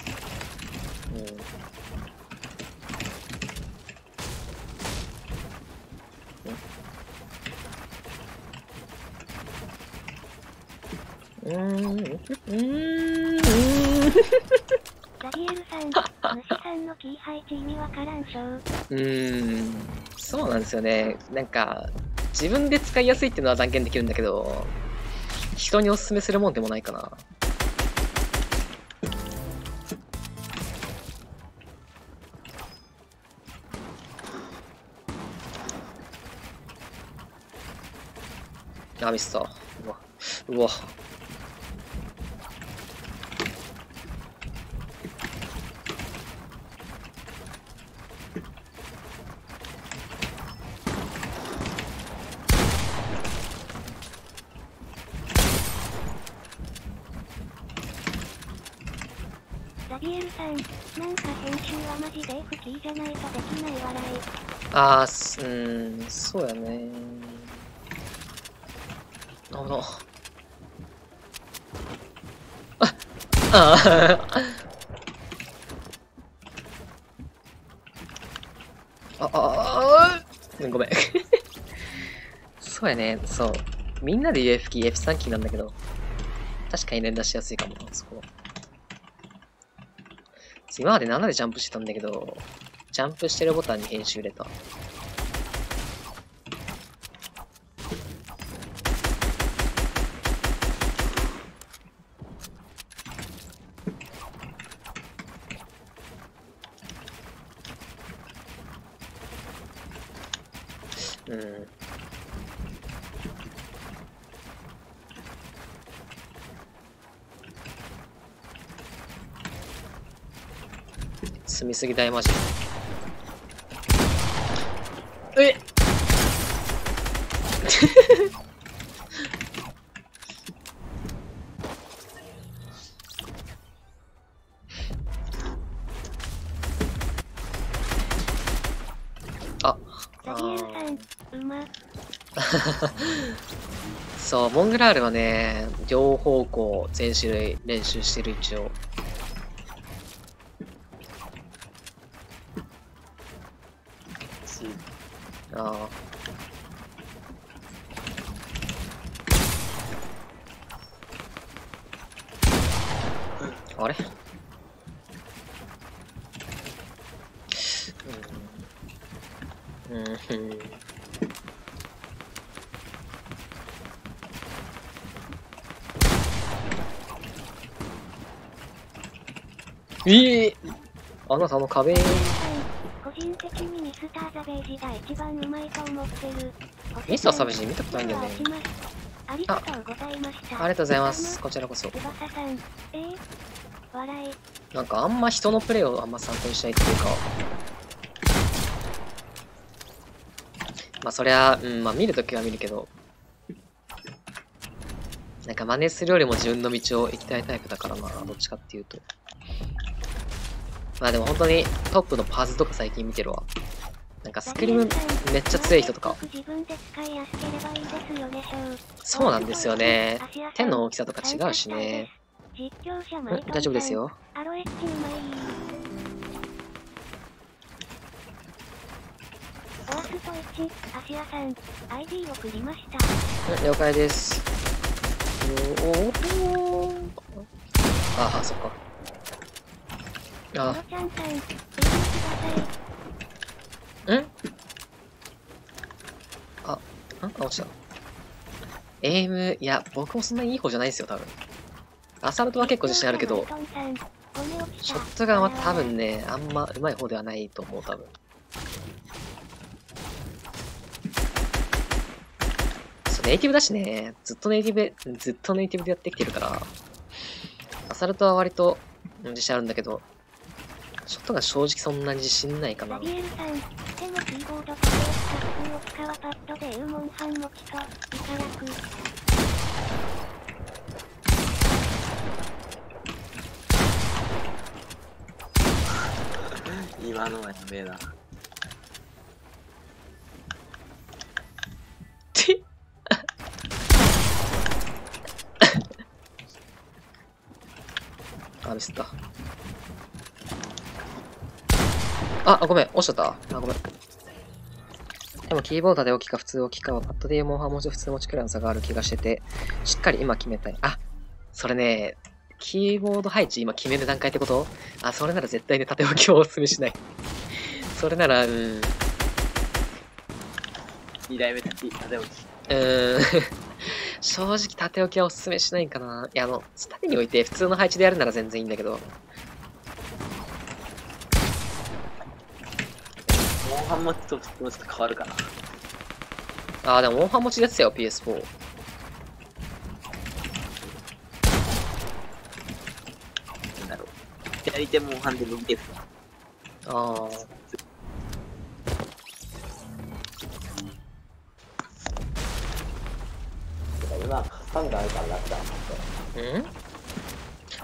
ザリエルさん、虫さんのキー配置意味わからんしょう。そうなんですよね。なんか、自分で使いやすいっていうのは断言できるんだけど、人におすすめするもんでもないかな。あ、ミスった。うわ。うわ。ザビエルさん、なんか編集はマジで F キーじゃないとできない笑い。あー、そうやね。なるほど。ごめん。そうやね、そう。みんなで言う F キー、F3 キーなんだけど、確かに連打しやすいかもな、そこ。今まで7でジャンプしてたんだけど、ジャンプしてるボタンに編集入れた。積みすぎだよ、マジで。えあ、ザリエルさん、うま。そう、モングラールはね、両方向、全種類練習してる一応。ああ。あれあなたの壁。個人的にミスターザベージが一番うまいと思ってる。ミスターザベージ見たことないんだよね。ありがとうございました。ありがとうございます。こちらこそ。翼さん、笑い。なんかあんま人のプレイをあんま参考にしないっていうか。まあそりゃ、まあ見るときは見るけど。なんか真似するよりも自分の道を行きたいタイプだからな、どっちかっていうと。まあでも本当にトップのパズとか最近見てるわ。なんかスクリームめっちゃ強い人とか。そうなんですよね。手の大きさとか違うしね。大丈夫ですよ。了解です。ああ、そっか。あ落ちた。エイム、いや、僕もそんなにいい方じゃないですよ、多分。アサルトは結構自信あるけど、ショットガンは多分ね、あんま上手い方ではないと思う、多分。そう、ネイティブだしね、ずっとネイティブでやってきてるから、アサルトは割と自信あるんだけど、ショットガン正直そんなに自信ないかな。今のはやべえな。あ、ミスった。あ、ごめん、押しちゃった。あ、ごめん。でもキーボードで置きか普通置きかはパッドでいうモンハン文字普通持ちくらいの差がある気がしてて、しっかり今決めたい。あ、それね、キーボード配置今決める段階ってこと？あ、それなら絶対ね、縦置きをお勧めしない。それなら、2代目縦置き。正直縦置きはお勧めしないかな。いや、縦に置いて普通の配置でやるなら全然いいんだけど。モンハン持ちと普通持ちと変わるかな。でもモンハン持ちですよ、PS4。なんだろう。左手モンハンで右手振る。今、カスタムがあるからなっ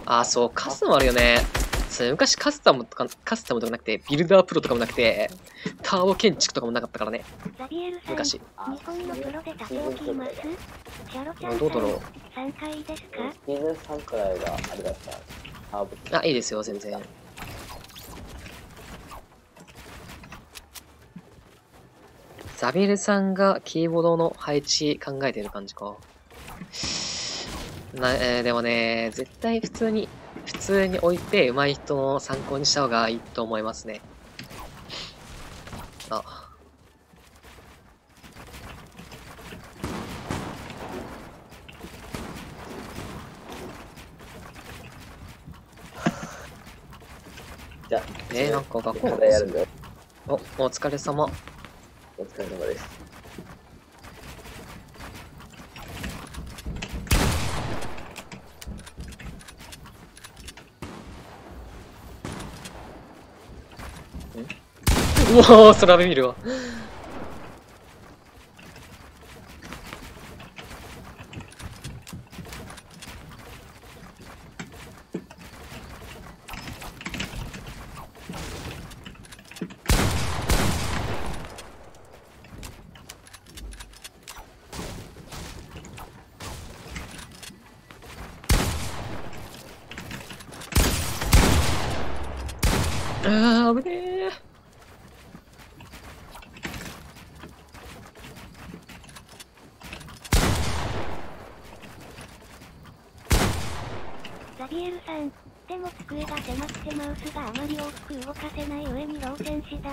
た。そう、カスタムあるよね。昔カスタムとかなくて、ビルダープロとかもなくて、ターボ建築とかもなかったからね。昔。どうだろう。シーズン3くらいがあれだった。いいですよ、全然。ザビエルさんがキーボードの配置考えてる感じか。でもね、絶対普通に置いて上手い人の参考にした方がいいと思いますね。じゃあ、なんか学校でやるんだよ。お疲れ様。お疲れ様です。うわー、空見るわ。危ねえ。ザビエルさん、でも机が狭くてマウスがあまり大きく動かせない上にローテンシだ。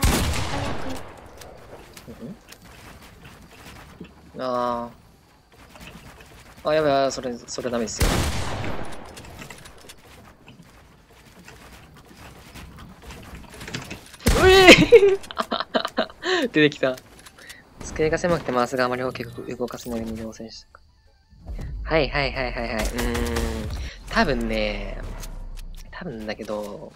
やばい、それダメですよ。出てきた。机が狭くてマウスがあまり大きく動かせないように動線した。はい。多分だけど、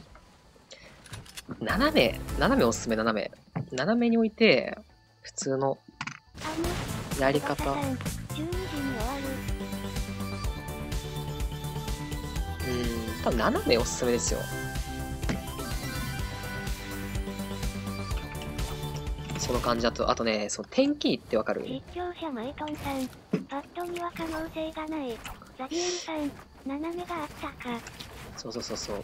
斜めおすすめ、斜めに置いて、普通のやり方。多分斜めおすすめですよ。その感じだと、あとね、その天気ってわかる？実況者マイトンさん、パッドには可能性がない。ザビエルさん、斜めがあったか。そうそうそうそう。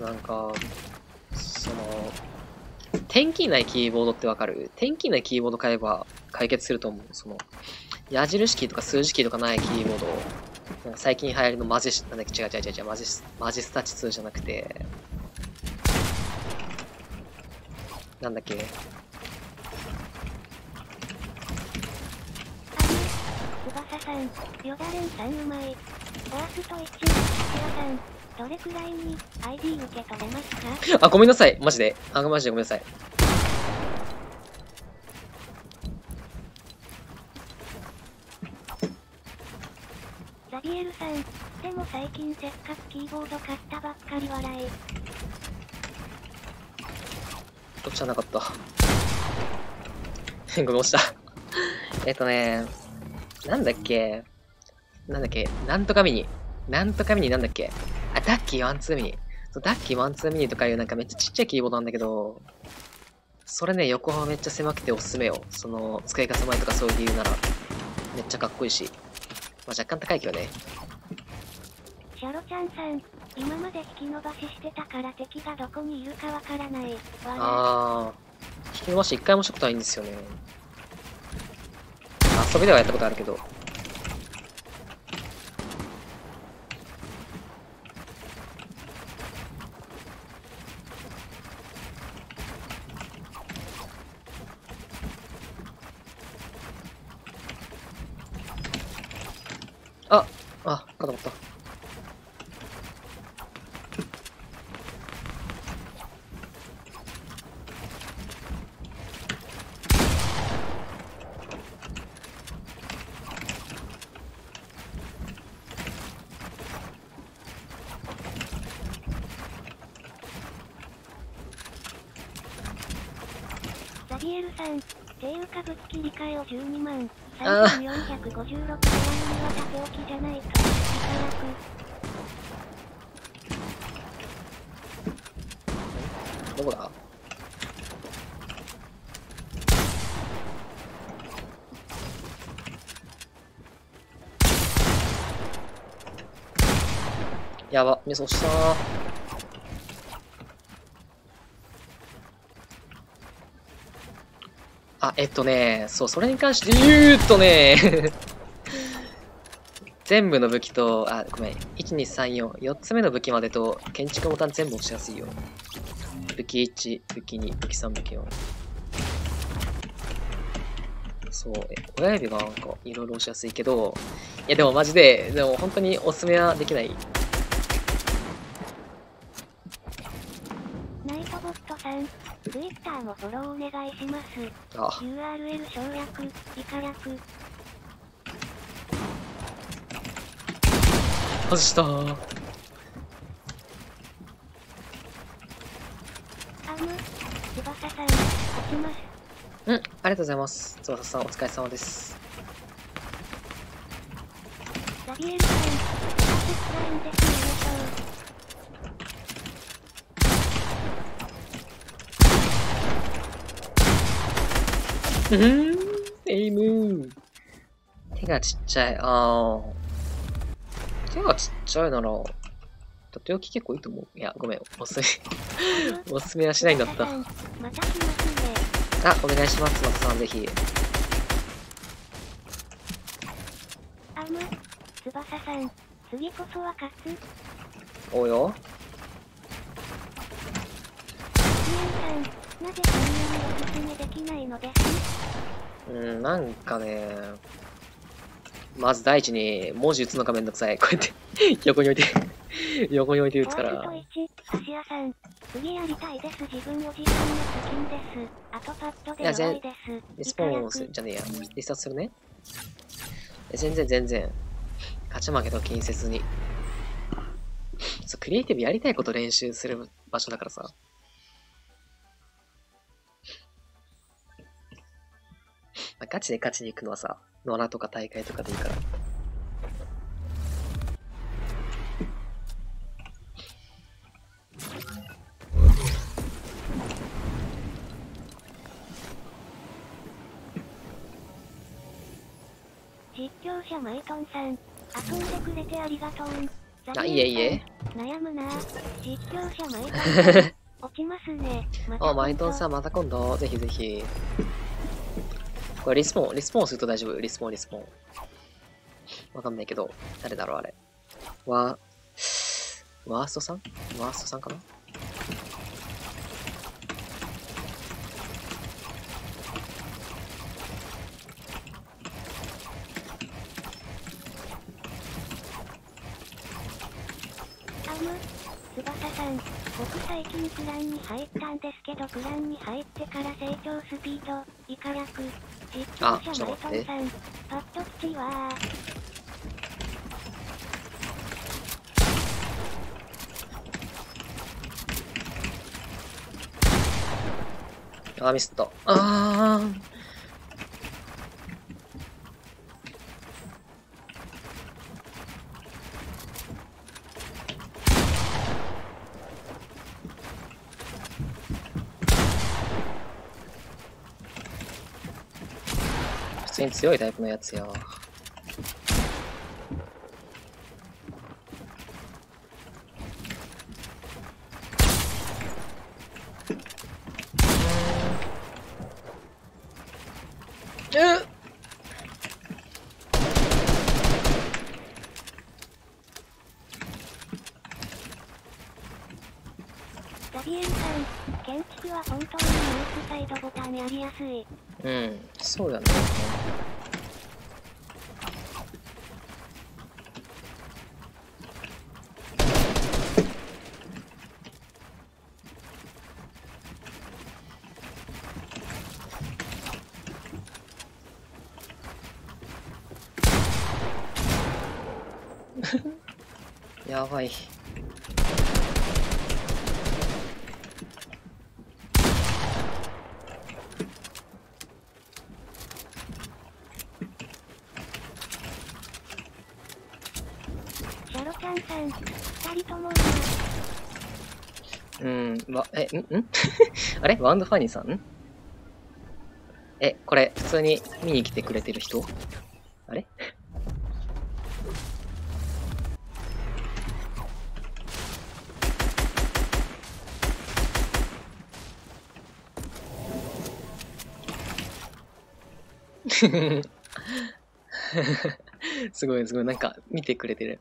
なんか、その、天気ないキーボードってわかる？天気ないキーボード買えば解決すると思う。その、矢印キーとか数字キーとかないキーボードを、なんか最近流行りのマジスタチ2じゃなくて、なんだっけ？翼さん、ヨダレンさんうまい。オアスト1、アキラさん、どれくらいに ID 受け取れますか？あ、ごめんなさい。マジで。あ、マジでごめんなさい。ザビエルさん、でも最近せっかくキーボード買ったばっかり笑い。どっちじゃなかった。ごめん、押した。なんだっけなんとかミニなんだっけあ、ダッキーワンツーミニ。そう、ダッキーワンツーミニとかいうなんかめっちゃちっちゃいキーボードなんだけど、それね、横幅めっちゃ狭くておすすめよ。その、使い方前とかそういう理由なら、めっちゃかっこいいし。まあ、若干高いけどね。シャロちゃんさん、今まで引き伸ばししてたから敵がどこにいるかわからない。あー、引き伸ばし一回もしたことないんですよね。遊びではやったことあるけど。あ、かと思った。ザビエルさん、っていうかぶつ切り替えを12万。3456部屋には縦置きじゃないと、いかなく。どこだ？やば、ミス押したー。あ、そう、それに関して言うとね、全部の武器と、あ、ごめん、1、2、3、4、4つ目の武器までと、建築ボタン全部押しやすいよ。武器1、武器2、武器3、武器4。そう、親指がなんか、いろいろ押しやすいけど、いやでもマジで、でも本当におすすめはできない。ナイトボットさん、Twitter もフォローお願いします。あ URL 省略、以下略。外したー。アム、翼さん、落ちます。うん、ありがとうございます。翼さん、お疲れ様です。ザビエルさん、アセスラインで決めましょう。エイム手がちっちゃい。手がちっちゃいなら、とっておき結構いいと思う。いや、ごめん。おすすめはしないんだった。また来ますね。あ、お願いします、松さん、ぜひ。アム、翼さん、次こそは勝つ。おうよ。ジエンさん、なぜそんなにおすすめできないのです？なんかね、まず第一に文字打つのがめんどくさい。こうやって横に置いて横に置いて打つから。フォースト1、芦屋さん、次やりたいです。自分お時間の貯金です。あとパッドで弱いです。リスポーンするじゃねえや。リスタートするね。全然。勝ち負けと気にせずに。そう、クリエイティブやりたいこと練習する場所だからさ。まあ、ガチで勝ちに行くのはさ、野良とか大会とかでいいから。者マイトンさん、遊んでくれてありがとう。あ、いえいえ。悩むな。実況者マイトンさん、落ちますね。あ、マイトンさん、また今度。ぜひぜひ。これリスポーンすると大丈夫。リスポーン。わかんないけど、誰だろう、あれ。ワーストさんかな。翼さん、僕最近クランに入ったんですけど、クランに入ってから成長スピード、イカ略、実況者マイトンさん、パッと口はミスった。あー。普通に強いタイプのやつや。ザビエルさん、建築は本当にノースサイドボタンやりやすい。うん、そうやね。やばい。シャロちゃんさん、二人ともあれワンドファニーさんこれ、普通に見に来てくれてる人あれすごい、なんか見てくれてる。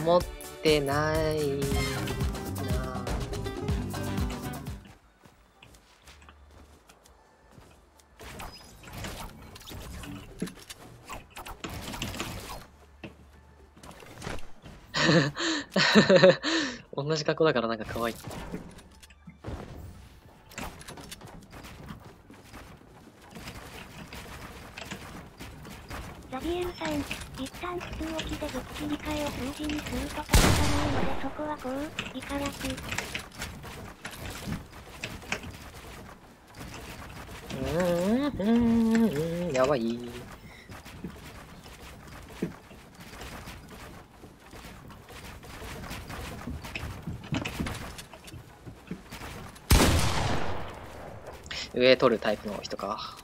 持ってないな。同じ格好だからなんか可愛い。ザビエルさん、一旦普通置きでぶっ切り替えを数字にすると届かないのでそこはこう、イカ略。やばい。上取るタイプの人か。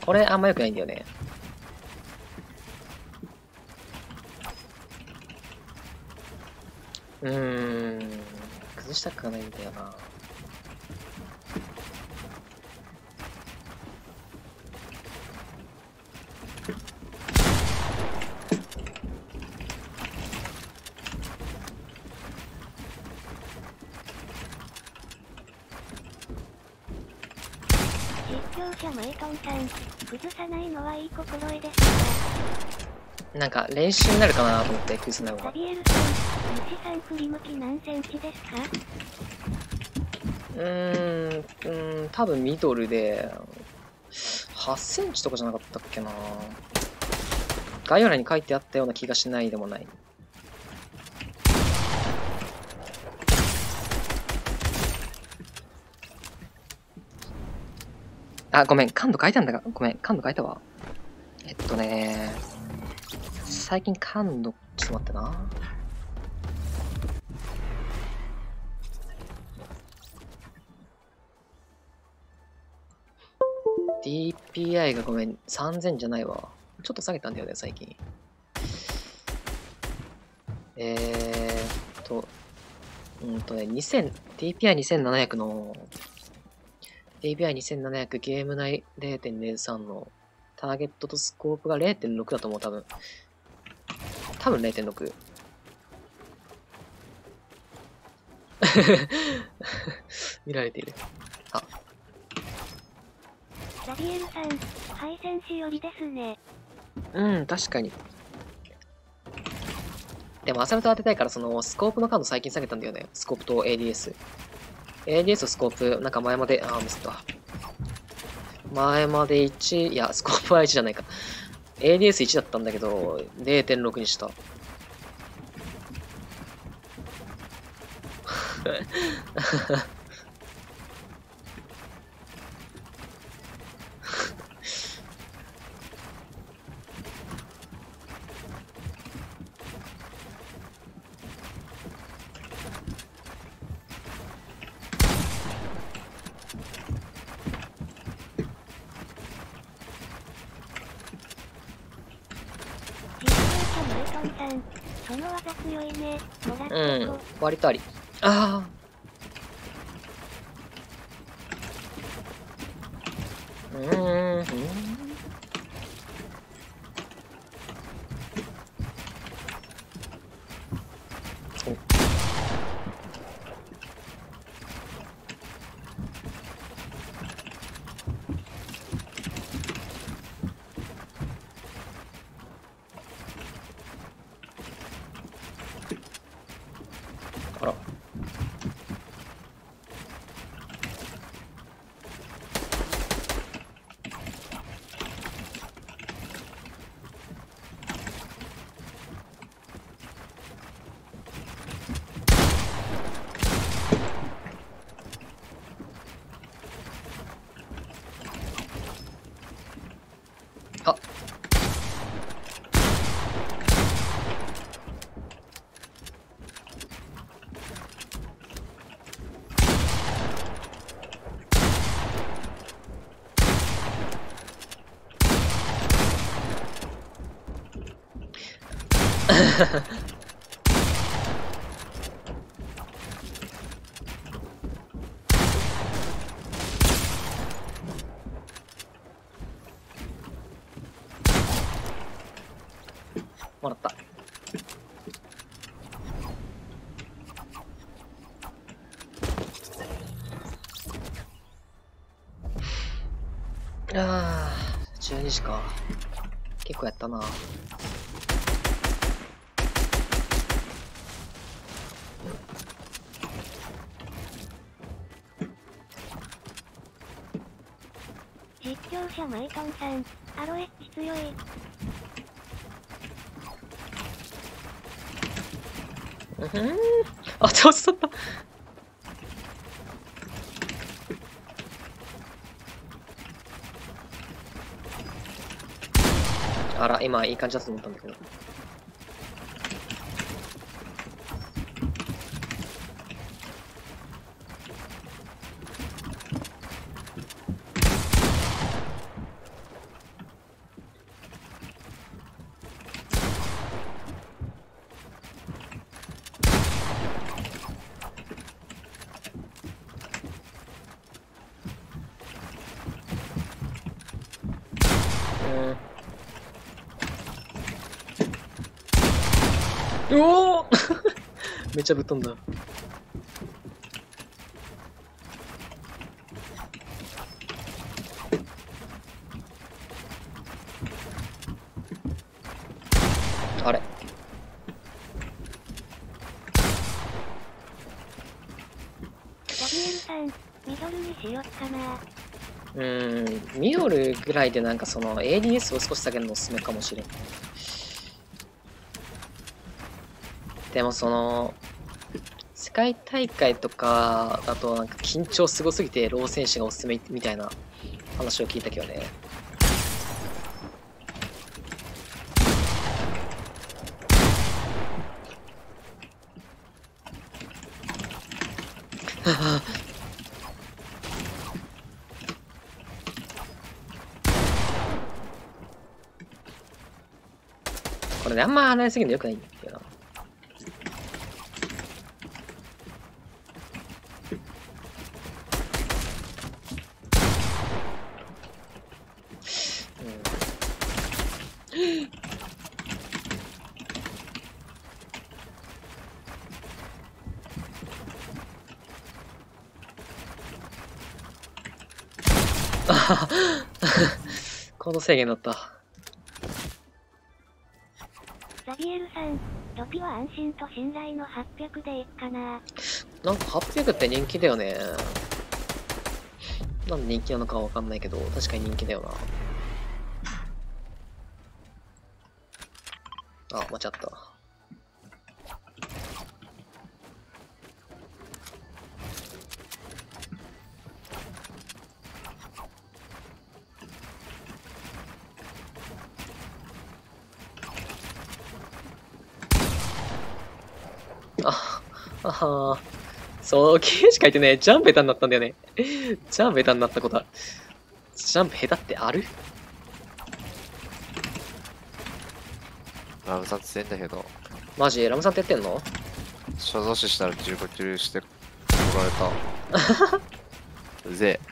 これあんま良くないんだよね。崩したくはないんだよな。実況者マイトンさん、崩さないのはいい心得ですね。なんか練習になるかなと思って崩すのが。ザビエルさん、西さん振り向き何センチですか？多分ミドルで8センチとかじゃなかったっけな。概要欄に書いてあったような気がしないでもない。あ、ごめん、感度変えたんだが、ごめん、感度変えたわ。最近感度、ちょっと待ってな。DPI がごめん、3000じゃないわ。ちょっと下げたんだよね、最近。DPI2700 の、DPI2700 ゲーム内 0.03 のターゲットとスコープが 0.6 だと思う、多分 0.6。見られている。あ。ザビエルさん、配線しよりですね。うん、確かに。でも、アサルト当てたいから、その、スコープの感度最近下げたんだよね。スコープと ADS。ADS とスコープ、なんか前まで、ミスった。前まで1、いや、スコープは1じゃないか。ADS1 だったんだけど、0.6 にした。その技強いね。うん、割とあり。ああ。あら。あ。もらった。12時か。結構やったな。実況者マイトンさん、アロエッチ強い。あ、上手だった。あら、今いい感じだと思ったんだけど。うおーめっちゃぶっ飛んだ。あれザビエルさん、ミドルにしよっかな。ミドルぐらいでなんかその ADS を少し下げるのおすすめかもしれん。でもその世界大会とかだとなんか緊張すごすぎてロー選手がおすすめみたいな話を聞いたけどね。これね、あんま離れすぎるのよくないんだけどな。行動制限だった。ザビエルさん、ロピは安心と信頼の800でいいかな。なんか800って人気だよね。なんで人気なのかわかんないけど、確かに人気だよな。あ、間違った。そう、ゲージ書いてね、ジャンプ下手になったんだよね。ジャンプ下手になったことは。ジャンプ下手ってある？ラムさん強いんだけど。マジラムさんってやってんの？所蔵死したら15キルして取られた。うぜえ。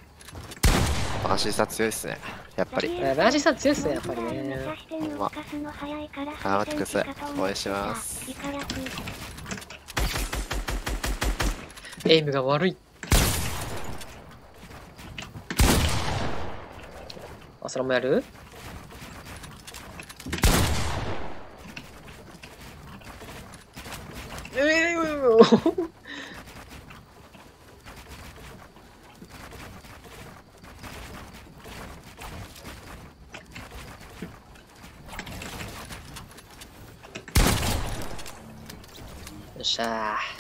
バーシーさん強いっすね。やっぱり。バーシーさん強いっすね、やっぱりね。頑張ってください。応援します。エイムが悪い。あ、それもやる？よっしゃー。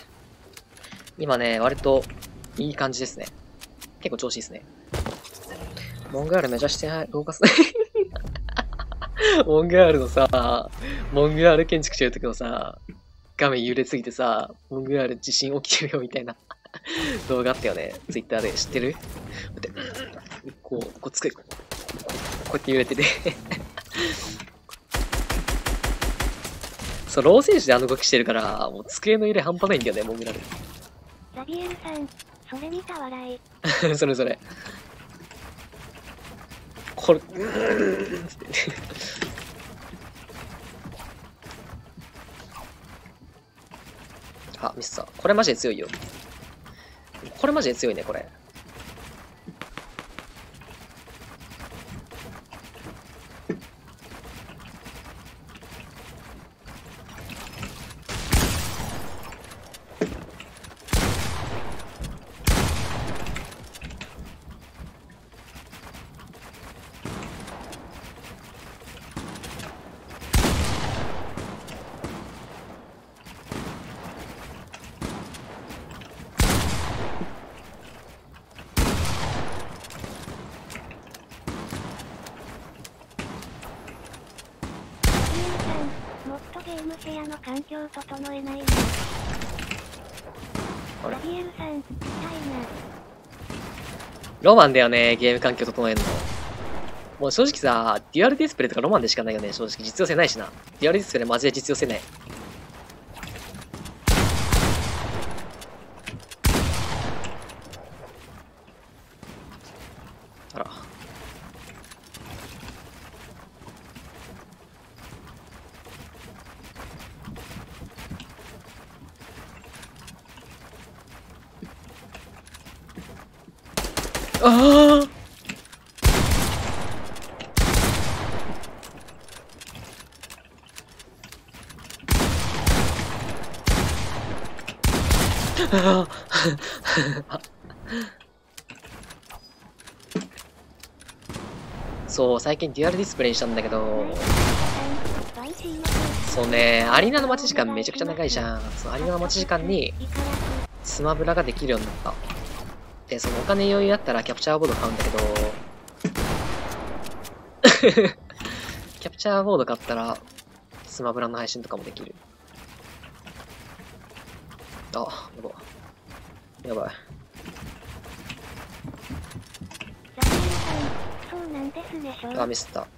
今ね、割といい感じですね。結構調子いいですね。モンガール目指して動かすね。モンガールのさ、モンガール建築してる時のさ、画面揺れすぎてさ、モンガール地震起きてるよみたいな動画あったよね。ツイッターで知ってる？待って、こう机、こうやって揺れてて。そう、ロー選手であの動きしてるから、もう机の揺れ半端ないんだよね、モンガール。ザビエルさん、それ見た笑い。それ。これ、あ、ミスった。これマジで強いよ。これマジで強いね、これ。ゲームシェアの環境整えないの。ザビエルさん、痛いな。ロマンだよね、ゲーム環境整えるの。もう正直さ、デュアルディスプレイとかロマンでしかないよね、正直。実用性ないしな。デュアルディスプレイマジで実用性ない。あら。ああ。そう、最近デュアルディスプレイにしたんだけど、そうね、アリーナの待ち時間めちゃくちゃ長いじゃん。そう、アリーナの待ち時間にスマブラができるようになった。で、そのお金余裕あったらキャプチャーボード買うんだけど、キャプチャーボード買ったら、スマブラの配信とかもできる。あ、やばい。やばい。ザビエルさん、そうなんですねしょ。あ、ミスった。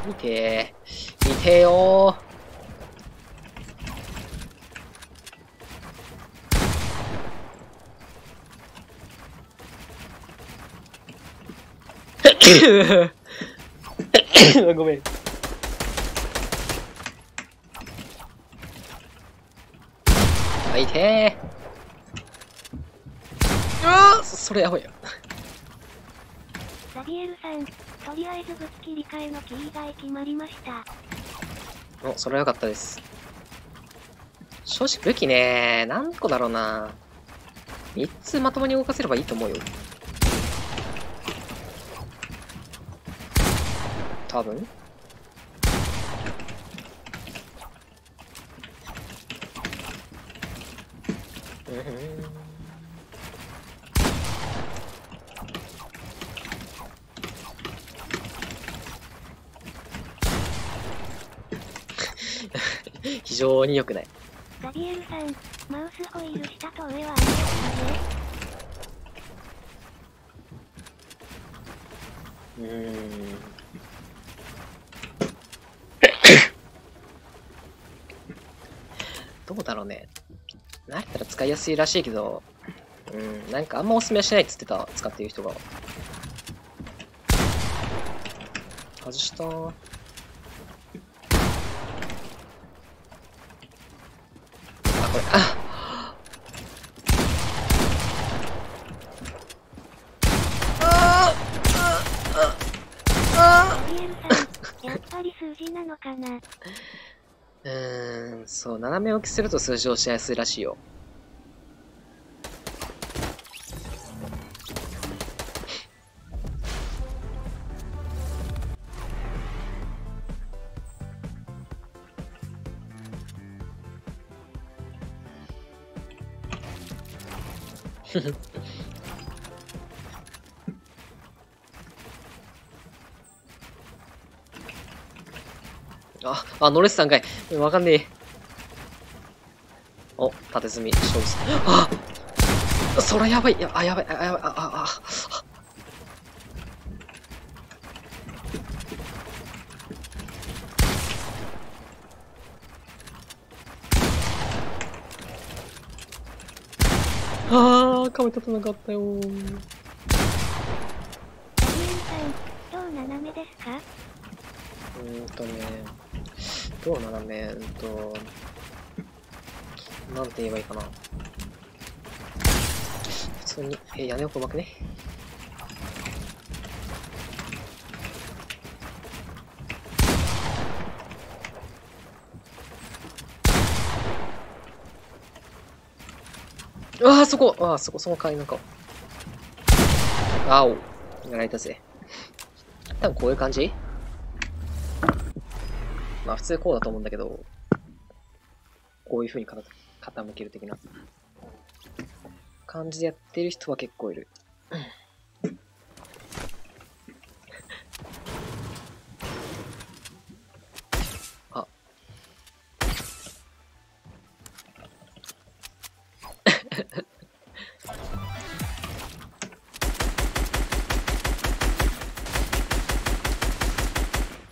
見てー。見てよー。ごめん。あ、いてー。あー、それやばいよ。ザビエルさん、とりあえず武器切り替えのキー以外決まりました。お、それは良かったです。正直武器ね、何個だろうな。3つまともに動かせればいいと思うよ。多分。非常に良くない。ザビエルさん、マウスホイール下と上はありますね。どうだろうね。慣れたら使いやすいらしいけど、なんかあんまおすすめはしないっつってた、使ってる人が。外したー。あ、これ、あザビエルさん、やっぱり数字なのかな。そう、斜め置きすると数字をしやすいらしいよ。ノレスさんかい。わかんねえ。お、縦積み、勝負する。それやばい。やばい。やばい。壁立たなかったよー。ザビエルさん、どう斜めですか？どう斜め、なんて言えばいいかな。普通に、屋根をこまくね。そこかいなんか。お、やられたぜ。多分こういう感じ？まあ普通こうだと思うんだけど、こういう風に傾ける的な感じでやってる人は結構いる。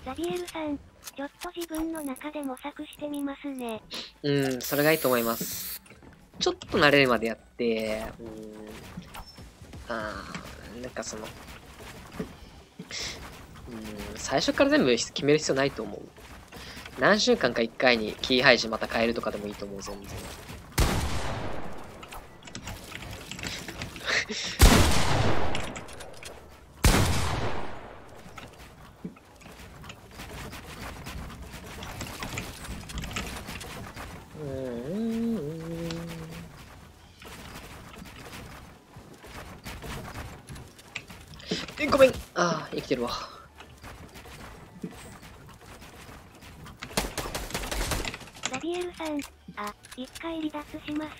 ザビエルさん、ちょっと自分の中で模索してみますね。それがいいと思います。ちょっと慣れるまでやって、なんか最初から全部決める必要ないと思う。何週間か1回にキー配置また変えるとかでもいいと思う、全然。ごめん。生きてるわ。ザビエルさん、一回離脱します。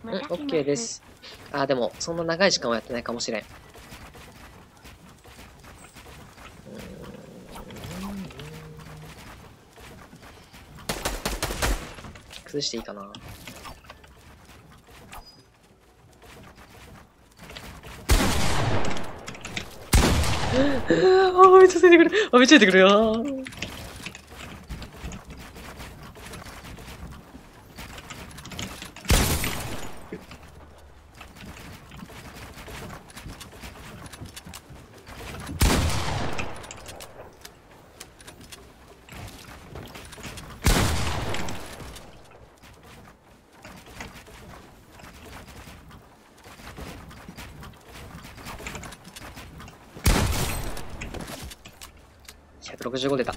また来ます。オッケーです。でも、そんな長い時間はやってないかもしれん。崩していいかな。あ、めっちゃついてくる。あ、めっちゃついてくるよ。165出た。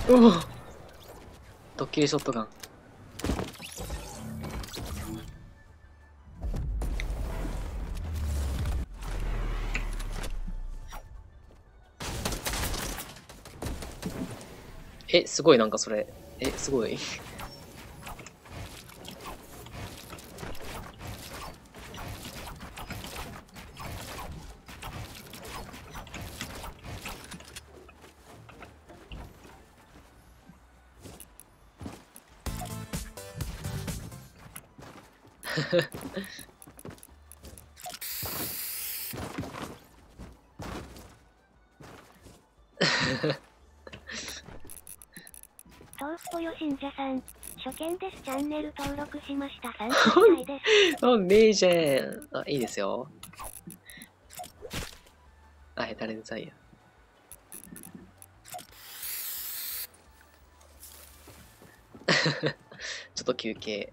うお、ドッキリショットガン。え、すごい、なんかそれ。え、すごい。トースポよ信者さん、初見です。チャンネル登録しました。30歳です。あ、レジェン。あ、いいですよ。あ、ヘタレンザイヤ。ちょっと休憩。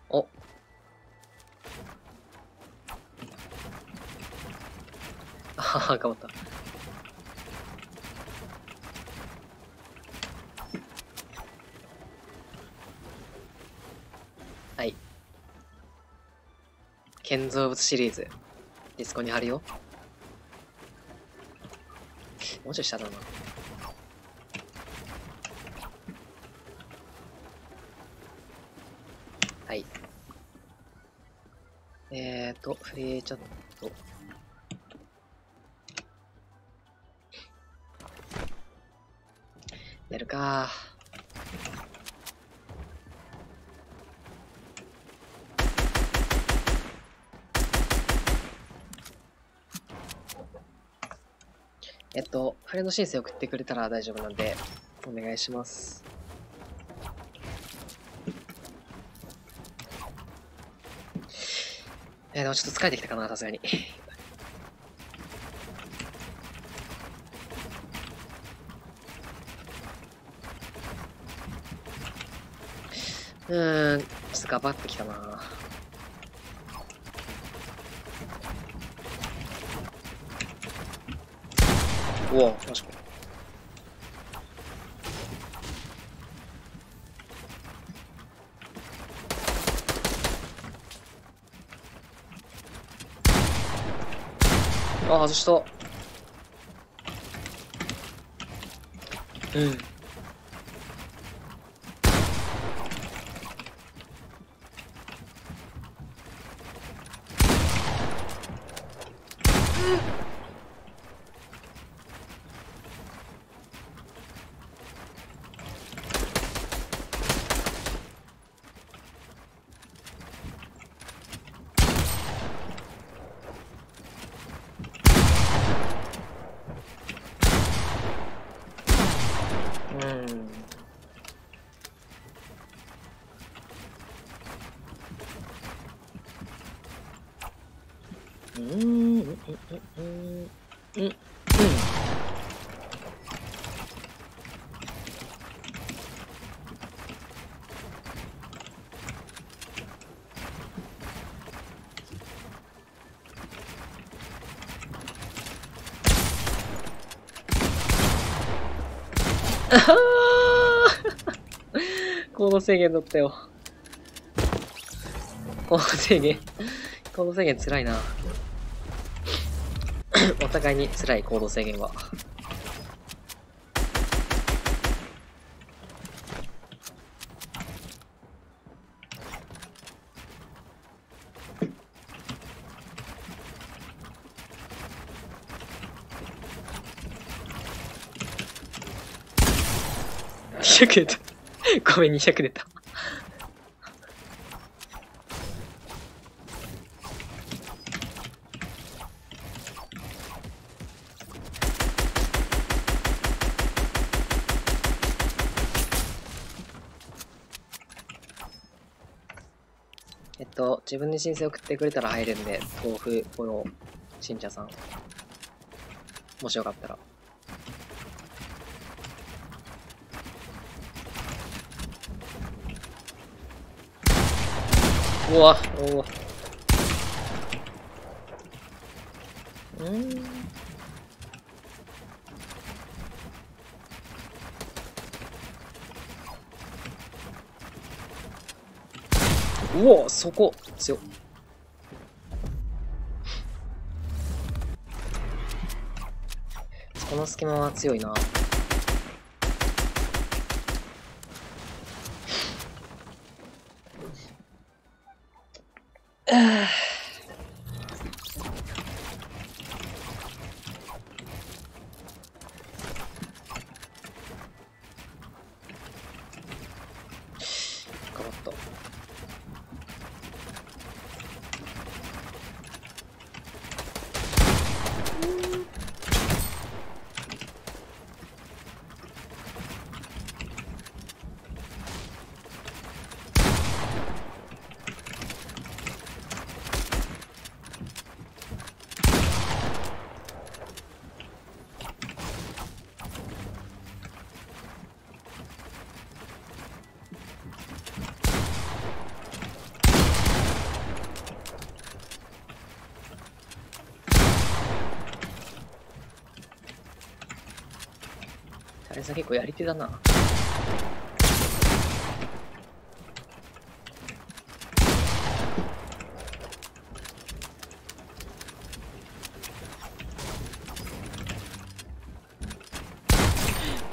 お。ああ、頑張った。はい。建造物シリーズ。ディスコに貼るよ。もうちょい下だな。はい。フリーチャット。やるか。フレンド申請送ってくれたら大丈夫なんで、お願いします。でもちょっと疲れてきたかな、さすがに。ちょっと頑張ってきたな。うわ、マジか。あ、外した。うん。行動制限だったよ。行動制限。行動制限辛いな。お互いに辛い行動制限は。200出た。ごめん、200出た。自分で申請送ってくれたら入るんで、豆腐、フォロー、新茶さん。もしよかったら。うわ、おお。うわ、そこ、強っ。この隙間は強いな。あれさ、結構やり手だな。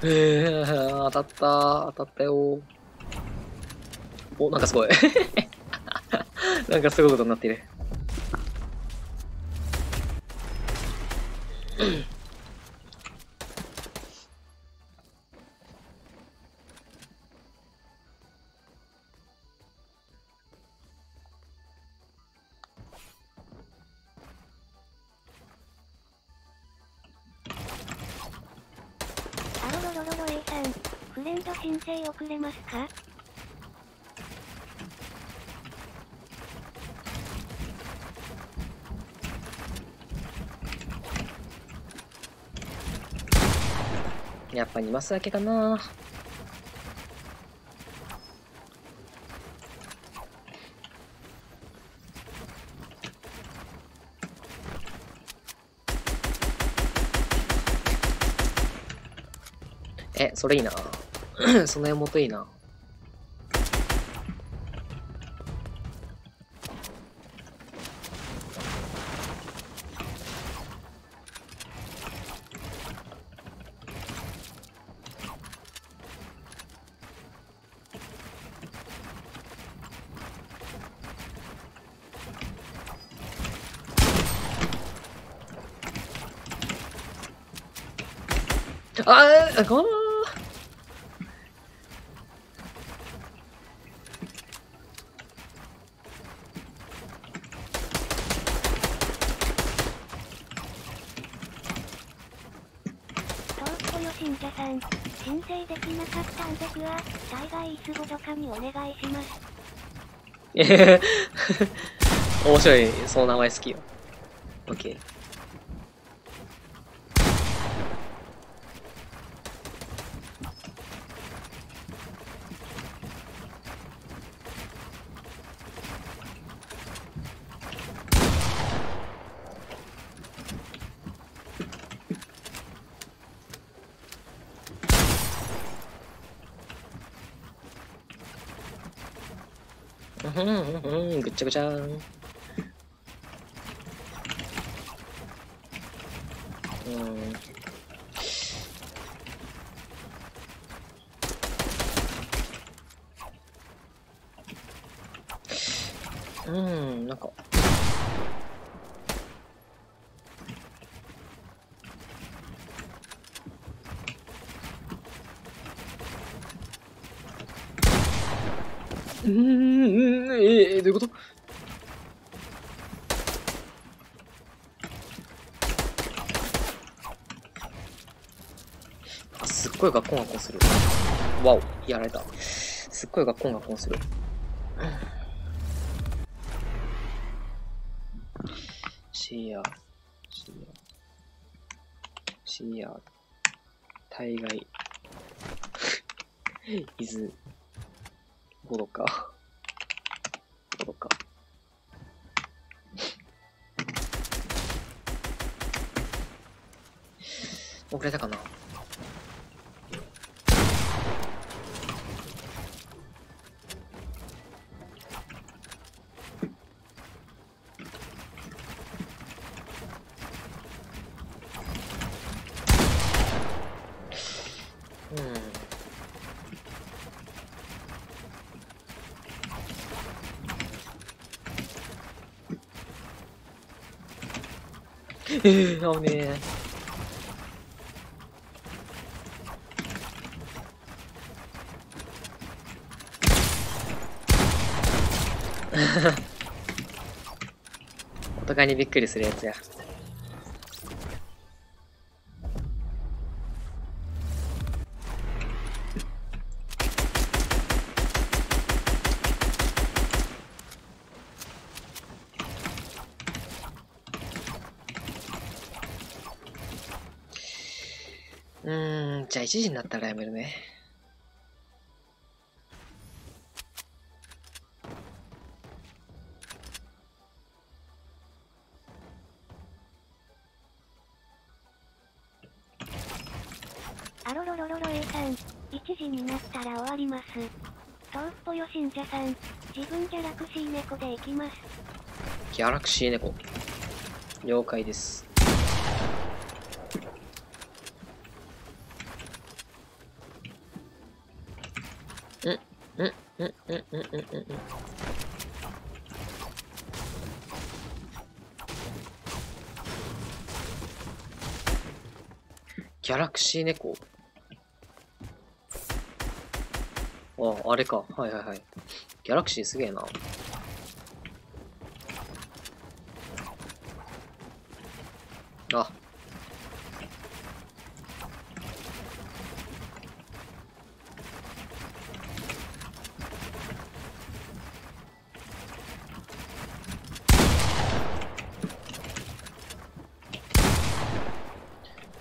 当たった、当たったよ。お、なんかすごい。なんかすごいことになっている。フレンド申請遅れますか？やっぱ2マスだけかな。え、それいいな。その妹いいな。あ、ごー。トースポよ信者さん、申請できなかったんですが、大概イスボとかにお願いします。面白い、その名前好きよ。オッケー。ぐっちゃぐちゃーん。なんか。どういうこと？すっごいガッコンガッコンする。わお、やられた。すっごいガッコンガッコンする。シーア、大概、伊豆、ボドカ、遅れたかな。危ねえ。お互いにびっくりするやつや。じゃあ1時になったらやめるね。あろろろろろ A さん、1時になったら終わります。トースポよ信者さん、自分ギャラクシー猫で行きます。ギャラクシー猫。了解です。ギャラクシー猫。あれか。はいはいはい。ギャラクシーすげえな。あ。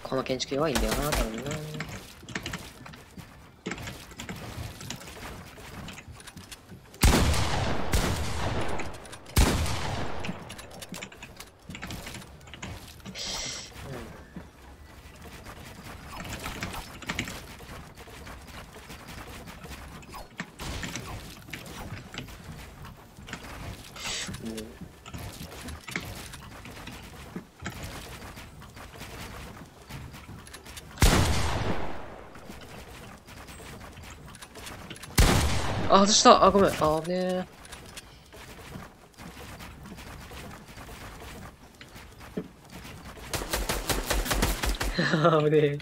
この建築弱いんだよな、多分な。あ、外した。あ、ごめん。あ、危ねえ。危ねえ。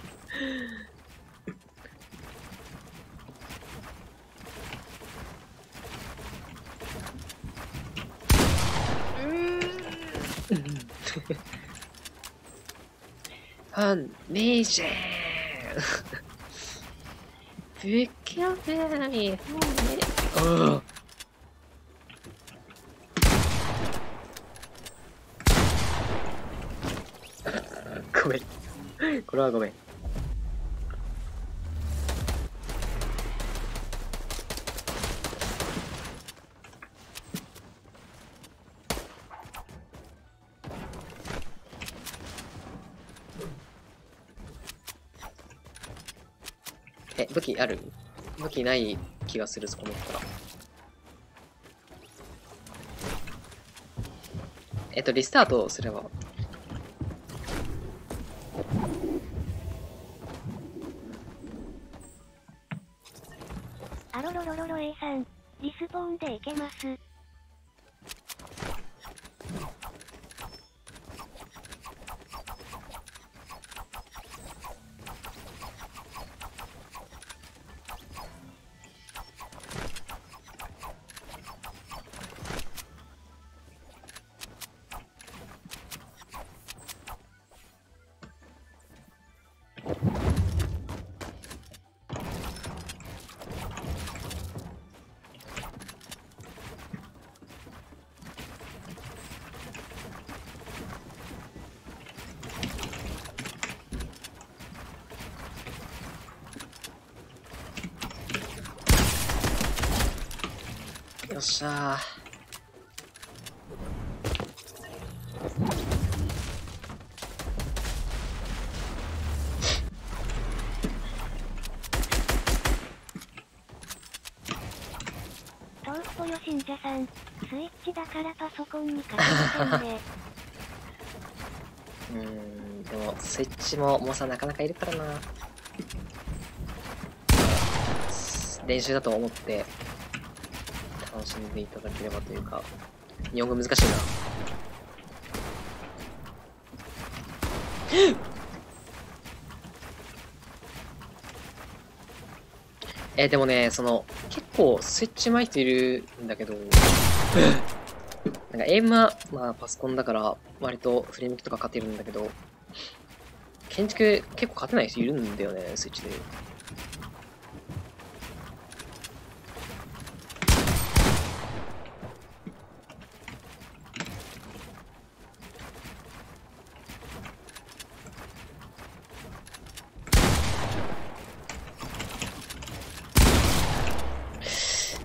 ハンニージェーンぶっきょべーみーああごめん。これはごめん。武器ある？武器ない気がする、そこ持ったら。リスタートすれば。あろろろろろ A さん、リスポーンでいけます。よっしゃトースポよ信者さん、スイッチだからパソコンに勝てませんね。でも、スイッチも重さなかなかいるからな。練習だと思って、楽しんでいただければというか、日本語難しいな。でもね、結構スイッチ上手い人いるんだけど、なんかエイムは、まあパソコンだから割と振り向きとか勝てるんだけど、建築結構勝てない人いるんだよね、スイッチで。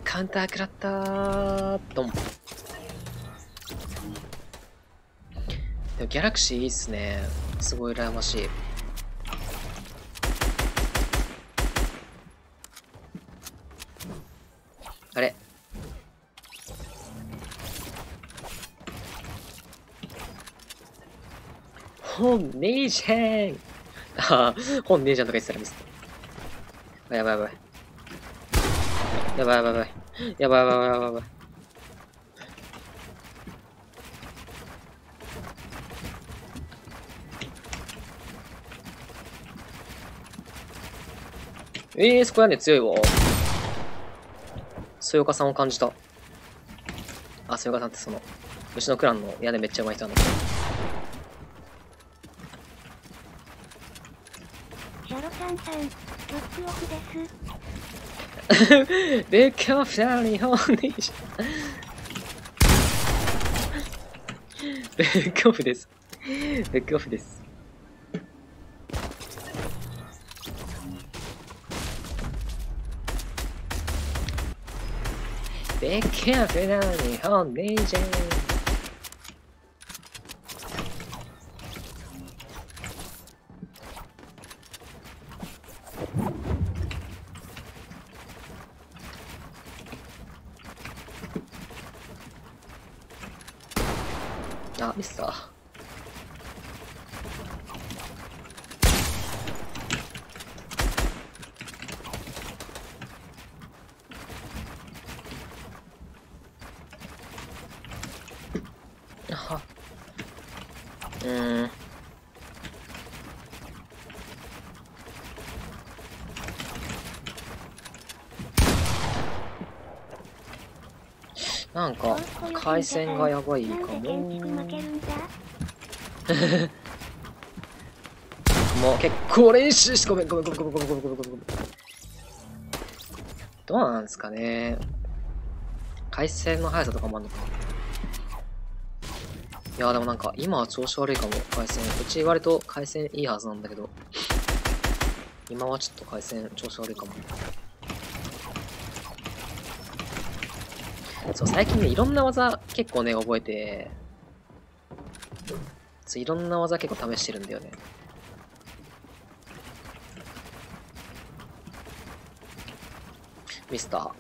カウンター食らったードン。でもギャラクシーいいっすね。すごい羨ましい。あれ本ねえじゃん。ああ、本ねえじゃんとか言ってたらミスった。やばいやばい。やばいやばいやばい。やばいやばいやばいやばい。そこはね、強いわ。そよかさんを感じた。あ、そよかさんって牛のクランの屋根めっちゃ上手い人なんだ。シャロさんさん、ブックオフです。ブックオフだ、日本でいいじゃん。ブックオフです。ブックオフです。ブックオフだ、日本でいいじゃん。あ、ミスター。あなんか、回線がやばいかも。もう結構練習し、ごめん。どうなんですかね。回線の速さとかもあるのかな。いや、でもなんか、今は調子悪いかも、回線。うち割と回線いいはずなんだけど、今はちょっと回線調子悪いかも。そう、最近ね、いろんな技結構ね、覚えて、いろんな技結構試してるんだよね。ミスター。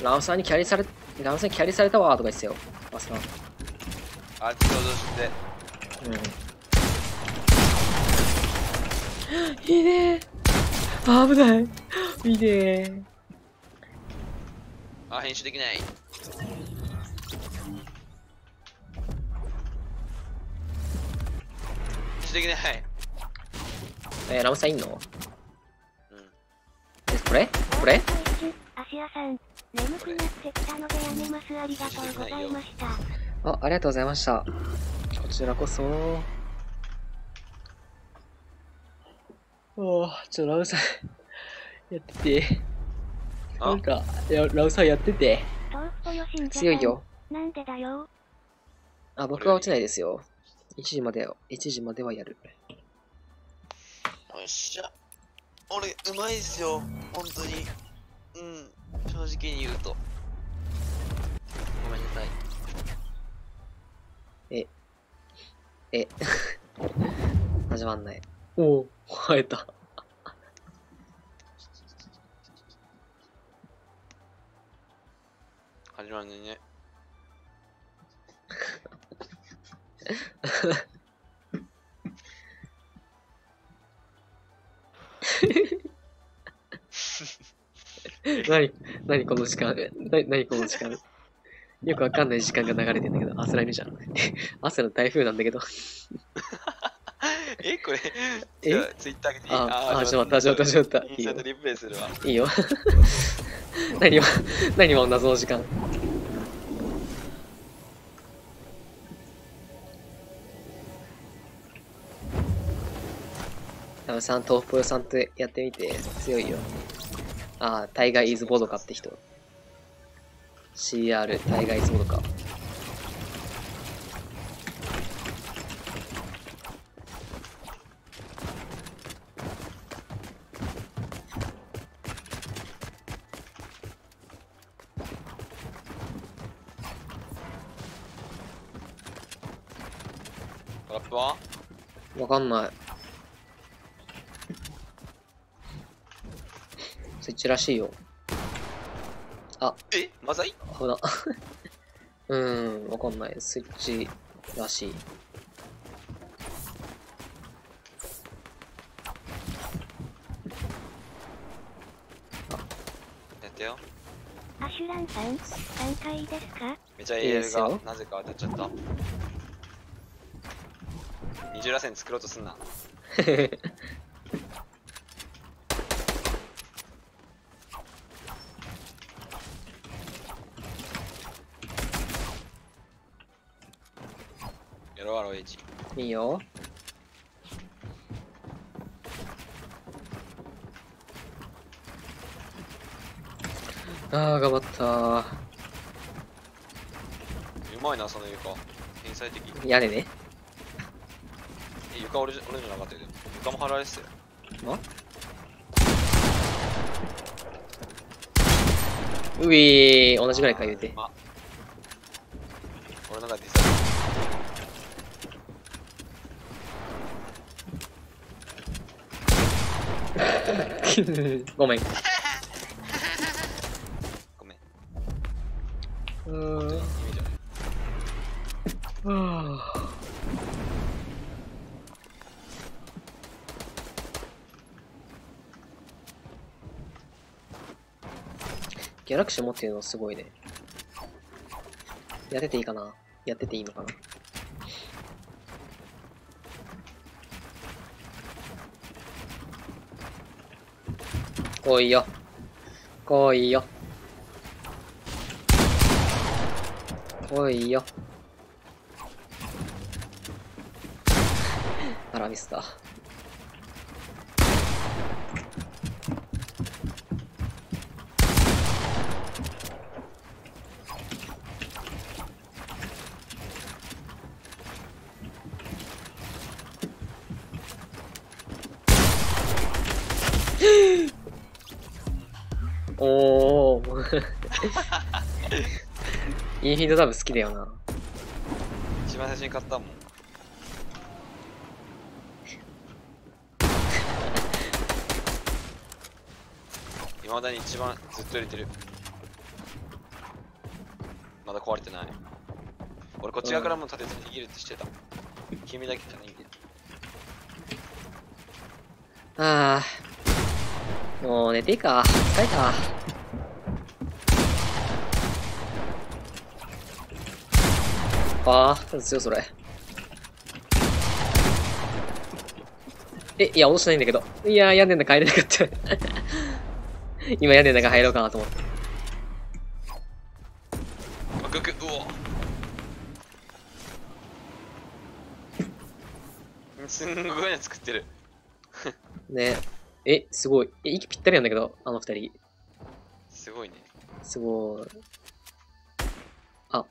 ラウさんにキャリーされたわーとか言ってたよ。あ、そう。あっち想像して。いいねー。危ない。いいねー。あ、編集できない。編集できない。ラムさんいんの？うん。これ芦屋さん、眠くなってきたのでやめます。ありがとうございました。ありがとうございました。こちらこそ。ちょ、ラウさん、やってて。なんか、ラウさんやってて。強いよ。なんでだよ。僕は落ちないですよ。1時まではやる。よっしゃ。俺、うまいですよ。本当に。正直に言うと。ごめんなさい。始まんない。おお、生えた。始まんないね。何この時間。何この時間。よくわかんない時間が流れてんだけど、アスラいるじゃん。朝の台風なんだけど。これ、ツイッター上げていい？始まった。インスタントリプレイするわ。いいよ。何も謎の時間。ラムさん、豆腐ぽよさんとやってみて、強いよ。タイガーイズボドカって人。CR、タイガーイズボドカ。トラップは？わかんない。スイッチらしいよ。マザイ？危な。わかんない。スイッチらしい。やってよ。アシュランさん、3回ですか？めちゃ AL がなぜか当たっちゃった。20螺旋作ろうとすんな。やろう、アローエイジ。いいよ。頑張ったー。うまいな、その床。天才的。屋根ね。床俺じゃなかったよ。床も張られてたよ。ういー、同じぐらいか言うて。俺なんかディサイごめん。ごめん。うーん。意味じゃない。ギャラクシー持ってるのすごいね。やってていいかな？やってていいのかな？来いよ。来いよ。来いよ。あら、ミスった。おー。インフィニットダブ好きだよな。一番最初に買ったもん。いまだに一番ずっと入れてる。まだ壊れてない。俺こっち側からも立てずに逃げるってしてた。君だけじゃないんだよ。ああ。もう寝ていいか。疲れた。ああ、強いそれ。いや、落としてないんだけど。いやー、屋根の中入れなかった。今屋根の中入ろうかなと思って。あ、ググ、うお。すんごいの作ってる。ねすごい。息ぴったりなんだけど、あの二人。すごいね。すごい。あ。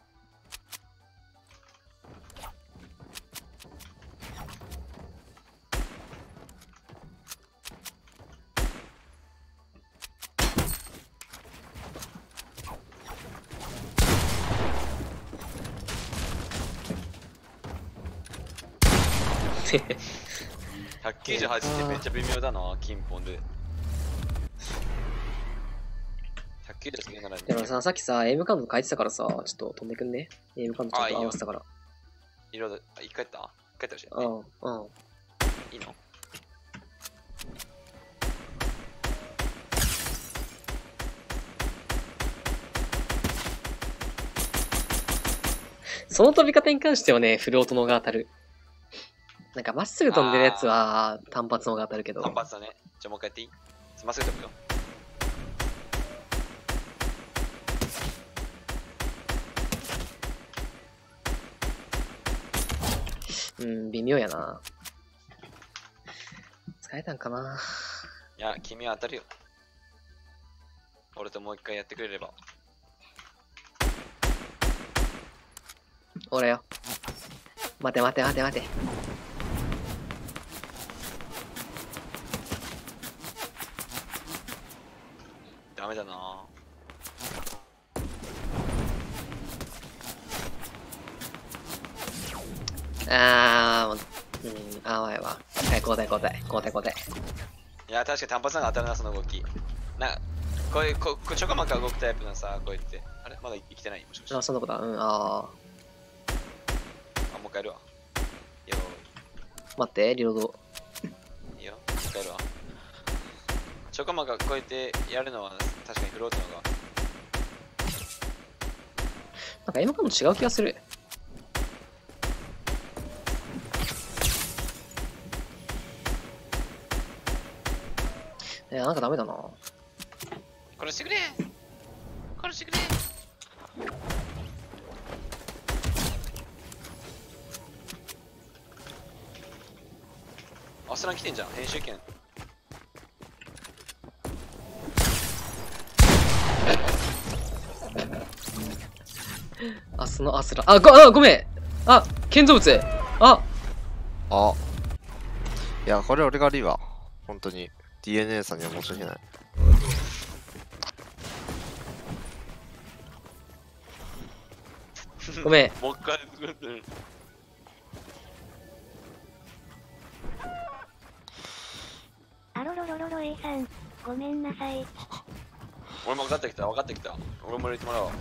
198ってめっちゃ微妙だな、金本で。198ならでもさ、さっきさ、エイムカウント変えてたからさ、ちょっと飛んでくんね。エイムカウントちゃんと合わせたから。色で、あ、一回やった一回やったし、ね。うん、うん。いいのその飛び方に関してはね、フルオートの方が当たる。なんかまっすぐ飛んでるやつは単発の方が当たるけど。単発だね。じゃあもう一回やっていい？まっすぐ飛ぶよ。微妙やな。疲れたんかな。いや、君は当たるよ。俺ともう一回やってくれれば。俺よ。待て待て待て待て。ダメだな。あわいわ。はい、交代交代。交代交代。いや、確かに単発なのが当たるな、その動き。こういう、ちょこまか動くタイプのさ、こうやって。あれまだ生きてないもしかして。あ、そんなことだ。もう一回やるわ。よ待って、リロード。いいよ、もう一回やるわ。ちょこまかこうやってやるのは確かにフロートの方が。なんか今からも違う気がする。なんかダメだな。殺してくれ殺してくれアスラン来てんじゃん、編集権。そのアスラ。ごめん。建造物。いや、これ俺が悪いわ。本当に。DNA さんには申し訳ない。ごめん。もう一回作ってる。あろろろろろ A さん、ごめんなさい。俺も分かってきた、分かってきた。俺も入れてもらおう。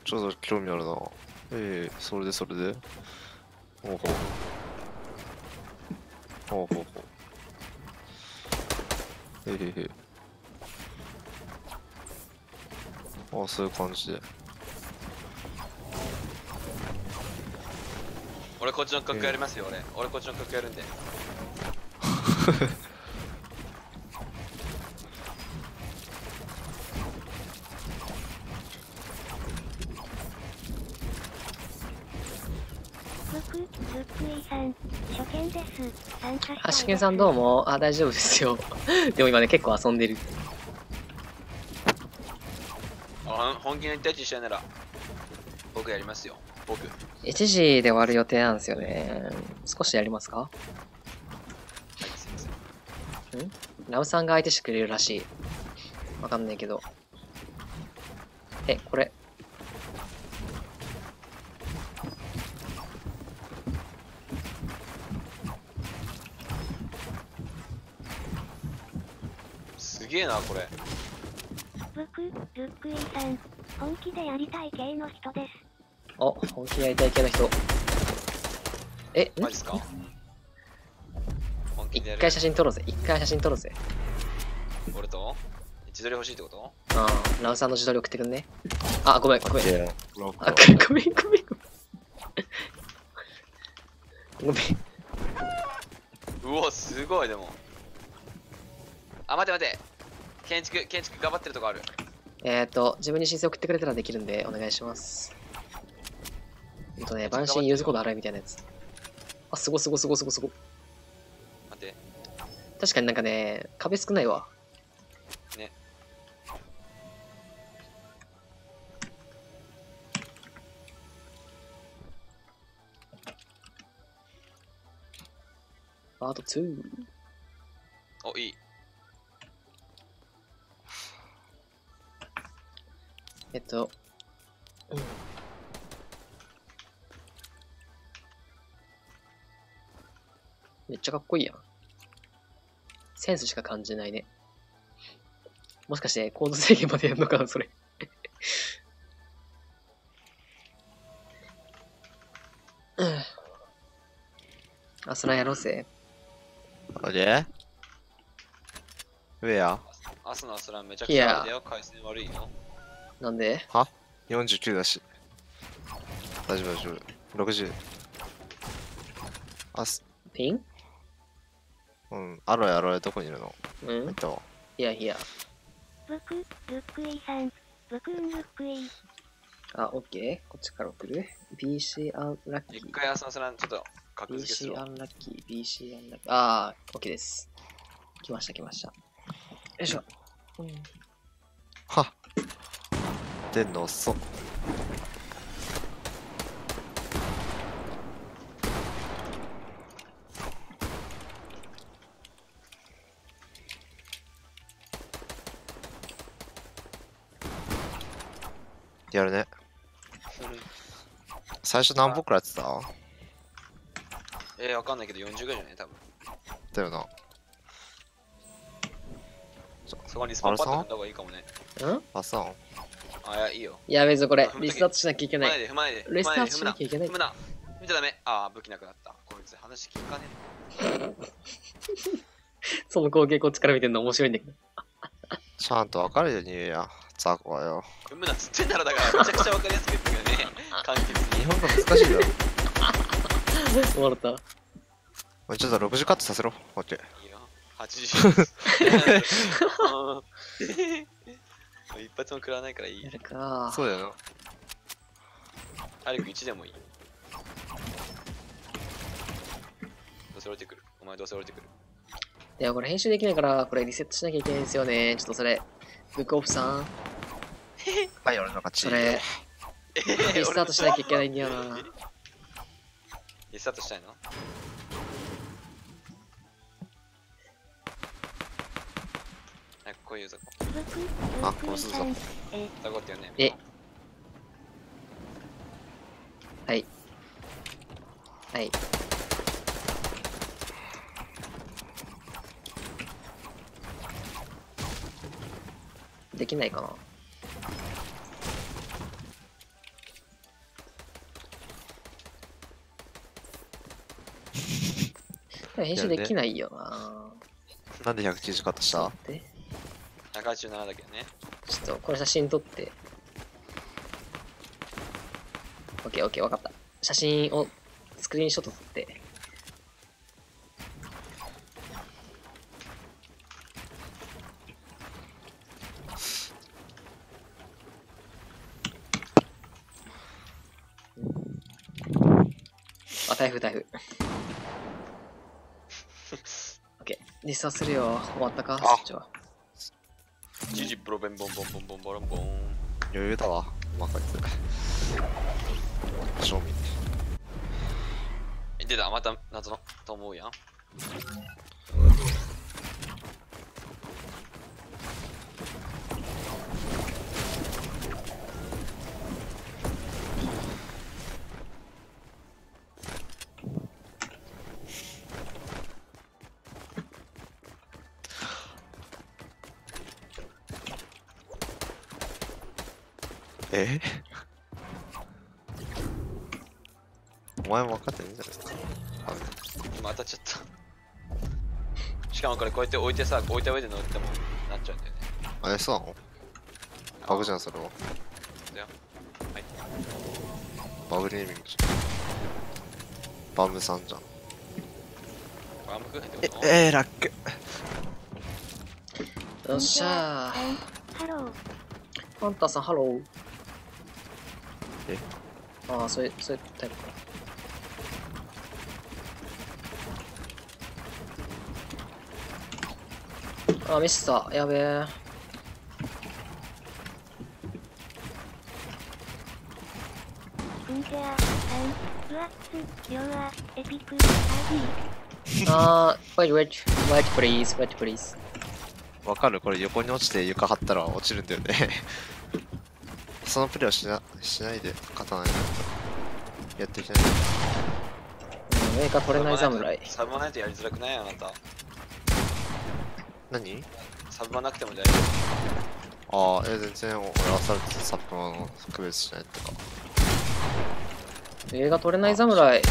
ちょっと興味あるな。それでそれで。ほうほう。ほうほうほう。ああ、そういう感じで。俺こっちの角やりますよ、俺こっちの角やるんで。僕、ルックイさん、初見です。参加したいです。あしげさんどうも。あ、大丈夫ですよ。でも今ね、結構遊んでる。本気の1対1試合なら僕やりますよ。僕。1時で終わる予定なんですよね。少しやりますか？はい、すいません。ラムさんが相手してくれるらしい。わかんないけど。これ。すげえな、これ。僕、ルックイさん、本気でやりたい系の人です。お、本気でやりたい系の人。マジっすか？本気でやる。一回写真撮ろうぜ。一回写真撮ろうぜ。俺と自撮り欲しいってこと？ああ、ラムさんの自撮り送ってくんね。あ、ごめん、ごめん。あ、ごめん、ごめん。ごめん。うお、すごい、でも。あ、待て待て。建築頑張ってるとこある。自分に申請送ってくれたらできるんで、お願いします。晩神ユーズコード払いみたいなやつ。あ、すごすごすごすごすご。待って。確かになんかね、壁少ないわ。ね。パート2。お、いい。めっちゃかっこいいやん。センスしか感じないね。もしかしてコード制限までやるのかな、それ。あ、そらやろうぜ。あれウェアアスのアスランめちゃくちゃあれだよ、回線悪いよ。なんで？は ?49 だし。大丈夫大丈夫。60。ピン？アロエアロエどこにいるの？うん。いやいや。僕、ルックイさん、僕ルックイ。あ、オッケー。こっちから送る。BC アンラッキー。一回アスのアスランちょっと格付けする BC アわ。ンラッキー。BC アンラッキー。あー、オッケーです。来ました来ました。よいしょ。はっ。出んの遅っ。やるね。最初何本くらいやってた？わかんないけど40ぐらいじゃない多分。だよな。そこにスパンパッと踏んだ方がいいかもね。パサン。あ、いや、いいよ。やべえぞこれ。リスタートしなきゃいけない。踏まないで、リスタートしなきゃいけない。踏むな。踏んじゃダメ。あー、武器なくなった。こいつ話聞かねその光景こっちから見てるの面白いんだけど。ちゃんと分かるように言えや。ザコはよ。踏むなっつってんだろ、だからめちゃくちゃ分かりやすく言ったけどね。簡潔に。日本語難しいだろ。笑った。ちょっと60カットさせろ。オッケー。いいよ。80。一発も食らわないからいい。やるか。そうだよな。アリク1でもいい。どうせ降りてくる。お前どうせ降りてくる。いや、これ編集できないから、これリセットしなきゃいけないんですよね。ちょっとそれ、ブックオフさん。はい、俺の勝ち。それ、リスタートしなきゃいけないんだよな。リスタートしたいの？はい、こういう雑魚。あ、こうするぞ。雑魚ってよね。はい。はい。できないかな。編集できないよな。なんで190カットした？で、 187だけどね。ちょっとこれ写真撮って。オッケーオッケー、わかった。写真をスクリーンショット撮って。あ、台風台風。オッケー、リストするよ。終わったか、そっちは。ジジブロベンボンボンボンボンボロンボン。余裕だわ。まあ、こいつ。賞味。出た、また謎のと思うやん。お前も分かってるんじゃないですか。またちょっと。しかもこれこうやって置いてさ、置いた上で乗ってもなっちゃうんだよね。あれ、そうなの？バグじゃん、それは。だよ。はい。バグネーミングじゃん。バムさんじゃん。バームクーヘンってこと？ラック。よっしゃー。ハロー。ファンタさん、ハロー。え？ああ、そういうタイプか。あ、ミスった。やべえ。インジャー、プラス、ヨア、エピク、wait, please, wait, please. わかる？これ横に落ちて床張ったら落ちるんだよね。そのプレーはしないで勝たないとやっていけない。上が取れない侍。サブマないとやりづらくないあなた。何？サブマなくても大丈ああ、全然俺アサルトとサップマの区別しないとか。上が取れない侍。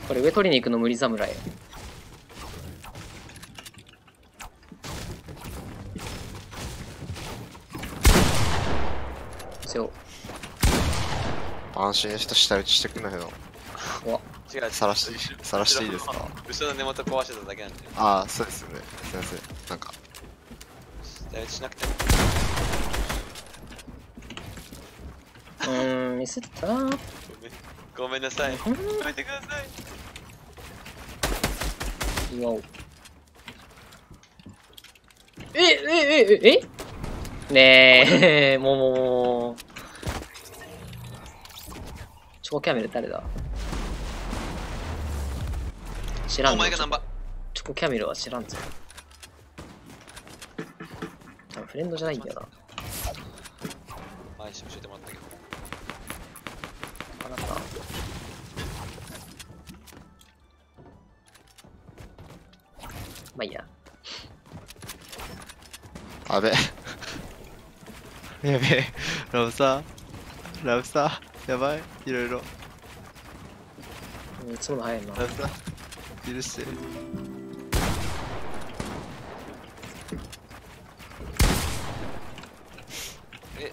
これ上取りに行くの無理侍。安心して下打ちしてくんだけど。夫。違う。さらしていいですか？後ろの根元壊してただけなんで。ああ、そうですよね。すいません。なんか。下打ちしなくても。ミスったな。ごめんなさい。やめてください。わお。ねえ、もう。超キャメル誰だ？知らんぞ。お前がナンバチョコキャメルは知らんぞ。フレンドじゃないんだよな。前教えてもらったけど。あなた。まあいいや。あべ。やべえ。ラブサー。やばい。いろいろ。いつもの早いな。ラブサー。許して。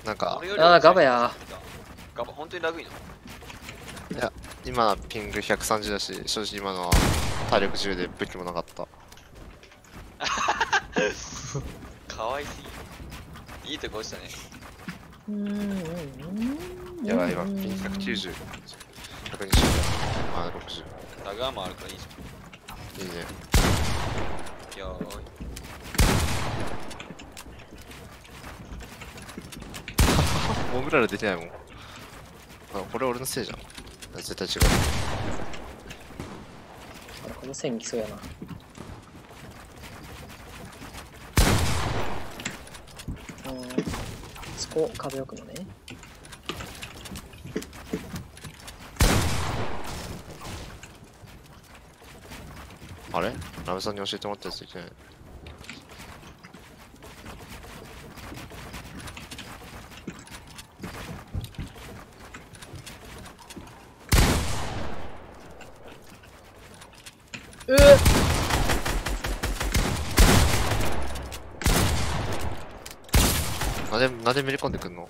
なんか、ガバや。ガバ、本当にラグいの？いや、今ピング130だし、正直今のは体力10で武器もなかった。かわいすぎ。いいとこ落ちたね。やばい、今ピン190。120。あ、60。ラガーもあるからいいじいいね。ゃん。よーい。モグラルできないもん。あ、これ俺のせいじゃん。絶対違う。この線来そうやな。そこ壁置くのね。あれ？ラブさんに教えてもらったやついけない。なんでめり込んでくんの？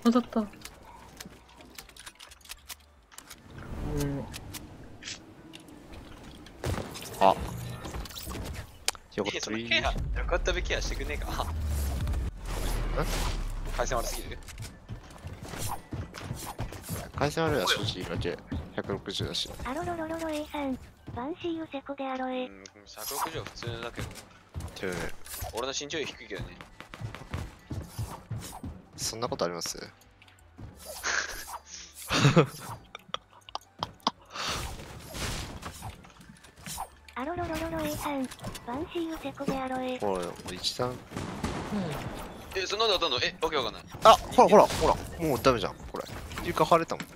当たった。あ。よかっそたり。のケア、よかったべケアしてくんねえか。回線悪すぎる。回線悪いは正直だけ160だし。アロロロロロ A さん、バンシーユセコでアロエ。160は普通だけど。ていうね。俺の身長より低いけどね。そんなことあります？アロロロロロ A さん、バンシーユセコでアロエ。ほら、もう一段。そんなんで当たんの？わけわかんない。あ、ほら、もうダメじゃん、これ。床腫れたもん。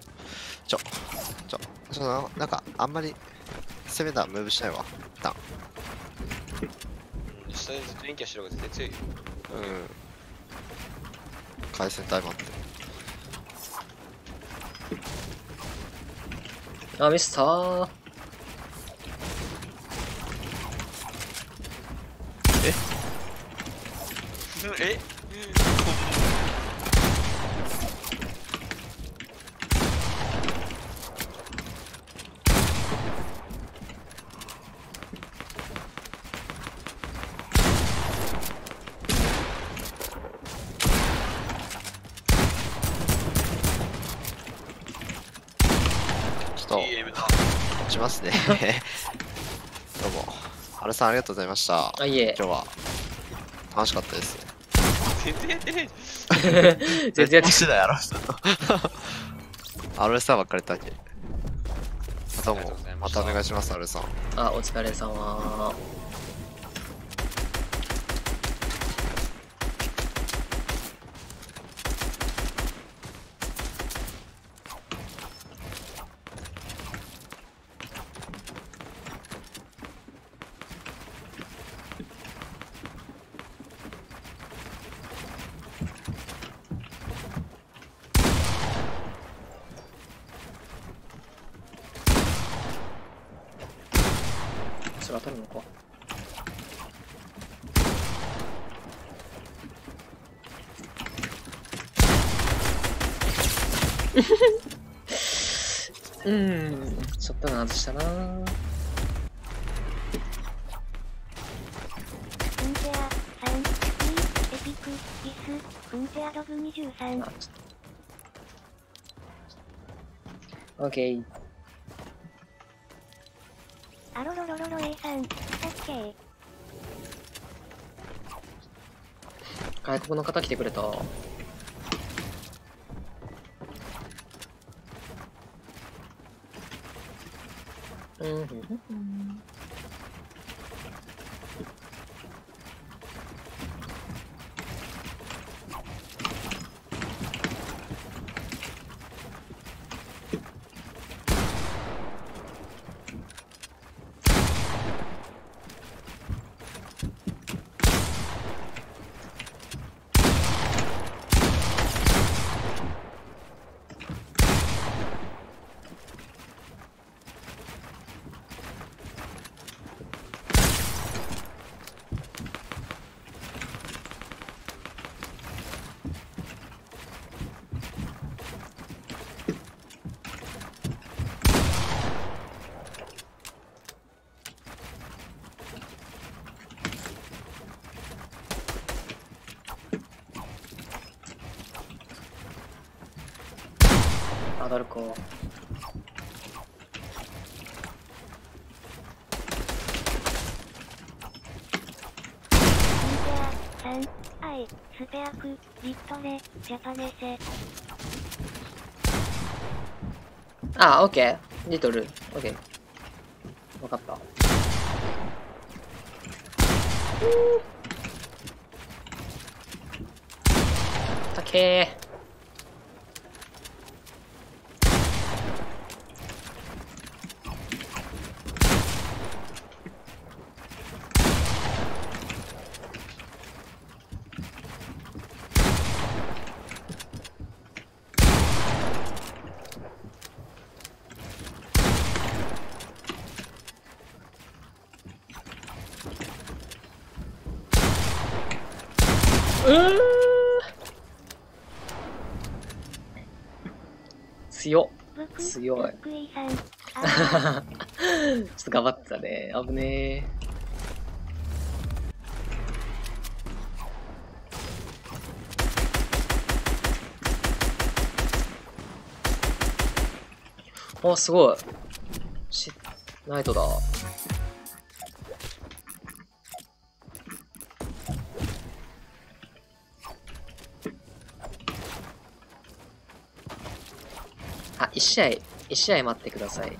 なんか、あんまり攻めたムーブしないわ。一旦。下でずっと連携してる方が絶対強いよ。回線タイムあって。あ、ミスター。えいいエムだ。落ちますね。どうも。ハルさんありがとうございました。あ、いえ。今日は楽しかったです。全然やってね全然やってしないやろ。アルさんばっかりだけ。どうも、またお願いします、アルさん。あ、お疲れ様。それ当たるのか。ちょっと外したな。クンチェア3、エピク、イス、クンチェアドブ23。オッケー。アロロロロロ A さん、オッケー。外国の方来てくれた。上がるか。3、アイ、スペアク、リットレ、ジャパネセ。あ、オッケー。リトル。オッケー。わかった。たけー。強っ。ブク強いブクイさん。ちょっと頑張ってたね。危ねえ。あ、すごい。ナイトだ。あ、一試合待ってください。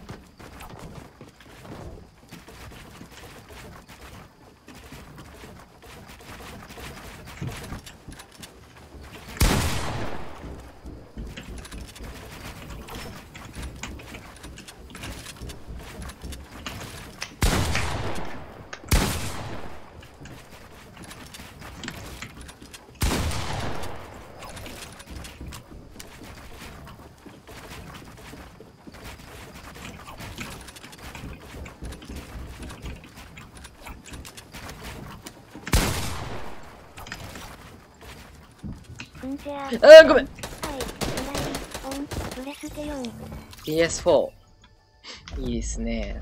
フンセア。ごめん。はい。フライ。オン。プレステ4。PS4。いいですね。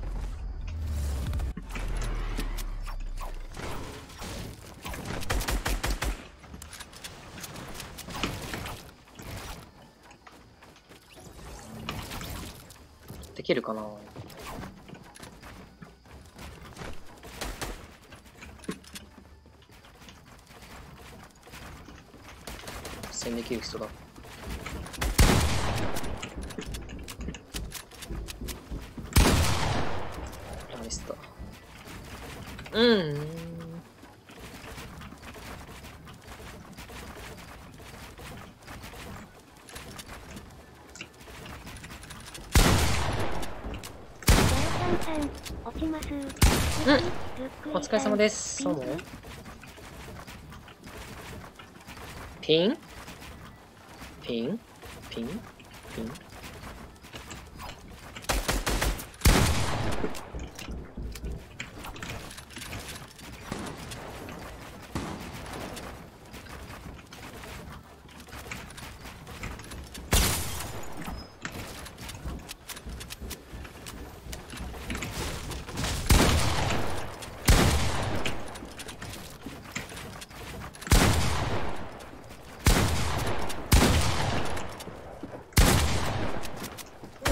できるかな。戦できる人だ。ミスった。落ちます。お疲れ様です。そうもピンピンピンピン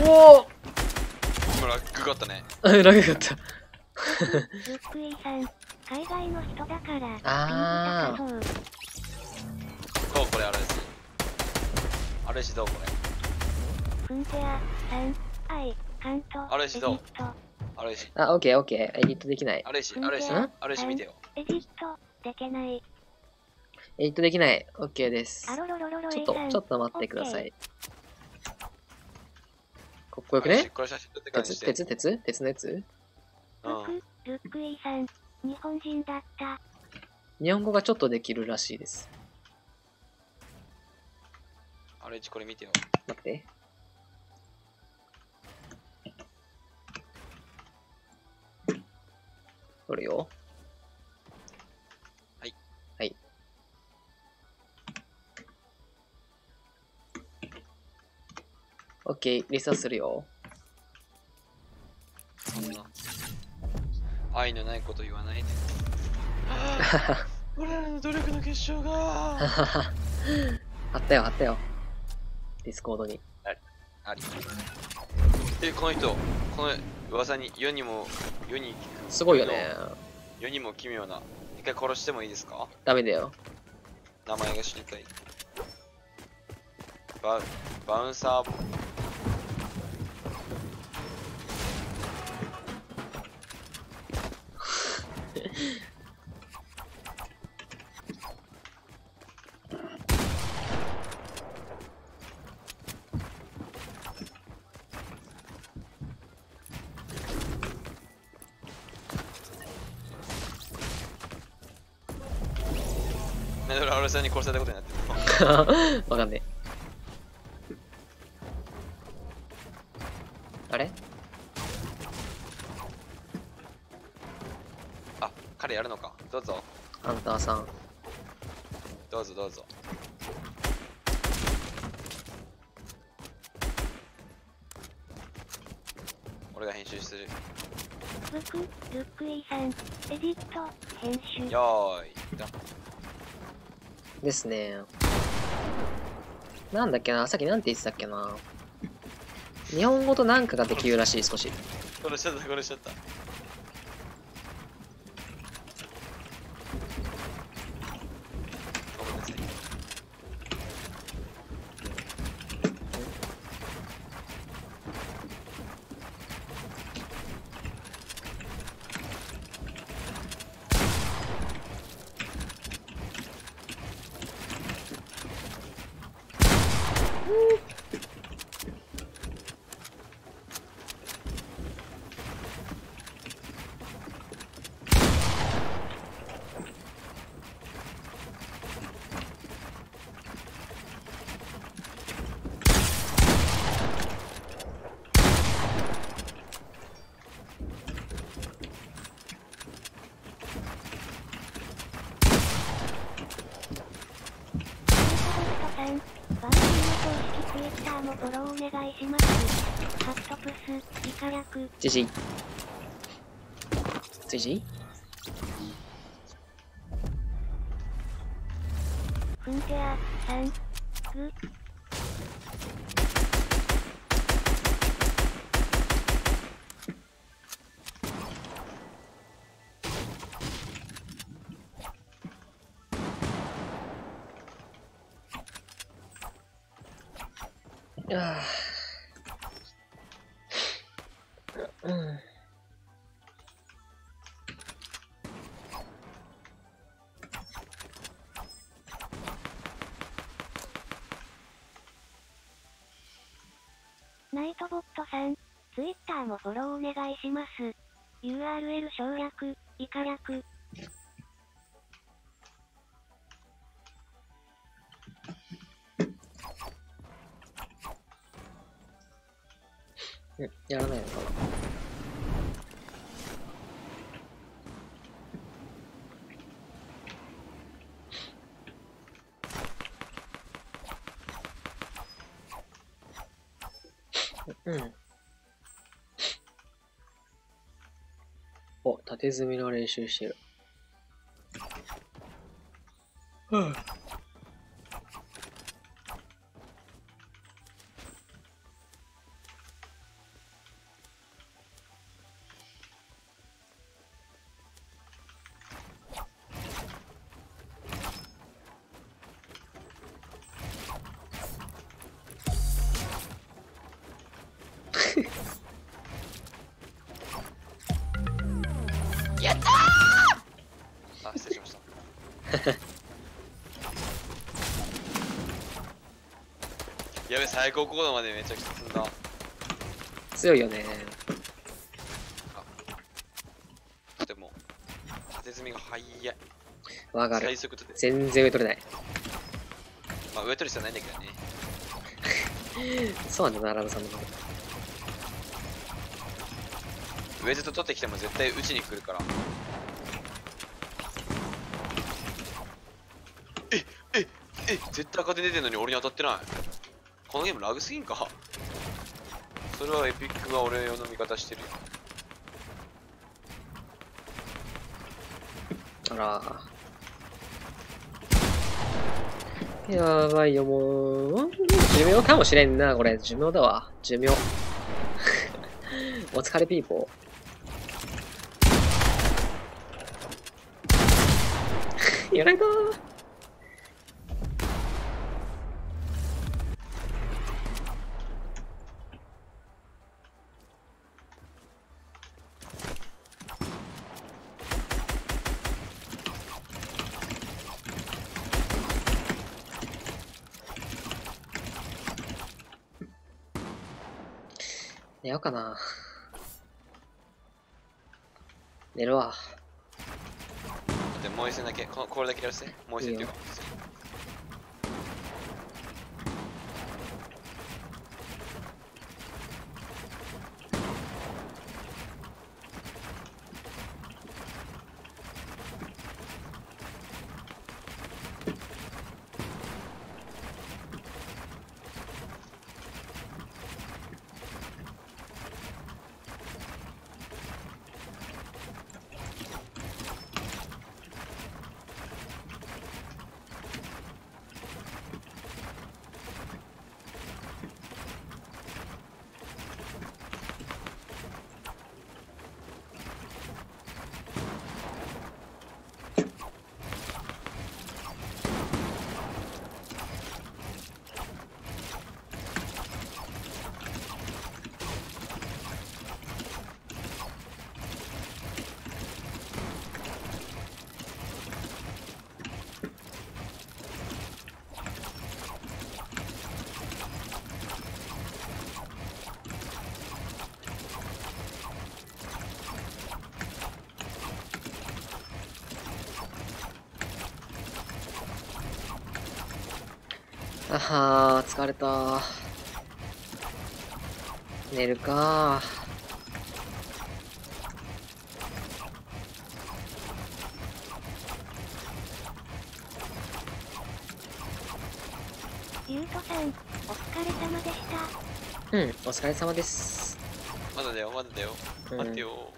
おお今ラッグがあったね。ラグがあった。ブックイさん、海外の人だから、あーピン高そう。どうこれあれです。あれしどうこれ。フンセア、3、アイ、カント、あれしどうエジプト、あれし。あ、オッケーオッケー。エディットできない。あれし、んあれし、んあれし見てよ。エジプト、でけない。エディットできない。オッケーです。アロロロロロちょっ A さん。とちょっと待ってください。かっこよくあれしね。これ写真撮ってからにして。鉄のやつうん。ルックイさん、日本人だった。日本語がちょっとできるらしいです。あれしこれ見てよ。待って。これよ。はい。はい。オッケー、リサするよ。そんな。愛のないこと言わないで。俺らの努力の結晶が貼ったよ、貼ったよ。ディスコードに。あり。この人、この噂に世にすごいよね。世にも奇妙な。一回殺してもいいですか？ダメだよ。名前が知りたい。バウンサー。ね、俺、俺さんに殺されたことになってる。わかんねえ。あれあ、彼やるのか。どうぞ。ハンターさん。どうぞどうぞ。俺が編集する。ブク、ルックイさん、エディット、編集。よーい。ですね。なんだっけな、さっきなんて言ってたっけな。日本語となんかができるらしい、少し。殺しちゃった殺しちゃった。ごめんなさい。番組の公式 Twitter もフォローお願いします。ハットプス、イカ略。じじい。じじいフンテア、さん、グ。ああ。うん。ナイトボットさん、Twitter もフォローお願いします。URL 省略、イカ略。やらないのかな。うん。お、縦積みの練習してる。はあ。あ、失礼しました。やべ、最高高度までめちゃくちゃ積んだ。強いよね。でも、縦積みが速い。わかる最。速度で。全然上取れない。まあ、上取る必要ないんだけどね。そうなんだな、ラブさんの方。上ずっと取ってきても絶対打ちに来るから。絶対赤点出てんのに俺に当たってない。このゲームラグすぎんか。それはエピックが俺の味方してるよ。あら。やばいよ、もう。寿命かもしれんな、これ。寿命だわ。寿命。お疲れピーポー。やられたー。寝ようかな。寝るわ。待って、もう一戦だけ、これだけやらせて。もう一戦っていうか。あはー、疲れた。寝るか。ゆうとさん、お疲れ様でした。うん、お疲れ様です。まだだよ、まだだよ。うん待ってよ。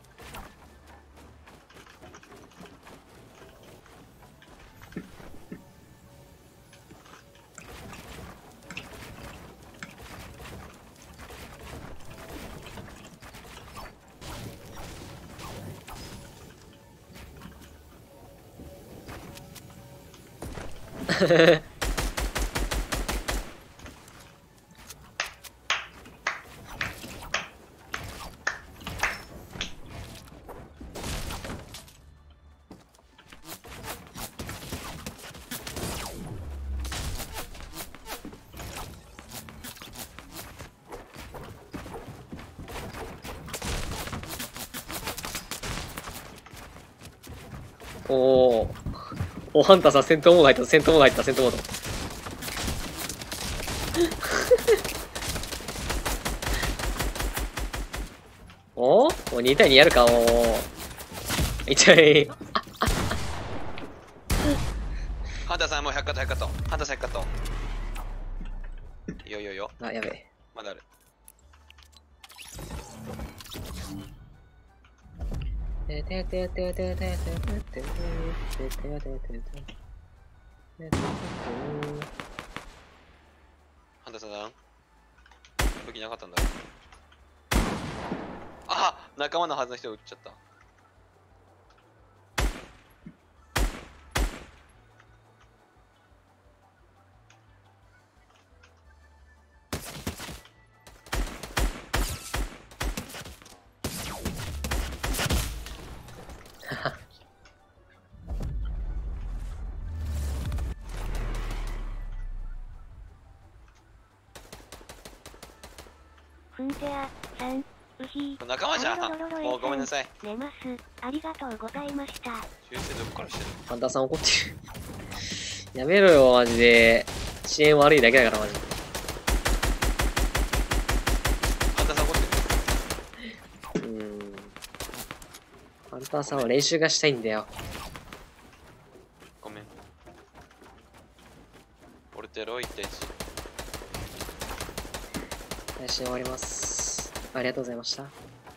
おー。お、ハンターさん、戦闘モード入った、戦闘モード入った、戦闘モード。おもう2対2やるか、もう。一応、ハンターさんもう100カット、100カット。ハンターさん100カット。いいよいいよいいよ。あ、やべえ。まだある。ハンターさん武器なかったんだ。あ、仲間のはずの人を撃っちゃった。ふんてあ、さん、うひー。仲間じゃん。もうごめんなさい。寝ます。ありがとうございました。修正どこからしてる。ハンターさん怒ってる。やめろよ、マジで。遅延悪いだけだから、マジで。ハンターさん怒ってる。ハンターさんは練習がしたいんだよ。ごめん。俺とやろう、1対1。配信終わります。ありがとうございました。